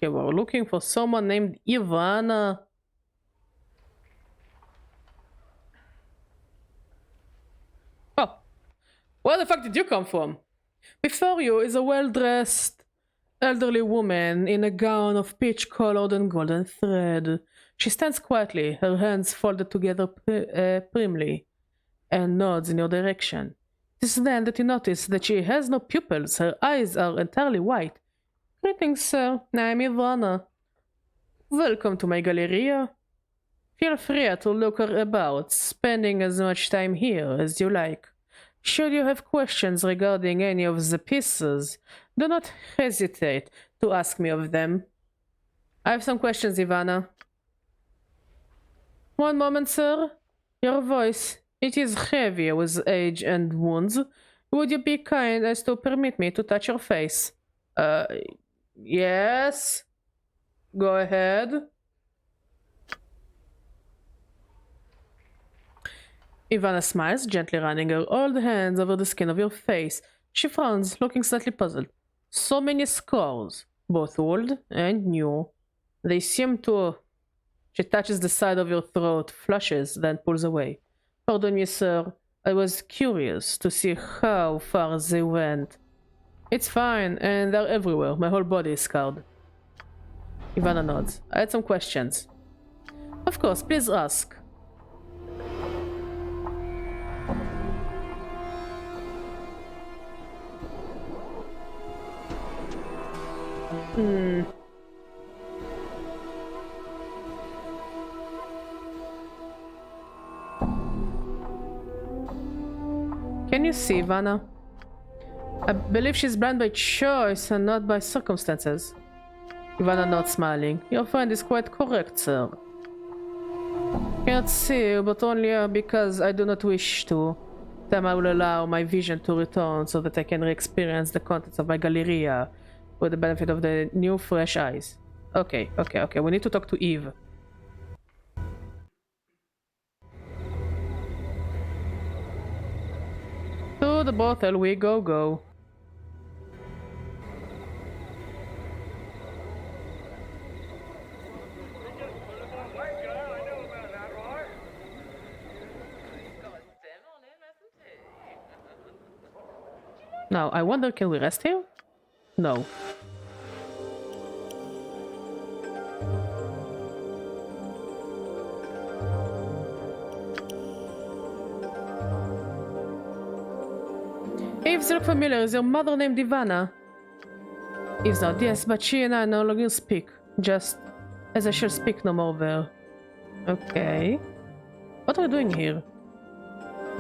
Okay, we're looking for someone named Ivana. Oh, where the fuck did you come from? Before you is a well-dressed elderly woman in a gown of peach-colored and golden thread. She stands quietly, her hands folded together primly, and nods in your direction. It is then that you notice that she has no pupils. Her eyes are entirely white. Greetings, sir. I'm Ivana. Welcome to my galleria. Feel free to look about, spending as much time here as you like. Should you have questions regarding any of the pieces, do not hesitate to ask me of them. I have some questions, Ivana. One moment, sir. Your voice, it is heavy with age and wounds. Would you be kind as to permit me to touch your face? Yes. Go ahead. Ivana smiles, gently running her old hands over the skin of your face. She frowns, looking slightly puzzled. So many scars. both old and new. They seem to... She touches the side of your throat, flushes, then pulls away. Pardon me, sir. I was curious to see how far they went. It's fine, and they're everywhere. My whole body is scarred. Ivana nods. I had some questions. Of course, please ask. Can you see Ivana? I believe she's blind by choice and not by circumstances. Ivana nods, smiling. Your friend is quite correct, sir. Cannot see, but only because I do not wish to. Then I will allow my vision to return so that I can re-experience the contents of my Galleria with the benefit of the new fresh eyes. Okay. We need to talk to Eve. To the brothel we go. Now, I wonder, can we rest here? No. Eves, look familiar. Is your mother named Ivana? Eves nodded, yes, but she and I no longer speak. Just as I shall speak no more there. Okay. What are we doing here?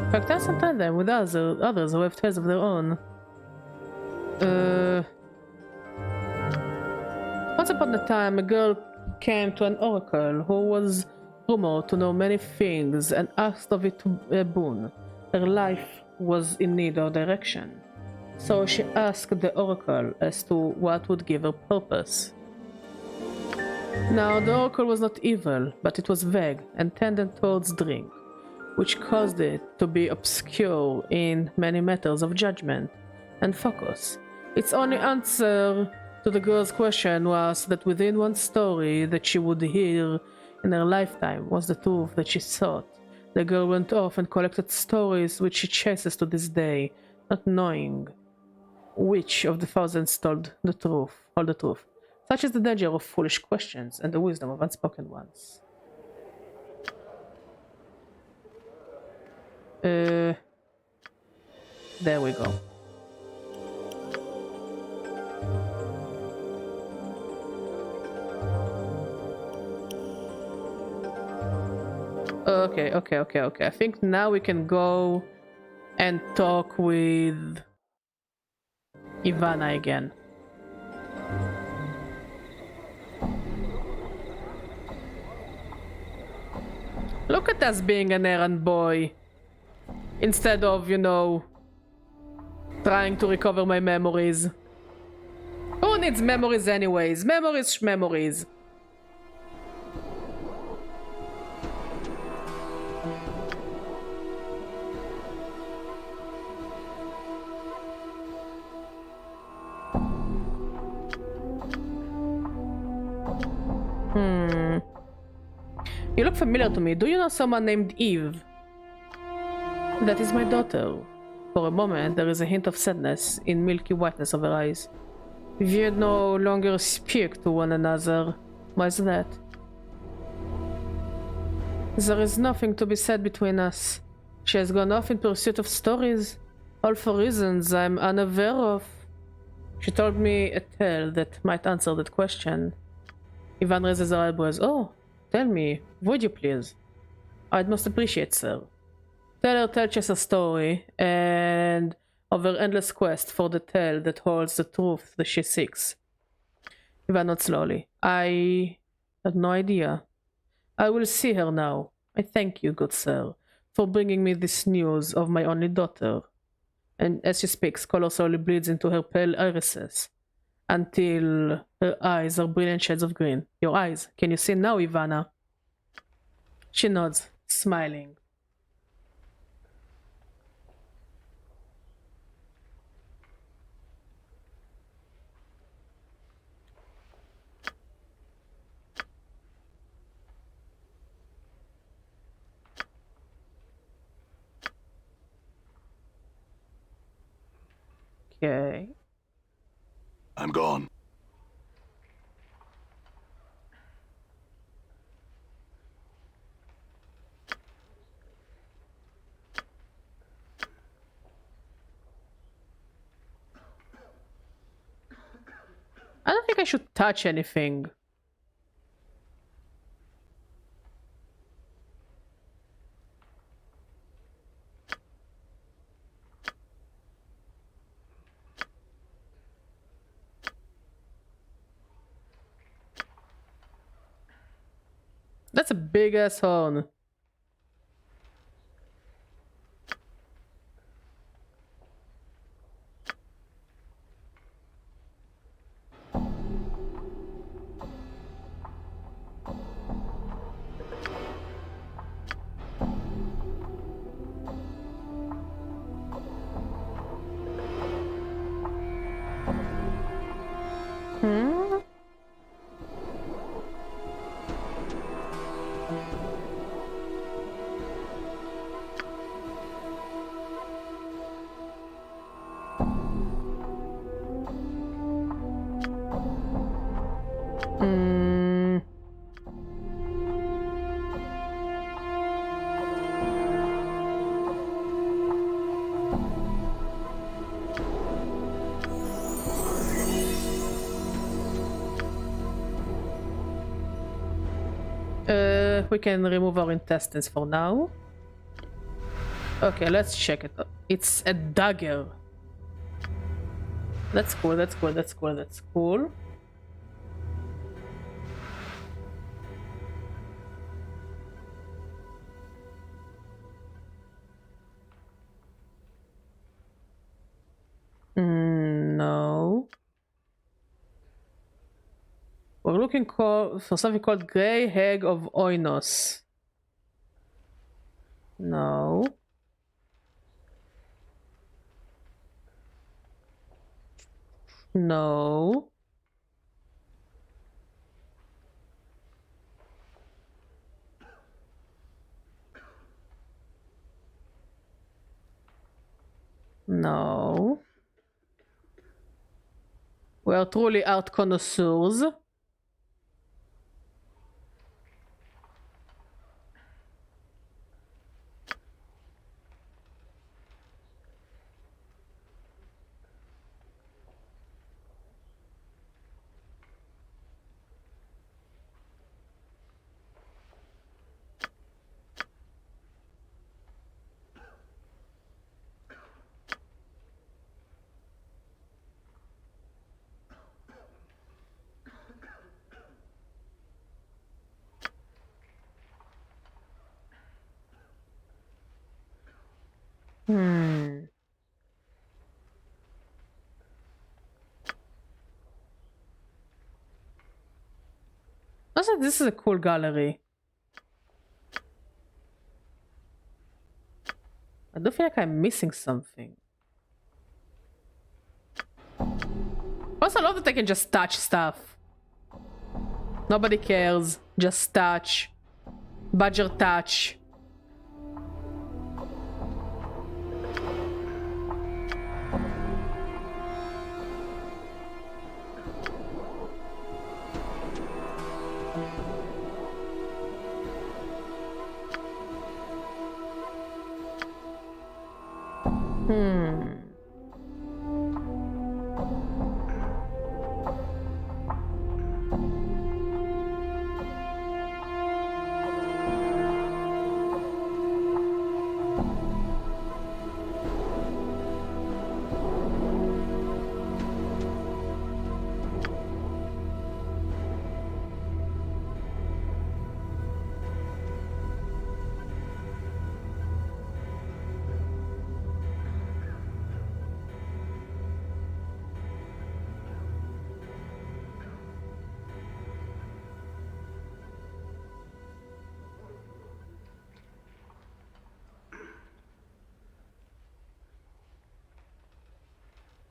Practice and tell them with others who have tales of their own. Once upon a time, a girl came to an oracle who was rumored to know many things and asked of it a boon. Her life was in need of direction. So she asked the oracle as to what would give her purpose. Now, the oracle was not evil, but it was vague and tended towards drink, which caused it to be obscure in many matters of judgment and focus. Its only answer to the girl's question was that within one story that she would hear in her lifetime was the truth that she sought. The girl went off and collected stories which she chases to this day, not knowing which of the thousands told the truth. Such is the danger of foolish questions and the wisdom of unspoken ones. There we go. Okay. I think now we can go and talk with Ivana again. Look at us being an errand boy. Instead of, you know, trying to recover my memories. Who needs memories anyways? Memories. You look familiar to me. Do you know someone named Eve? That is my daughter. For a moment, there is a hint of sadness in milky whiteness of her eyes. We no longer speak to one another. Why is that? There is nothing to be said between us. She has gone off in pursuit of stories, all for reasons I'm unaware of. She told me a tale that might answer that question. Ivan raises her eyebrows. Oh, tell me, would you please? I'd most appreciate, sir. Tell Chess a story, and of her endless quest for the tale that holds the truth that she seeks. Ivan nods slowly. I had no idea. I will see her now. I thank you, good sir, for bringing me this news of my only daughter. And as she speaks, color slowly bleeds into her pale irises, until her eyes are brilliant shades of green. Your eyes, can you see now, Ivana? She nods, smiling. Okay. I'm gone. I don't think I should touch anything. That's a big ass horn. Hmm? Hmm. We can remove our intestines for now. Okay, let's check it. It's a dagger. That's cool, that's cool, that's cool, that's cool. No. We're looking for something called Grey Hag of Oinos. No. No. No. We are truly art connoisseurs. Also, this is a cool gallery. I do feel like I'm missing something. Also, I love that I can just touch stuff. Nobody cares. Just touch. Badger touch.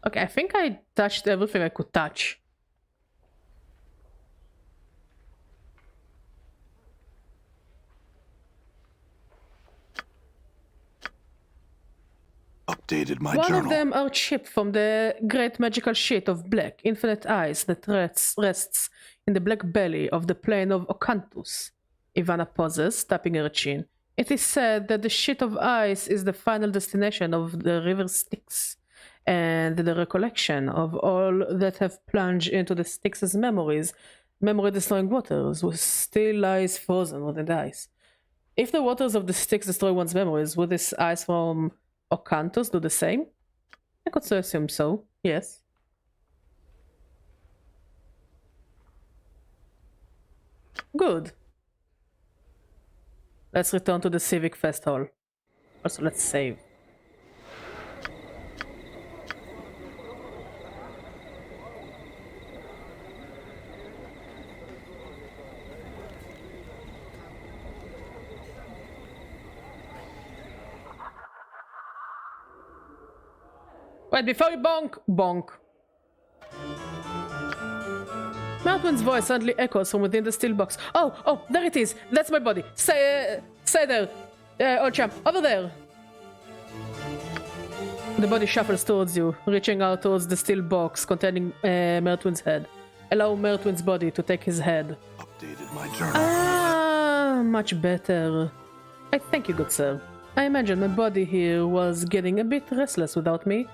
Okay, I think I touched everything I could touch. Up Updated my One journal. of them are chipped from the great magical sheet of black, infinite eyes that rests in the black belly of the plane of Ocanthus. Ivana pauses, tapping her chin. It is said that the sheet of ice is the final destination of the river Styx, and the recollection of all that have plunged into the Styx's memory-destroying waters, still lies frozen within the ice. If the waters of the Styx destroy one's memories, would this ice from Ocanthus do the same? I could so assume so, yes. Good. Let's return to the Civic Fest Hall. Also, let's save. Wait, before you bonk! Bonk. Maltwin's voice suddenly echoes from within the steel box. Oh, there it is! That's my body! Stay there! Old champ, over there! The body shuffles towards you, reaching out towards the steel box containing Mertwin's head. Allow Mertwin's body to take his head. Updated my journal. Ah, much better. I thank you, good sir. I imagine my body here was getting a bit restless without me.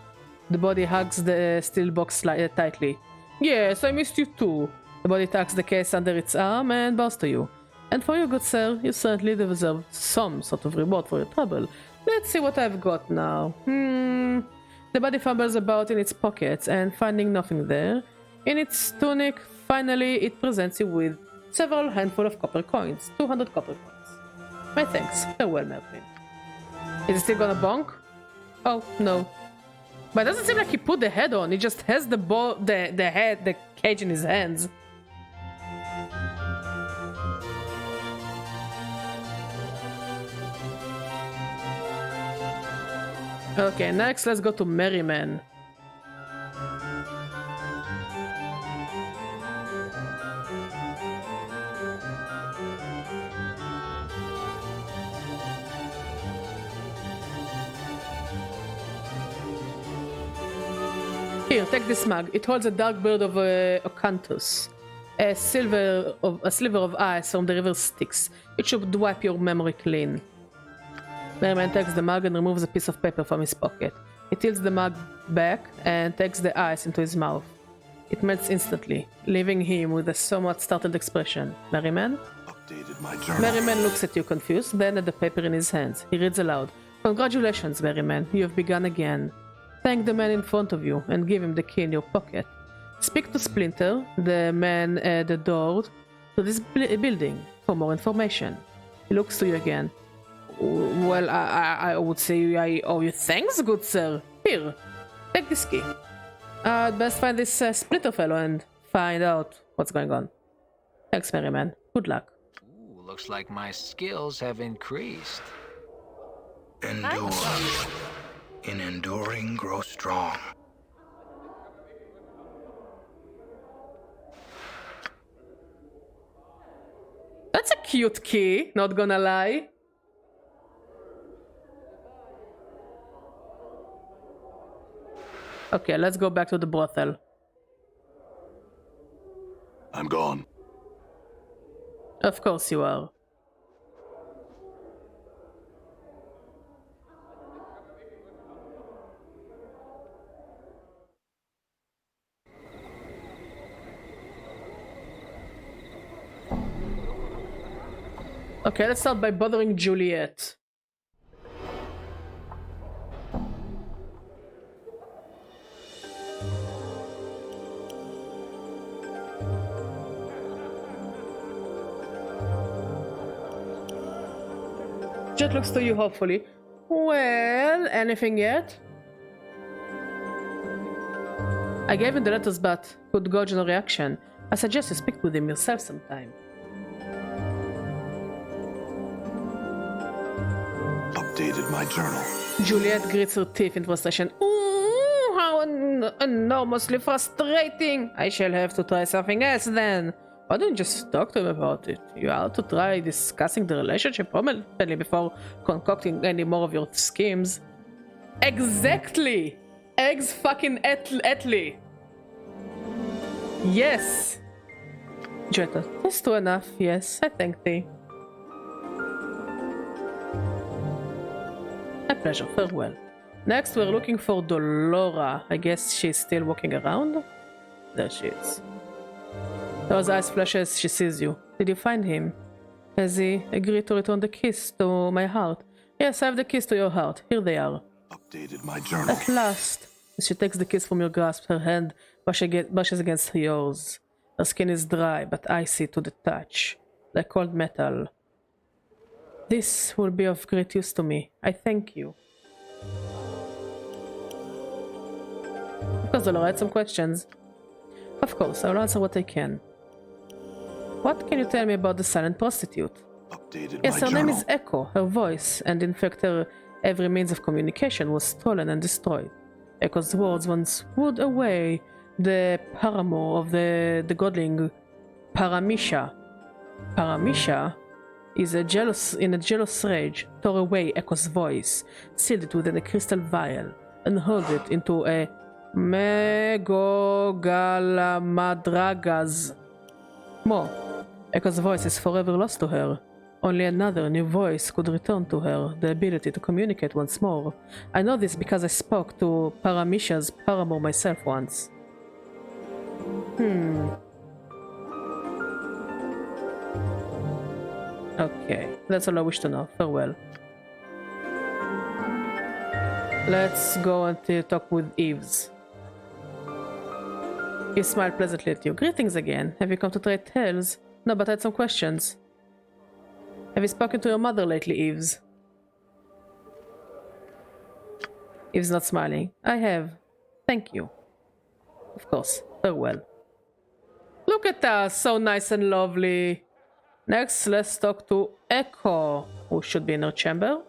The body hugs the steel box tightly. Yes, I missed you too. The body tucks the case under its arm and bows to you. And for you, good sir, you certainly deserve some sort of reward for your trouble. Let's see what I've got now. The body fumbles about in its pockets and finding nothing there. In its tunic, finally, it presents you with several handful of copper coins. 200 copper coins. My thanks. Farewell, Merlin. Is it still gonna bonk? Oh, no. But it doesn't seem like he put the head on. He just has the cage in his hands. Okay, next let's go to Merryman. Here, take this mug. It holds a dark bird of Ocanthus. A sliver of ice from the river Styx. It should wipe your memory clean. Merryman takes the mug and removes a piece of paper from his pocket. He tilts the mug back and takes the ice into his mouth. It melts instantly, leaving him with a somewhat startled expression. Merryman? Updated my journal. Merryman looks at you confused, then at the paper in his hands. He reads aloud. Congratulations, Merryman. You have begun again. Thank the man in front of you and give him the key in your pocket. Speak to Splinter, the man at the door to this building, for more information. He looks to you again. Well, I would say I owe you thanks, good sir. Here, take this key. I'd best find this Splinter fellow and find out what's going on. Thanks, Merryman. Good luck. Ooh, looks like my skills have increased. Endure. In enduring, grow strong. That's a cute key, not gonna lie. Okay, let's go back to the brothel. I'm gone. Of course you are. Okay, let's start by bothering Juliet. Jet looks to you hopefully. Well, anything yet? I gave him the letters but could gauge no reaction. I suggest you speak with him yourself sometime. Updated my journal. Juliet grits her teeth in frustration. Ooh, how enormously frustrating! I shall have to try something else then. Why don't you just talk to him about it? You ought to try discussing the relationship prominently before concocting any more of your schemes. Exactly! Eggs fucking Etly. Yes! Jetta, that's true enough. Yes, I thank thee. A pleasure. Farewell. Next, we're looking for Dolora. I guess she's still walking around? There she is. Those eyes flash as she sees you. Did you find him? Has he agreed to return the keys to my heart? Yes, I have the keys to your heart. Here they are. Updated my journal. At last. As she takes the keys from your grasp, her hand brushes against yours. Her skin is dry, but icy to the touch, like cold metal. This will be of great use to me. I thank you. Of course, Dolora had some questions. Of course, I'll answer what I can. What can you tell me about the silent prostitute? Updated Yes, my her journal. name is Echo. Her voice, and in fact her every means of communication, was stolen and destroyed. Echo's words once wooed away the paramour of the godling Paramisha. Paramisha is in a jealous rage, tore away Echo's voice, sealed it within a crystal vial, and hurled it into a Megogalamadраgas. More. Echo's voice is forever lost to her. Only another new voice could return to her the ability to communicate once more. I know this because I spoke to Paramisha's paramour myself once. Okay, that's all I wish to know. Farewell. Let's go and talk with Eves. He smiled pleasantly at you. Greetings again. Have you come to trade tales? No, but I had some questions. Have you spoken to your mother lately, Eves? Eves not smiling. I have. Thank you. Of course. Farewell. Look at us, so nice and lovely. Next, let's talk to Echo, who should be in her chamber.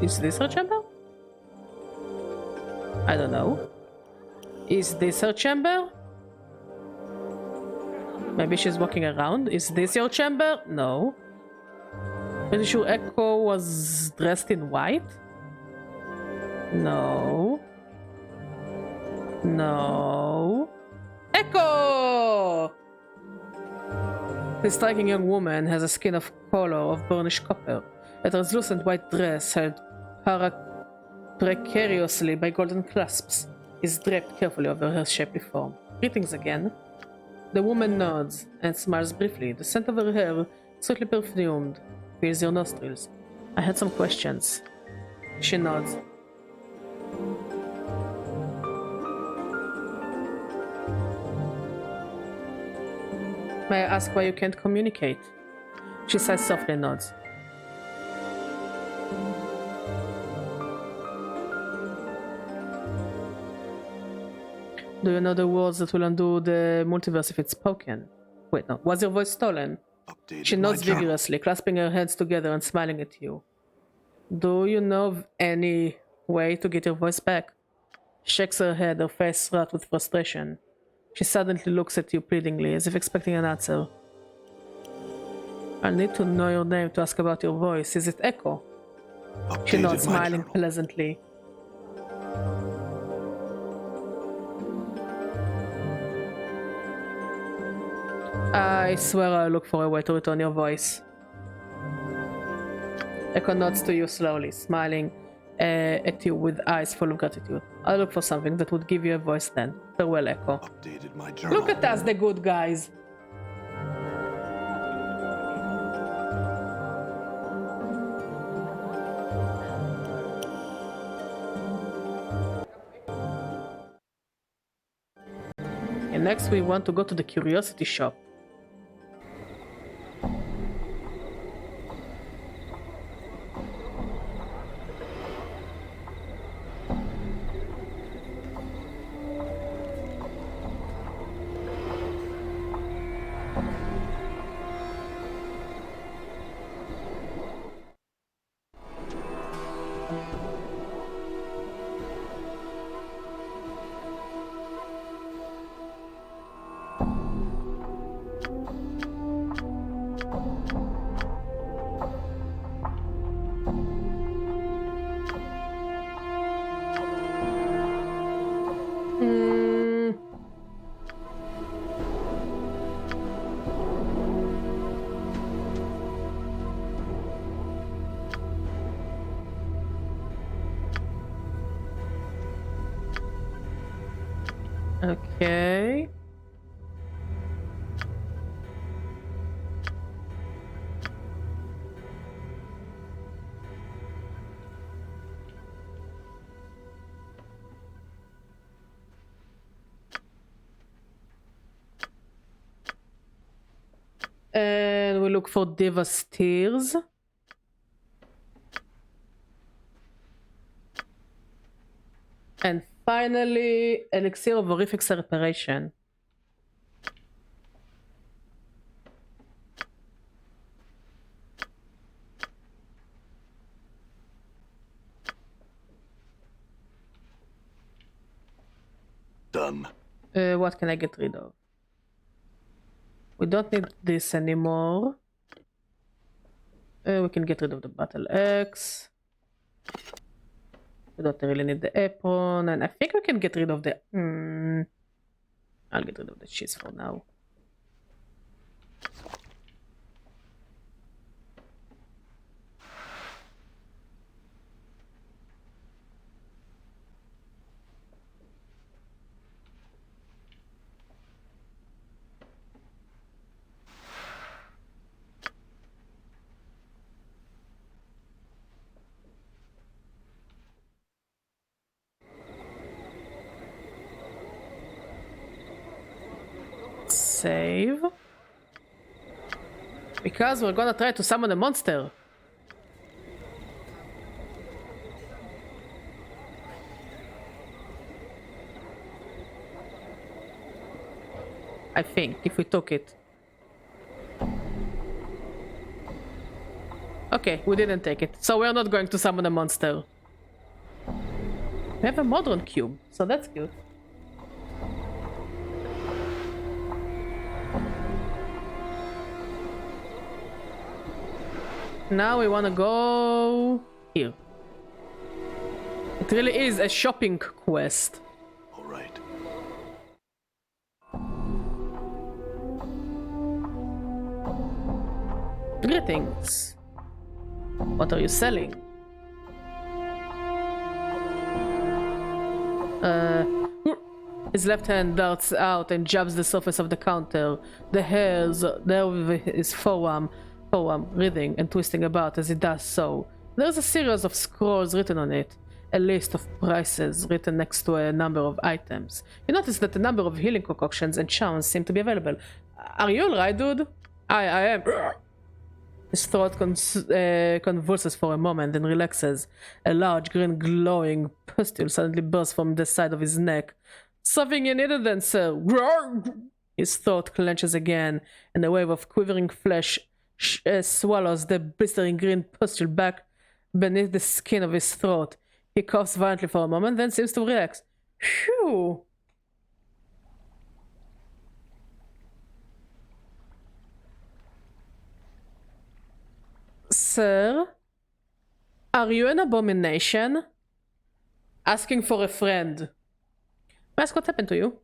Is this her chamber? I don't know. Is this her chamber? Maybe she's walking around. Is this your chamber? No. Pretty sure Echo was dressed in white? No. No. Echo! The striking young woman has a skin of color of burnished copper. A translucent white dress held precariously by golden clasps is draped carefully over her shapely form. Greetings again. The woman nods and smiles briefly. The scent of her hair, sweetly perfumed, fills your nostrils. I had some questions. She nods. May I ask why you can't communicate? She sighs softly and nods. Do you know the words that will undo the multiverse if it's spoken? Wait, no. Was your voice stolen? Updated She my nods journal. vigorously, clasping her hands together and smiling at you. Do you know of any way to get your voice back? She shakes her head, her face wrought with frustration. She suddenly looks at you pleadingly, as if expecting an answer. I'll need to know your name to ask about your voice. Is it Echo? She Updated nods, my smiling journal. pleasantly. I swear I'll look for a way to return your voice. Echo nods to you slowly, smiling at you with eyes full of gratitude. I'll look for something that would give you a voice then. Farewell, Echo. Updated my journal. Look at us, the good guys. And next we want to go to the curiosity shop. Okay. And we look for Diva's Tears. And finally, Elixir of Horrific Separation. Done. What can I get rid of? We don't need this anymore. We can get rid of the Battle Axe. We don't really need the apron, and I think we can get rid of the... I'll get rid of the cheese for now. Save. Because we're gonna try to summon a monster. I think, if we took it. Okay, we didn't take it. So we're not going to summon a monster. We have a modern cube, so that's cute. Now we wanna go here. It really is a shopping quest. All right. Greetings. What are you selling? His left hand darts out and jabs the surface of the counter. The hairs there with his forearm writhing and twisting about as he does so. There's a series of scrolls written on it, a list of prices written next to a number of items. You notice that a number of healing concoctions and charms seem to be available. Are you alright, dude? I am. His throat convulses for a moment, then relaxes. A large green glowing pustule suddenly bursts from the side of his neck. Something you needed then, sir. His throat clenches again, and a wave of quivering flesh swallows the blistering green pustule back beneath the skin of his throat. He coughs violently for a moment, then seems to relax. Phew! Sir? Are you an abomination? Asking for a friend. May I ask what happened to you?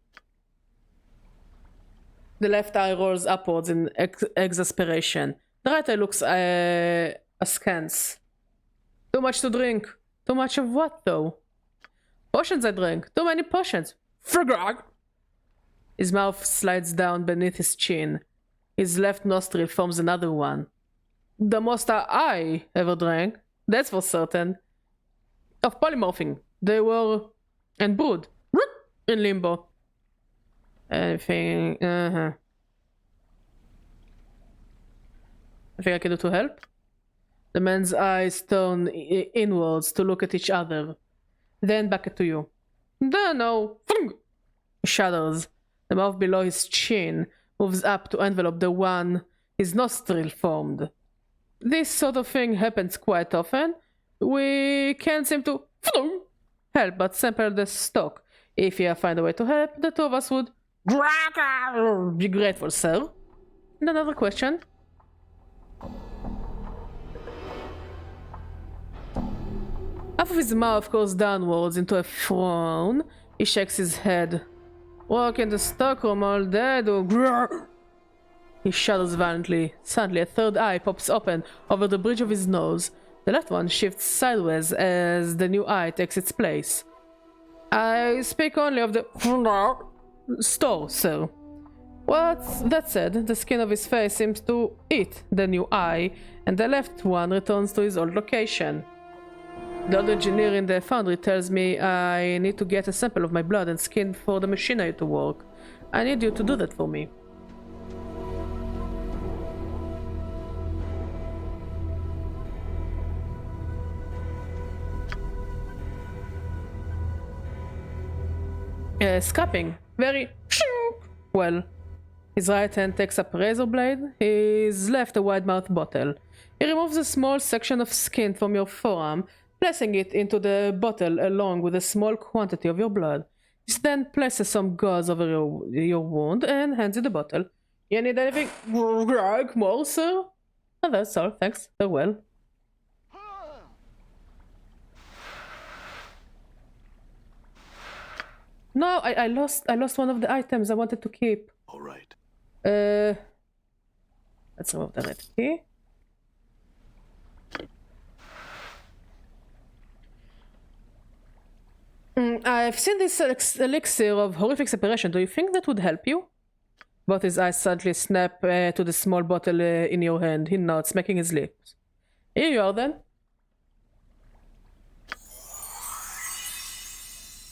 The left eye rolls upwards in exasperation. The right eye looks askance. Too much to drink. Too much of what, though? Potions I drank. Too many potions. Frogrog! His mouth slides down beneath his chin. His left nostril forms another one. The most I ever drank, that's for certain. Of polymorphing. They were... and brewed. In limbo. Anything... Anything I can do to help? The man's eyes turn inwards to look at each other. Then back to you. Don't know. He shudders. The mouth below his chin moves up to envelop the one his nostril formed. This sort of thing happens quite often. We can't seem to help but sample the stock. If you find a way to help, the two of us would be grateful, sir. And another question. Half of his mouth goes downwards into a frown. He shakes his head. Work in the stockroom all day, do. He shudders violently. Suddenly, a third eye pops open over the bridge of his nose. The left one shifts sideways as the new eye takes its place. I speak only of the... store, sir. That said, the skin of his face seems to eat the new eye, and the left one returns to his old location. The old engineer in the foundry tells me I need to get a sample of my blood and skin for the machinery to work. I need you to do that for me. Scrapping. Very well. His right hand takes up a razor blade, his left a wide-mouthed bottle. He removes a small section of skin from your forearm, placing it into the bottle along with a small quantity of your blood. He then places some gauze over your wound and hands you the bottle. You need anything more, sir? Oh, that's all, thanks. Farewell. No, I lost one of the items I wanted to keep. All right. Let's remove the red key. I've seen this elixir of horrific separation. Do you think that would help you? Both his eyes suddenly snap to the small bottle in your hand. He nods, smacking his lips. Here you are then.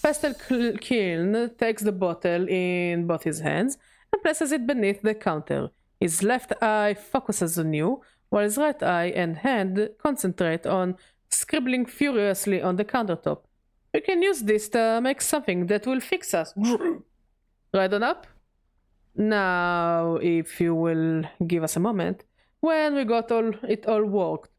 Pastel Kiln takes the bottle in both his hands and places it beneath the counter. His left eye focuses on you, while his right eye and hand concentrate on scribbling furiously on the countertop. We can use this to make something that will fix us. Right on up? Now, if you will give us a moment, when we got it all worked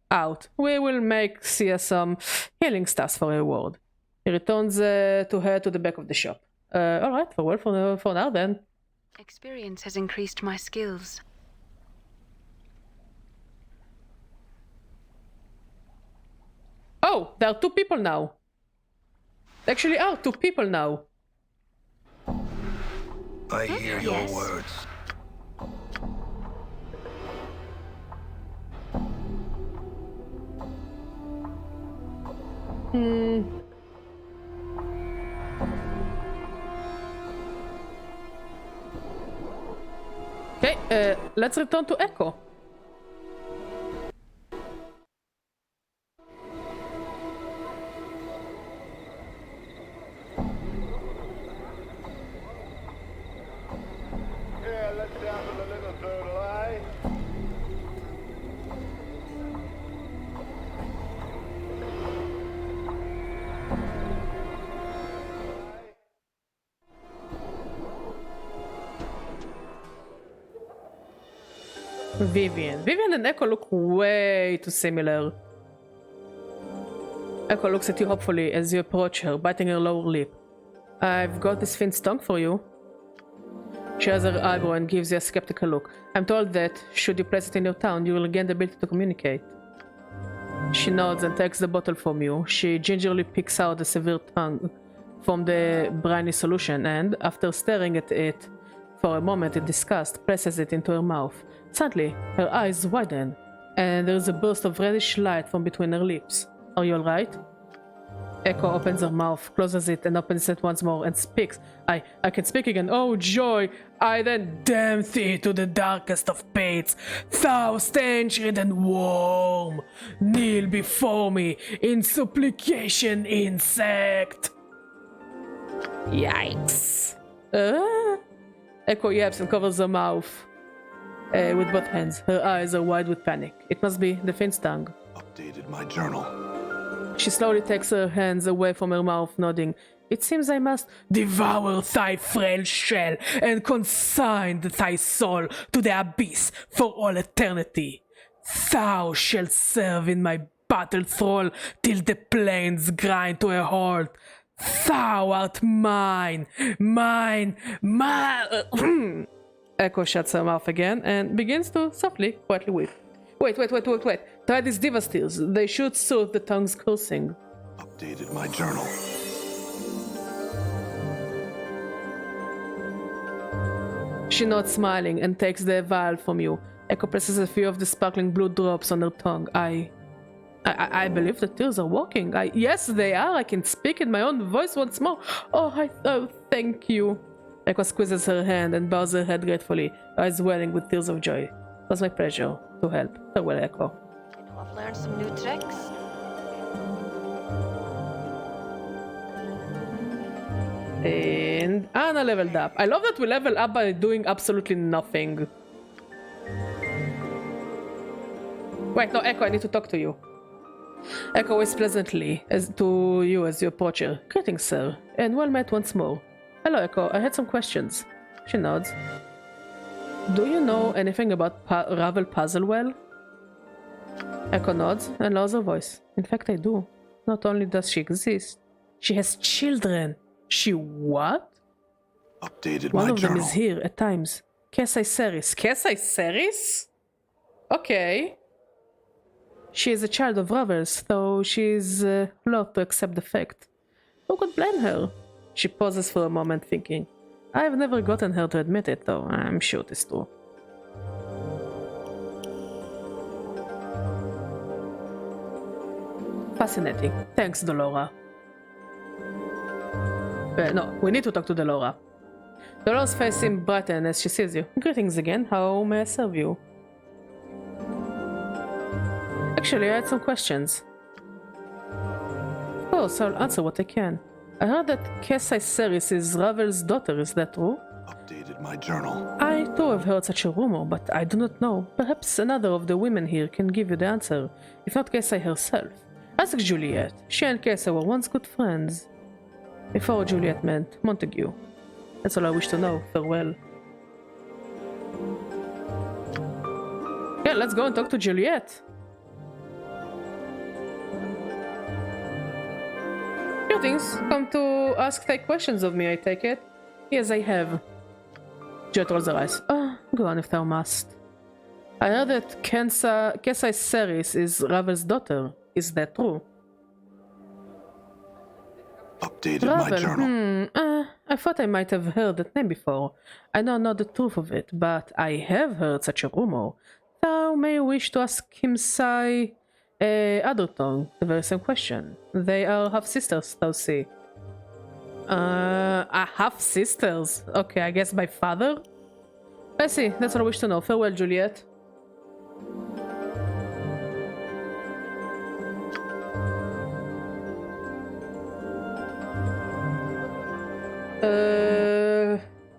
out, we will see some healing stuffs for a reward. He returns to head to the back of the shop. Alright, farewell for now then. Experience has increased my skills. Oh, there are 2 people now. There actually are 2 people now. I hear your words. Okay, let's return to Echo. Yeah, let's down to the little turtle, eh? Vivian and Echo look way too similar. Echo looks at you hopefully as you approach her, biting her lower lip. I've got this Finn's tongue for you. She has her eyebrow and gives you a skeptical look. I'm told that, should you place it in your town, you will gain the ability to communicate. She nods and takes the bottle from you. She gingerly picks out the severe tongue from the briny solution and, after staring at it for a moment in disgust, places it into her mouth. Suddenly, her eyes widen, and there is a burst of reddish light from between her lips. Are you alright? Echo opens her mouth, closes it, and opens it once more, and speaks. I can speak again. Oh joy! I then damn thee to the darkest of fates. Thou stench-rid and warm, kneel before me in supplication, insect! Yikes! Echo yaps and covers her mouth with both hands. Her eyes are wide with panic. It must be the Finn's tongue. Updated my journal. She slowly takes her hands away from her mouth, nodding. It seems I must devour thy frail shell and consign thy soul to the abyss for all eternity. Thou shalt serve in my battle thrall till the plains grind to a halt. Thou art mine. Echo shuts her mouth again and begins to softly, quietly weep. Wait. Try these diva steels. They should soothe the tongue's cursing. Updated my journal. She nods, smiling, and takes the vial from you. Echo places a few of the sparkling blue drops on her tongue. I believe the tears are working. Yes, they are. I can speak in my own voice once more. Oh, thank you. Echo squeezes her hand and bows her head gratefully, eyes welling with tears of joy. It was my pleasure to help. Farewell, Echo. I know I've learned some new tricks. And Anna leveled up. I love that we level up by doing absolutely nothing. Wait, no, Echo, I need to talk to you. Echo waves pleasantly to you as you approach her. Greetings, sir, and well met once more. Hello, Echo. I had some questions. She nods. Do you know anything about Ravel Puzzlewell? Echo nods and lowers her voice. In fact, I do. Not only does she exist, she has children. She what? Updated One my of them journal. is here at times. Kesai Ceres. Kesai Ceres? Okay. She is a child of Ravel's, though she is loath to accept the fact. Who could blame her? She pauses for a moment, thinking. I've never gotten her to admit it, though I'm sure it is true. Fascinating. Thanks, Dolora. No, we need to talk to Dolora. Dolora's face seems brightened as she sees you. Greetings again. How may I serve you? Actually, I had some questions. Of course, I'll answer what I can. I heard that Kesai Ceres is Ravel's daughter, is that true? Updated my journal. I too have heard such a rumor, but I do not know. Perhaps another of the women here can give you the answer, if not Kesai herself. Ask Juliet. She and Kesai were once good friends. Before Juliet meant Montague. That's all I wish to know. Farewell. Yeah, let's go and talk to Juliet. Greetings. Come to ask take questions of me, I take it? Yes, I have. Juliet rolls her eyes. Go on if thou must. I heard that Kesai Ceres is Ravel's daughter. Is that true? Updated my journal. I thought I might have heard that name before. I know not the truth of it, but I have heard such a rumor. Thou may wish to ask him say other tongue, the very same question. They are half-sisters, thou see. Half-sisters? Okay, I guess by father? I see, that's all I wish to know. Farewell, Juliet.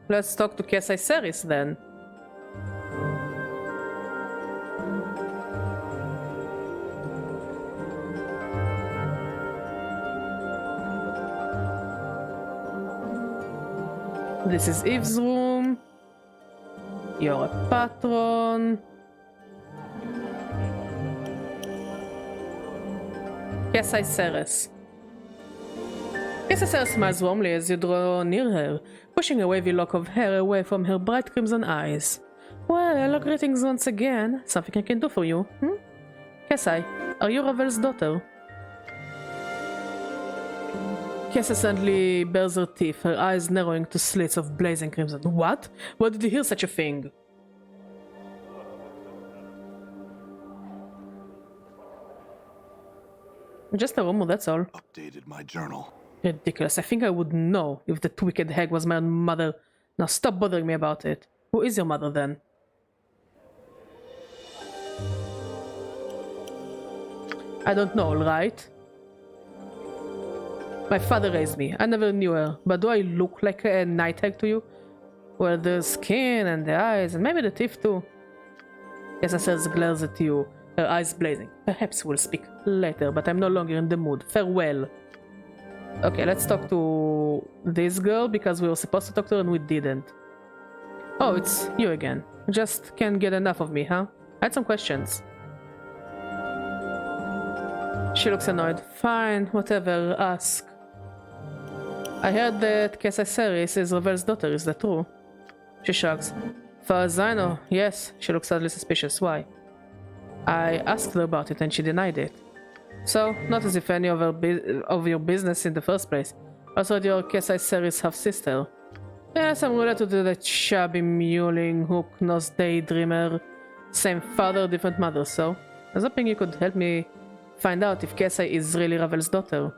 Let's talk to Kesai Ceres then. This is Eve's room. You're a patron. Kesai Ceres. Kesai Ceres smiles warmly as you draw near her, pushing a wavy lock of hair away from her bright crimson eyes. Well, greetings once again. Something I can do for you, Kesai, are you Ravel's daughter? Kesai suddenly bares her teeth, her eyes narrowing to slits of blazing crimson. What? Where did you hear such a thing? Just a rumor, that's all. Updated my journal. Ridiculous. I think I would know if that wicked hag was my mother. Now stop bothering me about it. Who is your mother then? I don't know, alright? My father raised me. I never knew her. But do I look like a night hag to you? Well, the skin and the eyes, and maybe the teeth too. Yes, Ceres glares at you, her eyes blazing. Perhaps we'll speak later, but I'm no longer in the mood. Farewell. Okay, let's talk to this girl, because we were supposed to talk to her and we didn't. Oh, it's you again. Just can't get enough of me, huh? I had some questions. She looks annoyed. Fine, whatever, ask. I heard that Kesai Ceres is Ravel's daughter, is that true? She shrugs. Far as I know, yes. She looks suddenly suspicious. Why? I asked her about it and she denied it. So, not as if any of your business in the first place. Also, your Kesai Ceres half-sister. Yes, I'm related to that shabby mewling, hook-nosed daydreamer. Same father, different mother, so I was hoping you could help me find out if Kesai is really Ravel's daughter.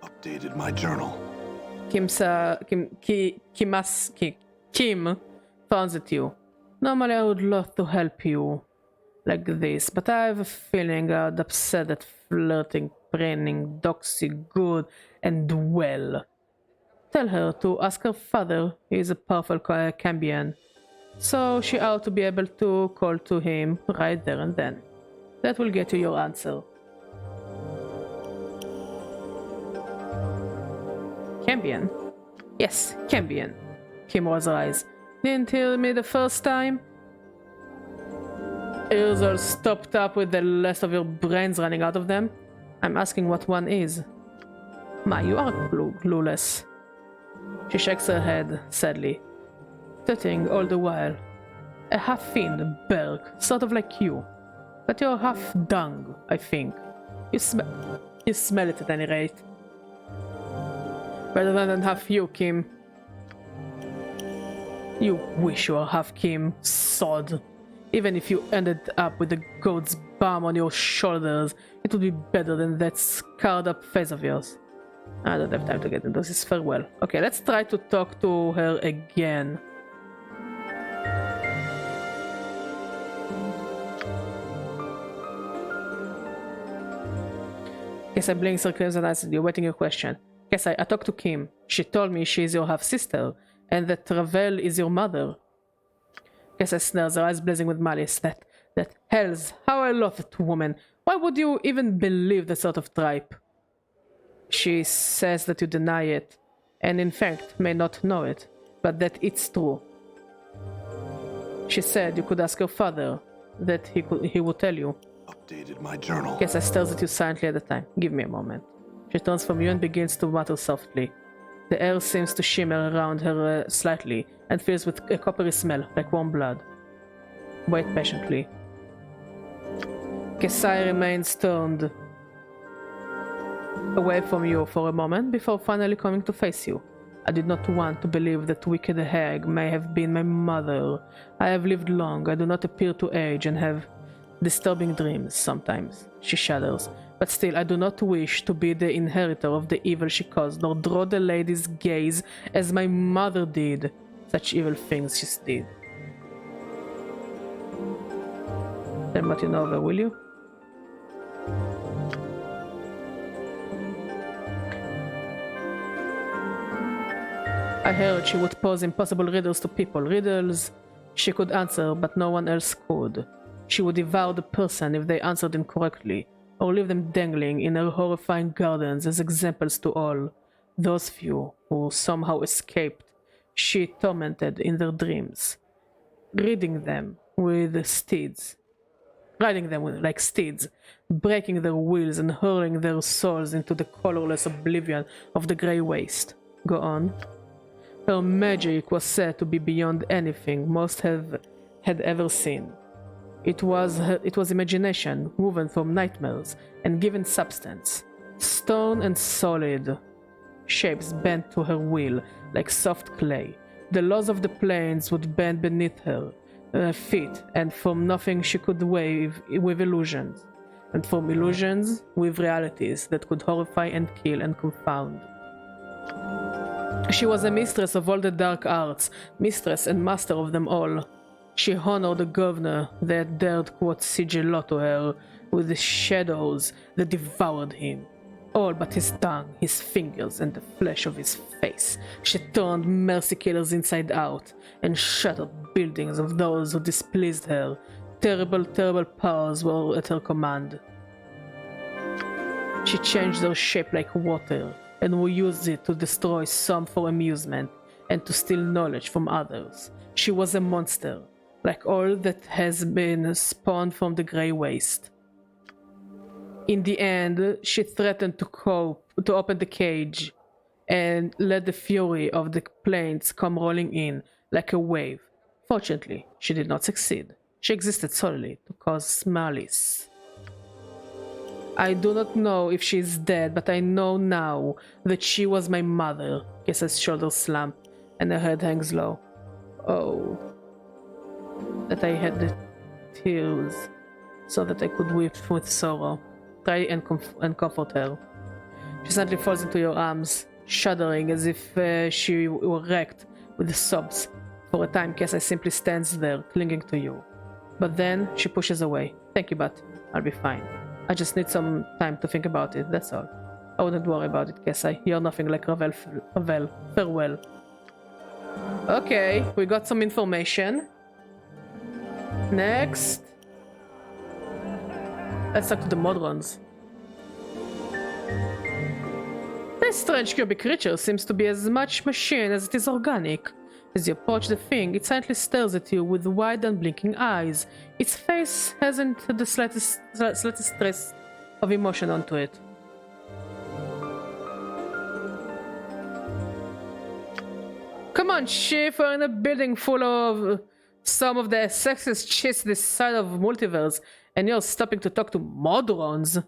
Updated my journal. Kim frowns at you. Normally I would love to help you like this, but I have a feeling I'd upset that flirting, preening, doxy good and well. Tell her to ask her father, he is a powerful Cambion, so she ought to be able to call to him right there and then. That will get you your answer. Cambion? Yes, Cambion. Kim rolls her eyes. Didn't hear me the first time? Ears all stopped up with the rest of your brains running out of them? I'm asking what one is. Ma, you are clueless. She shakes her head sadly, tutting all the while. A half-fiend, Berg, sort of like you. But you're half-dung, I think. You smell it at any rate. Better than half you, Kim. You wish you were half Kim, sod. Even if you ended up with the goat's balm on your shoulders, it would be better than that scarred up face of yours. I don't have time to get into this farewell. Okay, let's try to talk to her again. Kesai blinks her crimson eyes at you, waiting your question. Kesai, I talked to Kim. She told me she is your half-sister, and that Ravel is your mother. Kesai snares, her eyes blazing with malice. That hells, how I love that woman. Why would you even believe that sort of tripe? She says that you deny it, and in fact may not know it, but that it's true. She said you could ask her father, that he would tell you. Updated my journal. Kesai stares at you silently at the time. Give me a moment. She turns from you and begins to mutter softly. The air seems to shimmer around her slightly and fills with a coppery smell, like warm blood. Wait patiently. Kesai remains turned away from you for a moment before finally coming to face you. I did not want to believe that wicked hag may have been my mother. I have lived long, I do not appear to age and have disturbing dreams sometimes. She shudders. But still, I do not wish to be the inheritor of the evil she caused, nor draw the lady's gaze as my mother did. Such evil things she did. Tell me what you know of her, will you? I heard she would pose impossible riddles to people. Riddles she could answer, but no one else could. She would devour the person if they answered incorrectly, or leave them dangling in her horrifying gardens as examples to all. Those few who somehow escaped, she tormented in their dreams, riding them like steeds, breaking their wheels and hurling their souls into the colorless oblivion of the grey waste. Go on. Her magic was said to be beyond anything most had ever seen. It was imagination woven from nightmares and given substance. Stone and solid shapes bent to her will like soft clay. The laws of the plains would bend beneath her feet, and from nothing she could wave with illusions, and from illusions with realities that could horrify and kill and confound. She was a mistress of all the dark arts, mistress and master of them all. She honored the governor that dared quote sigillot to her with the shadows that devoured him. All but his tongue, his fingers, and the flesh of his face. She turned mercy killers inside out and shattered buildings of those who displeased her. Terrible, terrible powers were at her command. She changed their shape like water and we used it to destroy some for amusement and to steal knowledge from others. She was a monster, like all that has been spawned from the Grey Waste. In the end, she threatened to open the cage and let the fury of the plains come rolling in like a wave. Fortunately, she did not succeed. She existed solely to cause malice. I do not know if she is dead, but I know now that she was my mother. Kesai's shoulders slump and her head hangs low. Oh, that I had the tears so that I could weep with sorrow. try and comfort her. She suddenly falls into your arms, shuddering as if she were wrecked with sobs. For a time, Kessa simply stands there, clinging to you. But then she pushes away. Thank you, but I'll be fine. I just need some time to think about it, that's all. I wouldn't worry about it, Kessa. You're nothing like Ravel. Farewell. Okay, we got some information. Next. Let's talk to the Modrons. This strange cubic creature seems to be as much machine as it is organic. As you approach the thing, it silently stares at you with wide and blinking eyes. Its face hasn't the slightest trace of emotion onto it. Come on, Chief, we're in a building full of some of the sexiest chicks this side of multiverse, and you're stopping to talk to Modrons.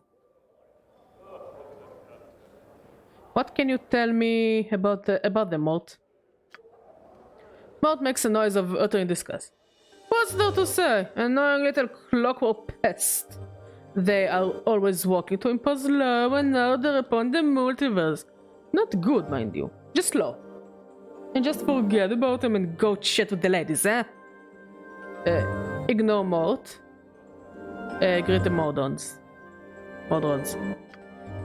What can you tell me about them, Mort? Mort makes a noise of uttering disgust. What's there to say? Annoying little clockwork pest. They are always working to impose law and order upon the multiverse. Not good, mind you. Just law. And just forget about them and go chat with the ladies, eh? Ignore Mort. Greet the Modrons.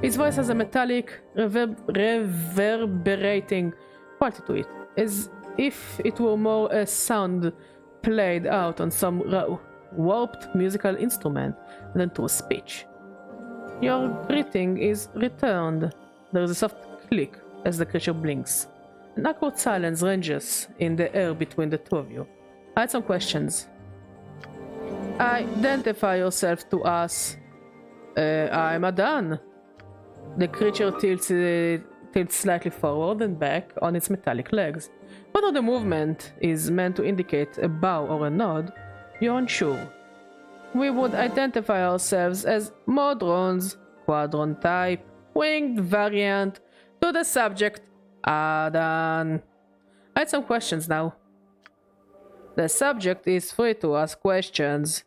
His voice has a metallic, reverberating quality to it, as if it were more a sound played out on some warped musical instrument than to a speech. Your greeting is returned. There is a soft click as the creature blinks. An awkward silence ranges in the air between the two of you. I had some questions. Identify yourself to us. I'm Adan. The creature tilts slightly forward and back on its metallic legs. Whether the movement is meant to indicate a bow or a nod, you're unsure. We would identify ourselves as Modrons, Quadron type, winged variant, to the subject, Adan. I had some questions now. The subject is free to ask questions.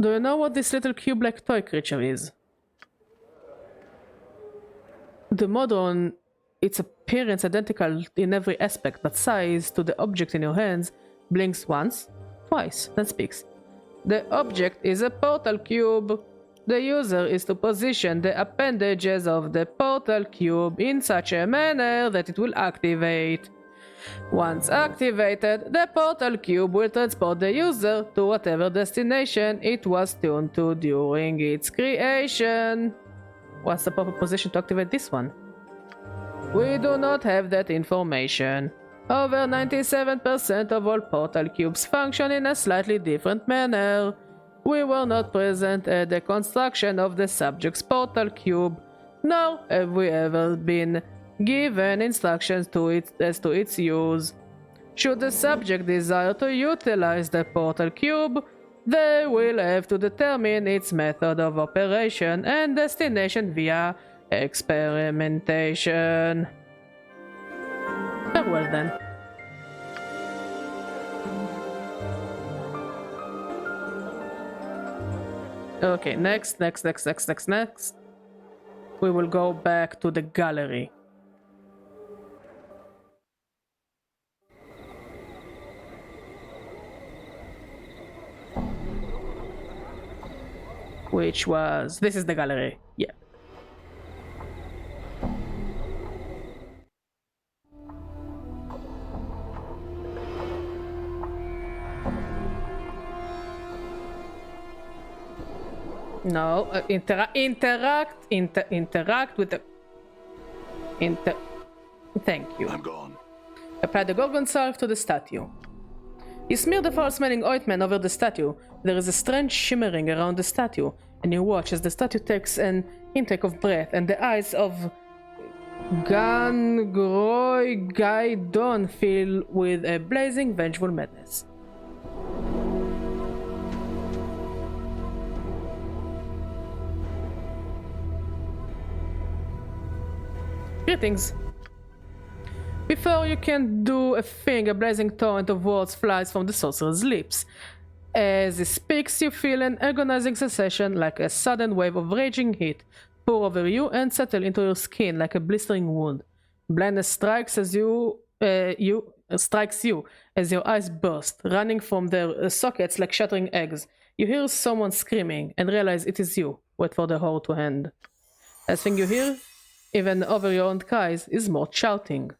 Do you know what this little cube-like toy creature is? The Modron, its appearance identical in every aspect but size to the object in your hands, blinks once, twice, then speaks. The object is a portal cube. The user is to position the appendages of the portal cube in such a manner that it will activate. Once activated, the portal cube will transport the user to whatever destination it was tuned to during its creation. What's the proper position to activate this one? We do not have that information. Over 97% of all portal cubes function in a slightly different manner. We were not present at the construction of the subject's portal cube, nor have we ever been given instructions as to its use. Should the subject desire to utilize the portal cube, they will have to determine its method of operation and destination via experimentation. Farewell then. Okay, next. We will go back to the gallery. Which was... this is the gallery, yeah. No, interact with the... Thank you. I'm gone. Apply the Gorgon salve to the statue. You smear the foul-smelling ointment over the statue. There is a strange shimmering around the statue, and you watch as the statue takes an intake of breath, and the eyes of Gangroi Gaidon fill with a blazing, vengeful madness. Greetings. Before you can do a thing, a blazing torrent of words flies from the sorcerer's lips. As he speaks, you feel an agonizing sensation like a sudden wave of raging heat pour over you and settle into your skin like a blistering wound. Blindness strikes as you as your eyes burst, running from their sockets like shattering eggs. You hear someone screaming and realize it is you. Wait for the horror to end. Last thing you hear, even over your own cries, is more shouting.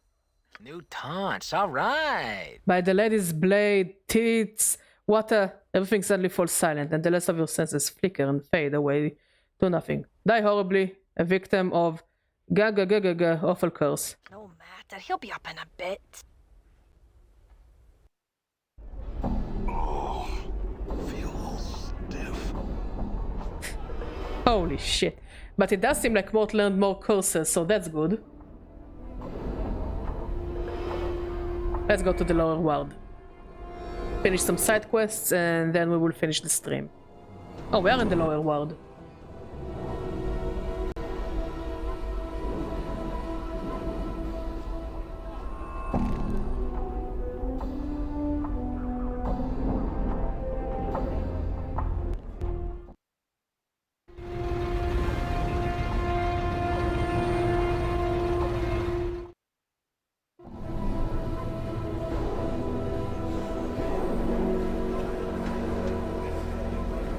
New taunts, all right. By the lady's blade, tits, water, everything suddenly falls silent, and the rest of your senses flicker and fade away to nothing. Die horribly, a victim of awful curse. No matter, he'll be up in a bit. Oh, feel all stiff. Holy shit. But it does seem like Mort learned more curses, so that's good. Let's go to the lower world. Finish some side quests and then we will finish the stream. Oh, we are in the lower world.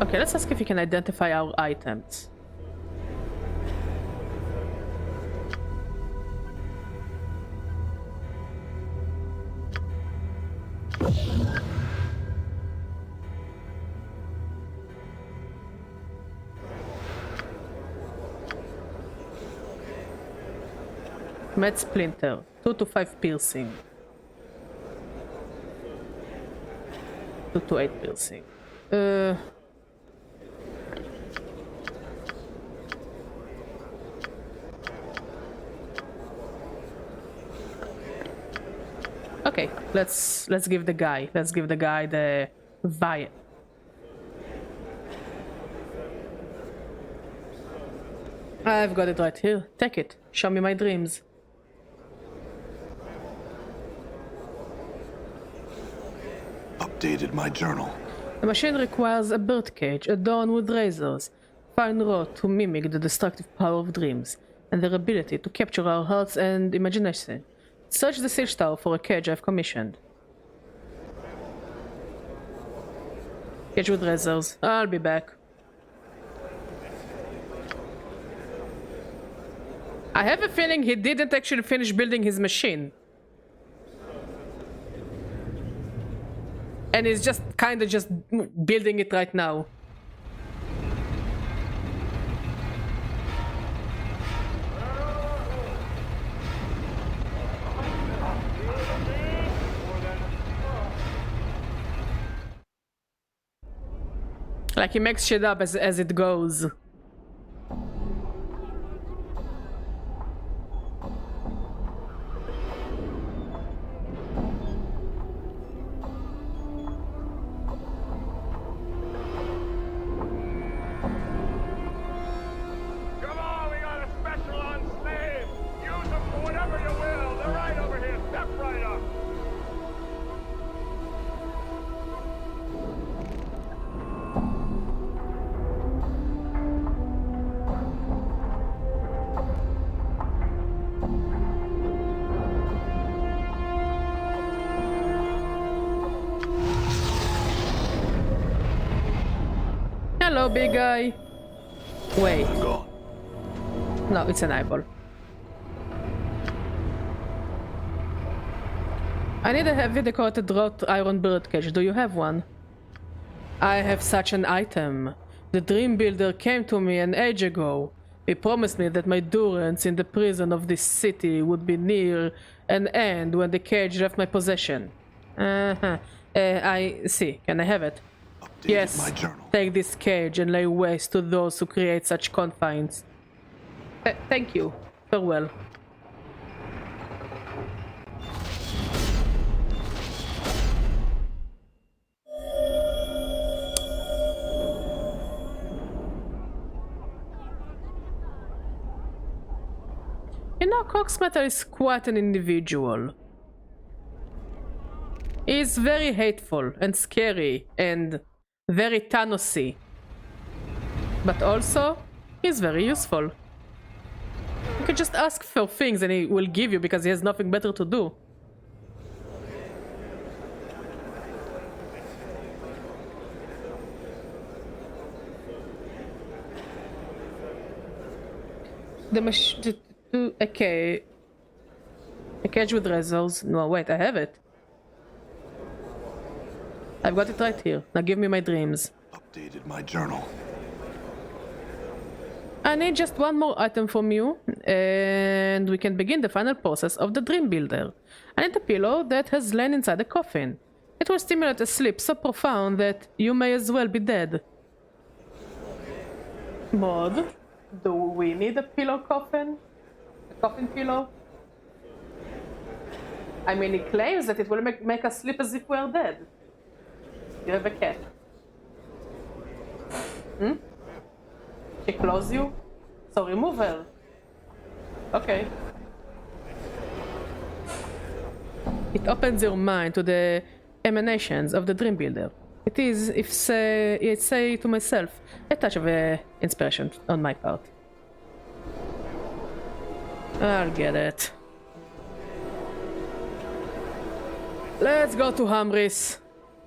Okay, let's ask if we can identify our items. Med Splinter, 2 to 5 piercing. 2 to 8 piercing. Okay, let's give the guy the vial. I've got it right here. Take it. Show me my dreams. Updated my journal. The machine requires a birdcage adorned with razors, fine wrought to mimic the destructive power of dreams, and their ability to capture our hearts and imagination. Search the siege tower for a cage I've commissioned. Cage with razors. I'll be back. I have a feeling he didn't actually finish building his machine. And he's just kinda just building it right now. Like he makes shit up as it goes. Hello, big guy. Wait. Gone. No, it's an eyeball. I need a heavy decorated wrought iron birdcage. Do you have one? I have such an item. The Dream Builder came to me an age ago. He promised me that my durance in the prison of this city would be near an end when the cage left my possession. I see. Can I have it? Updated Yes. my journal. Take this cage and lay waste to those who create such confines. Thank you. Farewell. You know, Coxmetal is quite an individual. He's very hateful and scary and very Thanos-y. But also, he's very useful. You can just ask for things and he will give you because he has nothing better to do. Okay. A cage with razors. No, wait, I have it. I've got it right here. Now give me my dreams. Updated my journal. I need just one more item from you, and we can begin the final process of the Dream Builder. I need a pillow that has lain inside the coffin. It will stimulate a sleep so profound that you may as well be dead. Mod, do we need a pillow coffin? A coffin pillow? I mean, it claims that it will make us sleep as if we are dead. You have a cat. Hmm? She close you? So remove her. Okay. It opens your mind to the emanations of the Dream Builder. It is, if say to myself, a touch of inspiration on my part. I'll get it. Let's go to Hamris.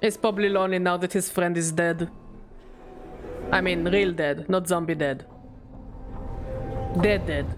He's probably lonely now that his friend is dead. I mean, real dead, not zombie dead. Dead.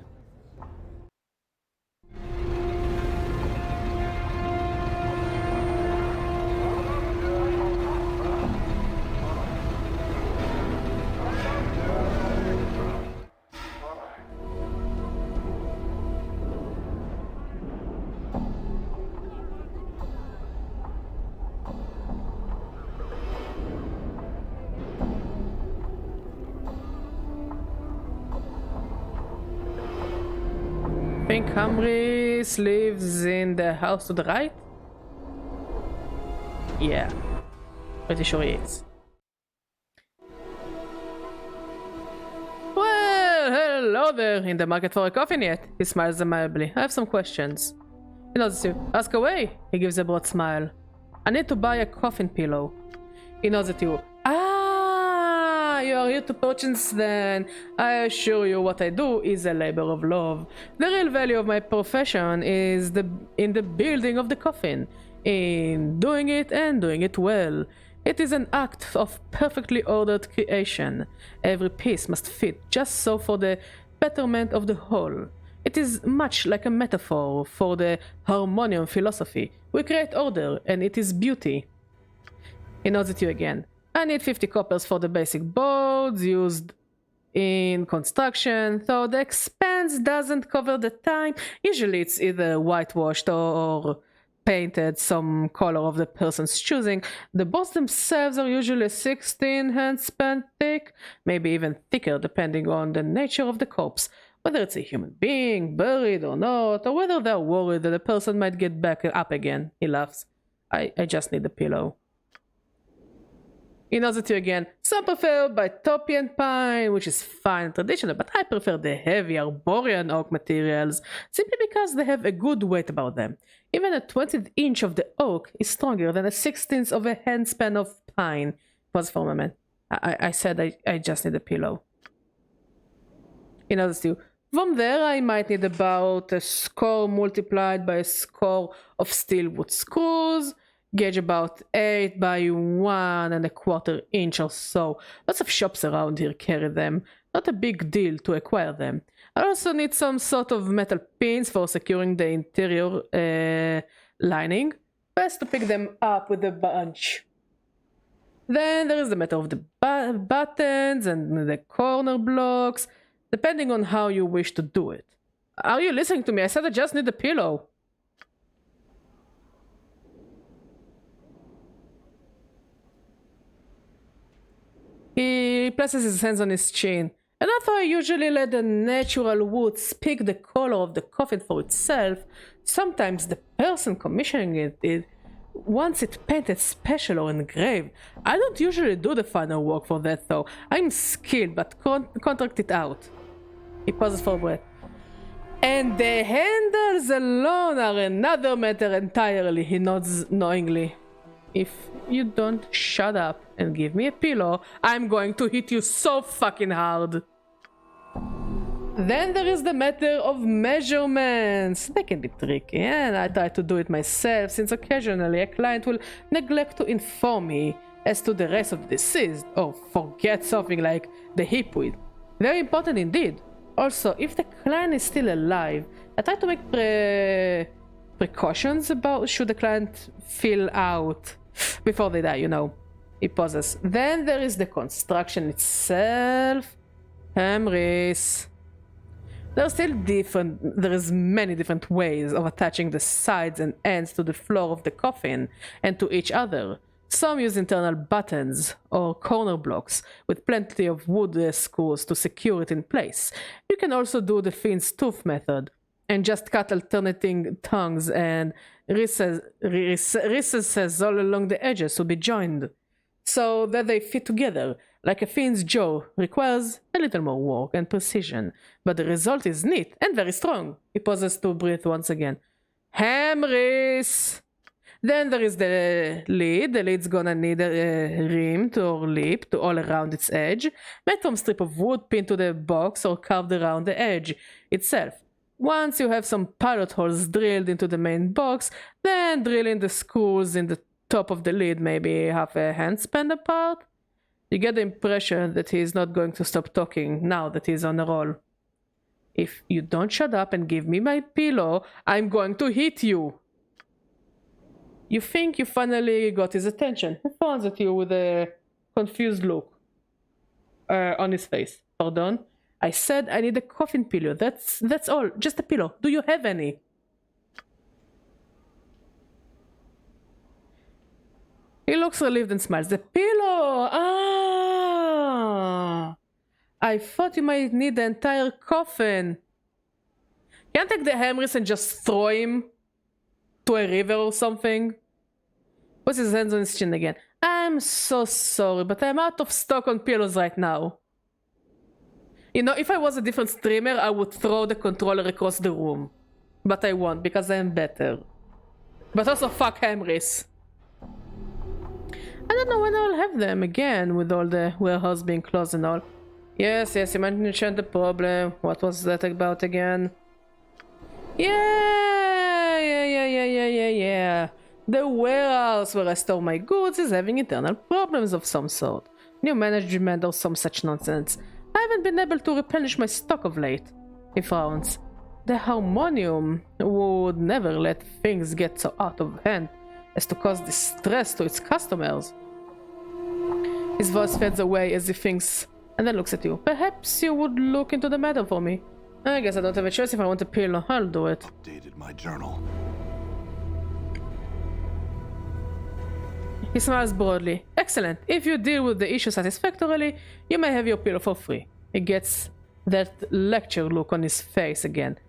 I think Hamris lives in the house to the right? Yeah, pretty sure he is. Well, hello there. In the market for a coffin yet? He smiles amiably. I have some questions. He nods at you. Ask away. He gives a broad smile. I need to buy a coffin pillow. He nods at you. You are here to purchase then. I assure you what I do is a labor of love. The real value of my profession is in the building of the coffin, in doing it and doing it well. It is an act of perfectly ordered creation. Every piece must fit just so for the betterment of the whole. It is much like a metaphor for the harmonium philosophy. We create order and it is beauty. He nods at you again. I need 50 coppers for the basic boards used in construction, though the expense doesn't cover the time. Usually it's either whitewashed or painted some color of the person's choosing. The boards themselves are usually 16 handspan thick, maybe even thicker depending on the nature of the corpse. Whether it's a human being, buried or not, or whether they're worried that the person might get back up again. He laughs. I just need a pillow. He nods at you again. Some prefer Bitopian pine, which is fine and traditional, but I prefer the heavy Arborean oak materials, simply because they have a good weight about them. Even a 20th inch of the oak is stronger than a 16th of a handspan of pine. Pause for a moment. I said I just need a pillow. He nods at you. From there, I might need about a score multiplied by a score of steel wood screws. Gauge about 8 by 1¼ inch or so. Lots of shops around here carry them. Not a big deal to acquire them. I also need some sort of metal pins for securing the interior lining. Best to pick them up with a bunch. Then there is the matter of the buttons and the corner blocks, depending on how you wish to do it. Are you listening to me? I said I just need a pillow. He places his hands on his chin. And although I usually let the natural wood speak the color of the coffin for itself, sometimes the person commissioning it wants it painted special or engraved. I don't usually do the final work for that though. I'm skilled, but contract it out. He pauses for a breath. And the handles alone are another matter entirely, he nods knowingly. if you don't shut up and give me a pillow, I'm going to hit you so fucking hard. Then there is the matter of measurements. They can be tricky, and I try to do it myself, since occasionally a client will neglect to inform me as to the race of the deceased, or forget something like the hip width. Very important indeed. Also, if the client is still alive, I try to make precautions about should the client fill out before they die, you know. He pauses. Then there is the construction itself. Hamris. There is many different ways of attaching the sides and ends to the floor of the coffin and to each other. Some use internal buttons or corner blocks with plenty of wood screws to secure it in place. You can also do the fiend's tooth method and just cut alternating tongues and recesses all along the edges to be joined so that they fit together. Like a fiend's jaw, requires a little more work and precision, but the result is neat and very strong. He pauses to breathe once again. Hamris! Then there is the lid. The lid's gonna need a rim or lip to all around its edge, made from strip of wood pinned to the box or carved around the edge itself. Once you have some pilot holes drilled into the main box, then drill in the screws in the top of the lid, maybe half a handspan apart. You get the impression that he is not going to stop talking now that he's on a roll. If you don't shut up and give me my pillow, I'm going to hit you. You think you finally got his attention. He frowns at you with a confused look on his face. Pardon? I said I need a coffin pillow. That's all. Just a pillow. Do you have any? He looks relieved and smiles. The pillow! Ah! I thought you might need the entire coffin. Can't take the Hamris and just throw him to a river or something? Puts his hands on his chin again. I'm so sorry, but I'm out of stock on pillows right now. You know, if I was a different streamer, I would throw the controller across the room. But I won't, because I am better. But also, fuck Hamris. I don't know when I'll have them again, with all the warehouse being closed and all. Yes, you mentioned the problem. What was that about again? Yeah. The warehouse where I store my goods is having internal problems of some sort. New management or some such nonsense. I haven't been able to replenish my stock of late. He frowns. The Harmonium would never let things get so out of hand as to cause distress to its customers. His voice fades away as he thinks, and then looks at you. Perhaps you would look into the matter for me. I guess I don't have a choice if I want a pillow. I'll do it. Updated my journal. He smiles broadly. Excellent. If you deal with the issue satisfactorily, you may have your pillow for free. He gets that lecture look on his face again.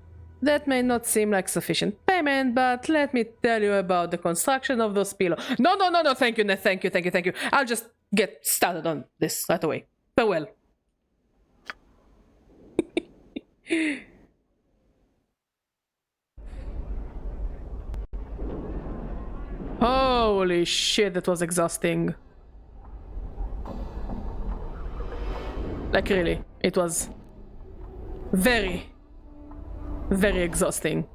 That may not seem like sufficient payment, but let me tell you about the construction of those pillows. No, thank you. I'll just get started on this right away. Farewell. Holy shit, that was exhausting. Like really, it was very exhausting.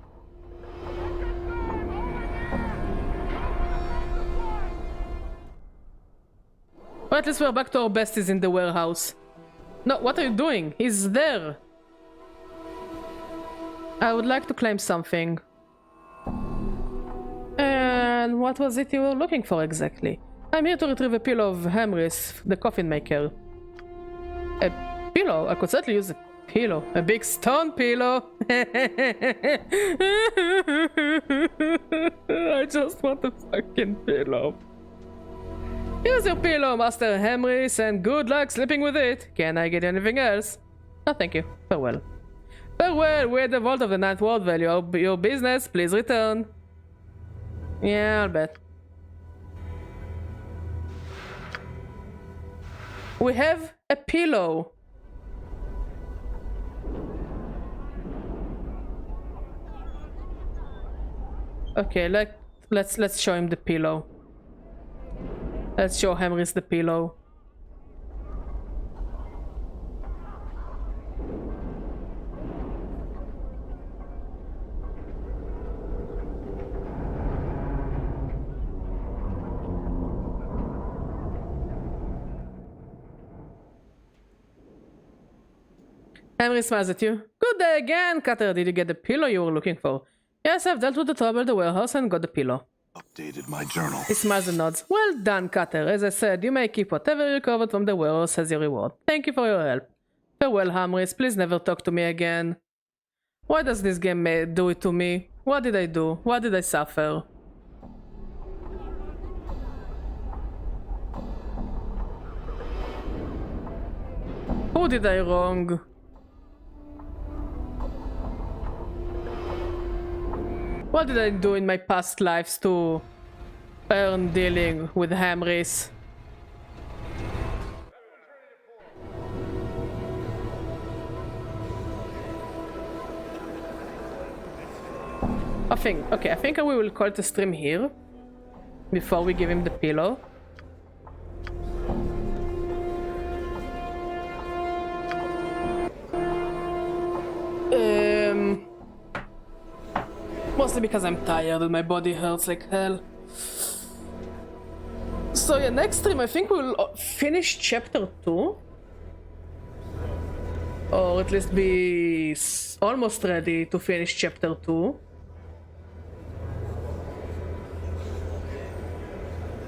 Well, at least we're back to our besties in the warehouse. No, what are you doing? He's there. I would like to claim something. And what was it you were looking for exactly? I'm here to retrieve a pillow of Hamris, the coffin maker. A pillow? I could certainly use a pillow. A big stone pillow. I just want a fucking pillow. Here's your pillow, Master Hamris, and good luck sleeping with it. Can I get anything else? No, thank you. Farewell. Farewell, we're at the vault of the Ninth World Value. Your business, please return. Yeah, I'll bet. We have a pillow. Okay, let's show him the pillow. Let's show Hamris the pillow. Henry smiles at you. Good day again, Cutter. Did you get the pillow you were looking for? Yes, I've dealt with the trouble at the warehouse and got the pillow. Updated my journal. He smiles and nods. Well done, Cutter. As I said, you may keep whatever you recovered from the warehouse as your reward. Thank you for your help. Farewell, Hamris. Please never talk to me again. Why does this game do it to me? What did I do? What did I suffer? Who did I wrong? What did I do in my past lives to earn dealing with Hamris? I think we will call it a stream here before we give him the pillow. Mostly because I'm tired and my body hurts like hell. So yeah, next stream I think we'll finish chapter 2. Or at least be almost ready to finish chapter 2.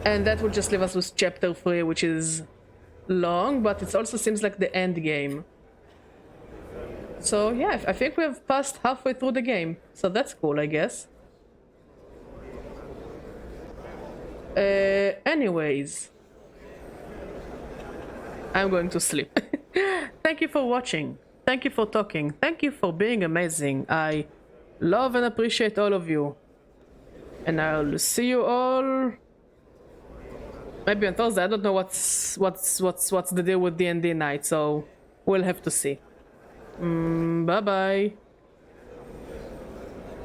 And that will just leave us with chapter 3, which is long, but it also seems like the end game. So yeah, I think we have passed halfway through the game, so that's cool, I guess. Anyways, I'm going to sleep. Thank you for watching. Thank you for talking. Thank you for being amazing. I love and appreciate all of you. And I'll see you all maybe on Thursday. I don't know what's the deal with D&D night, so we'll have to see. Bye bye.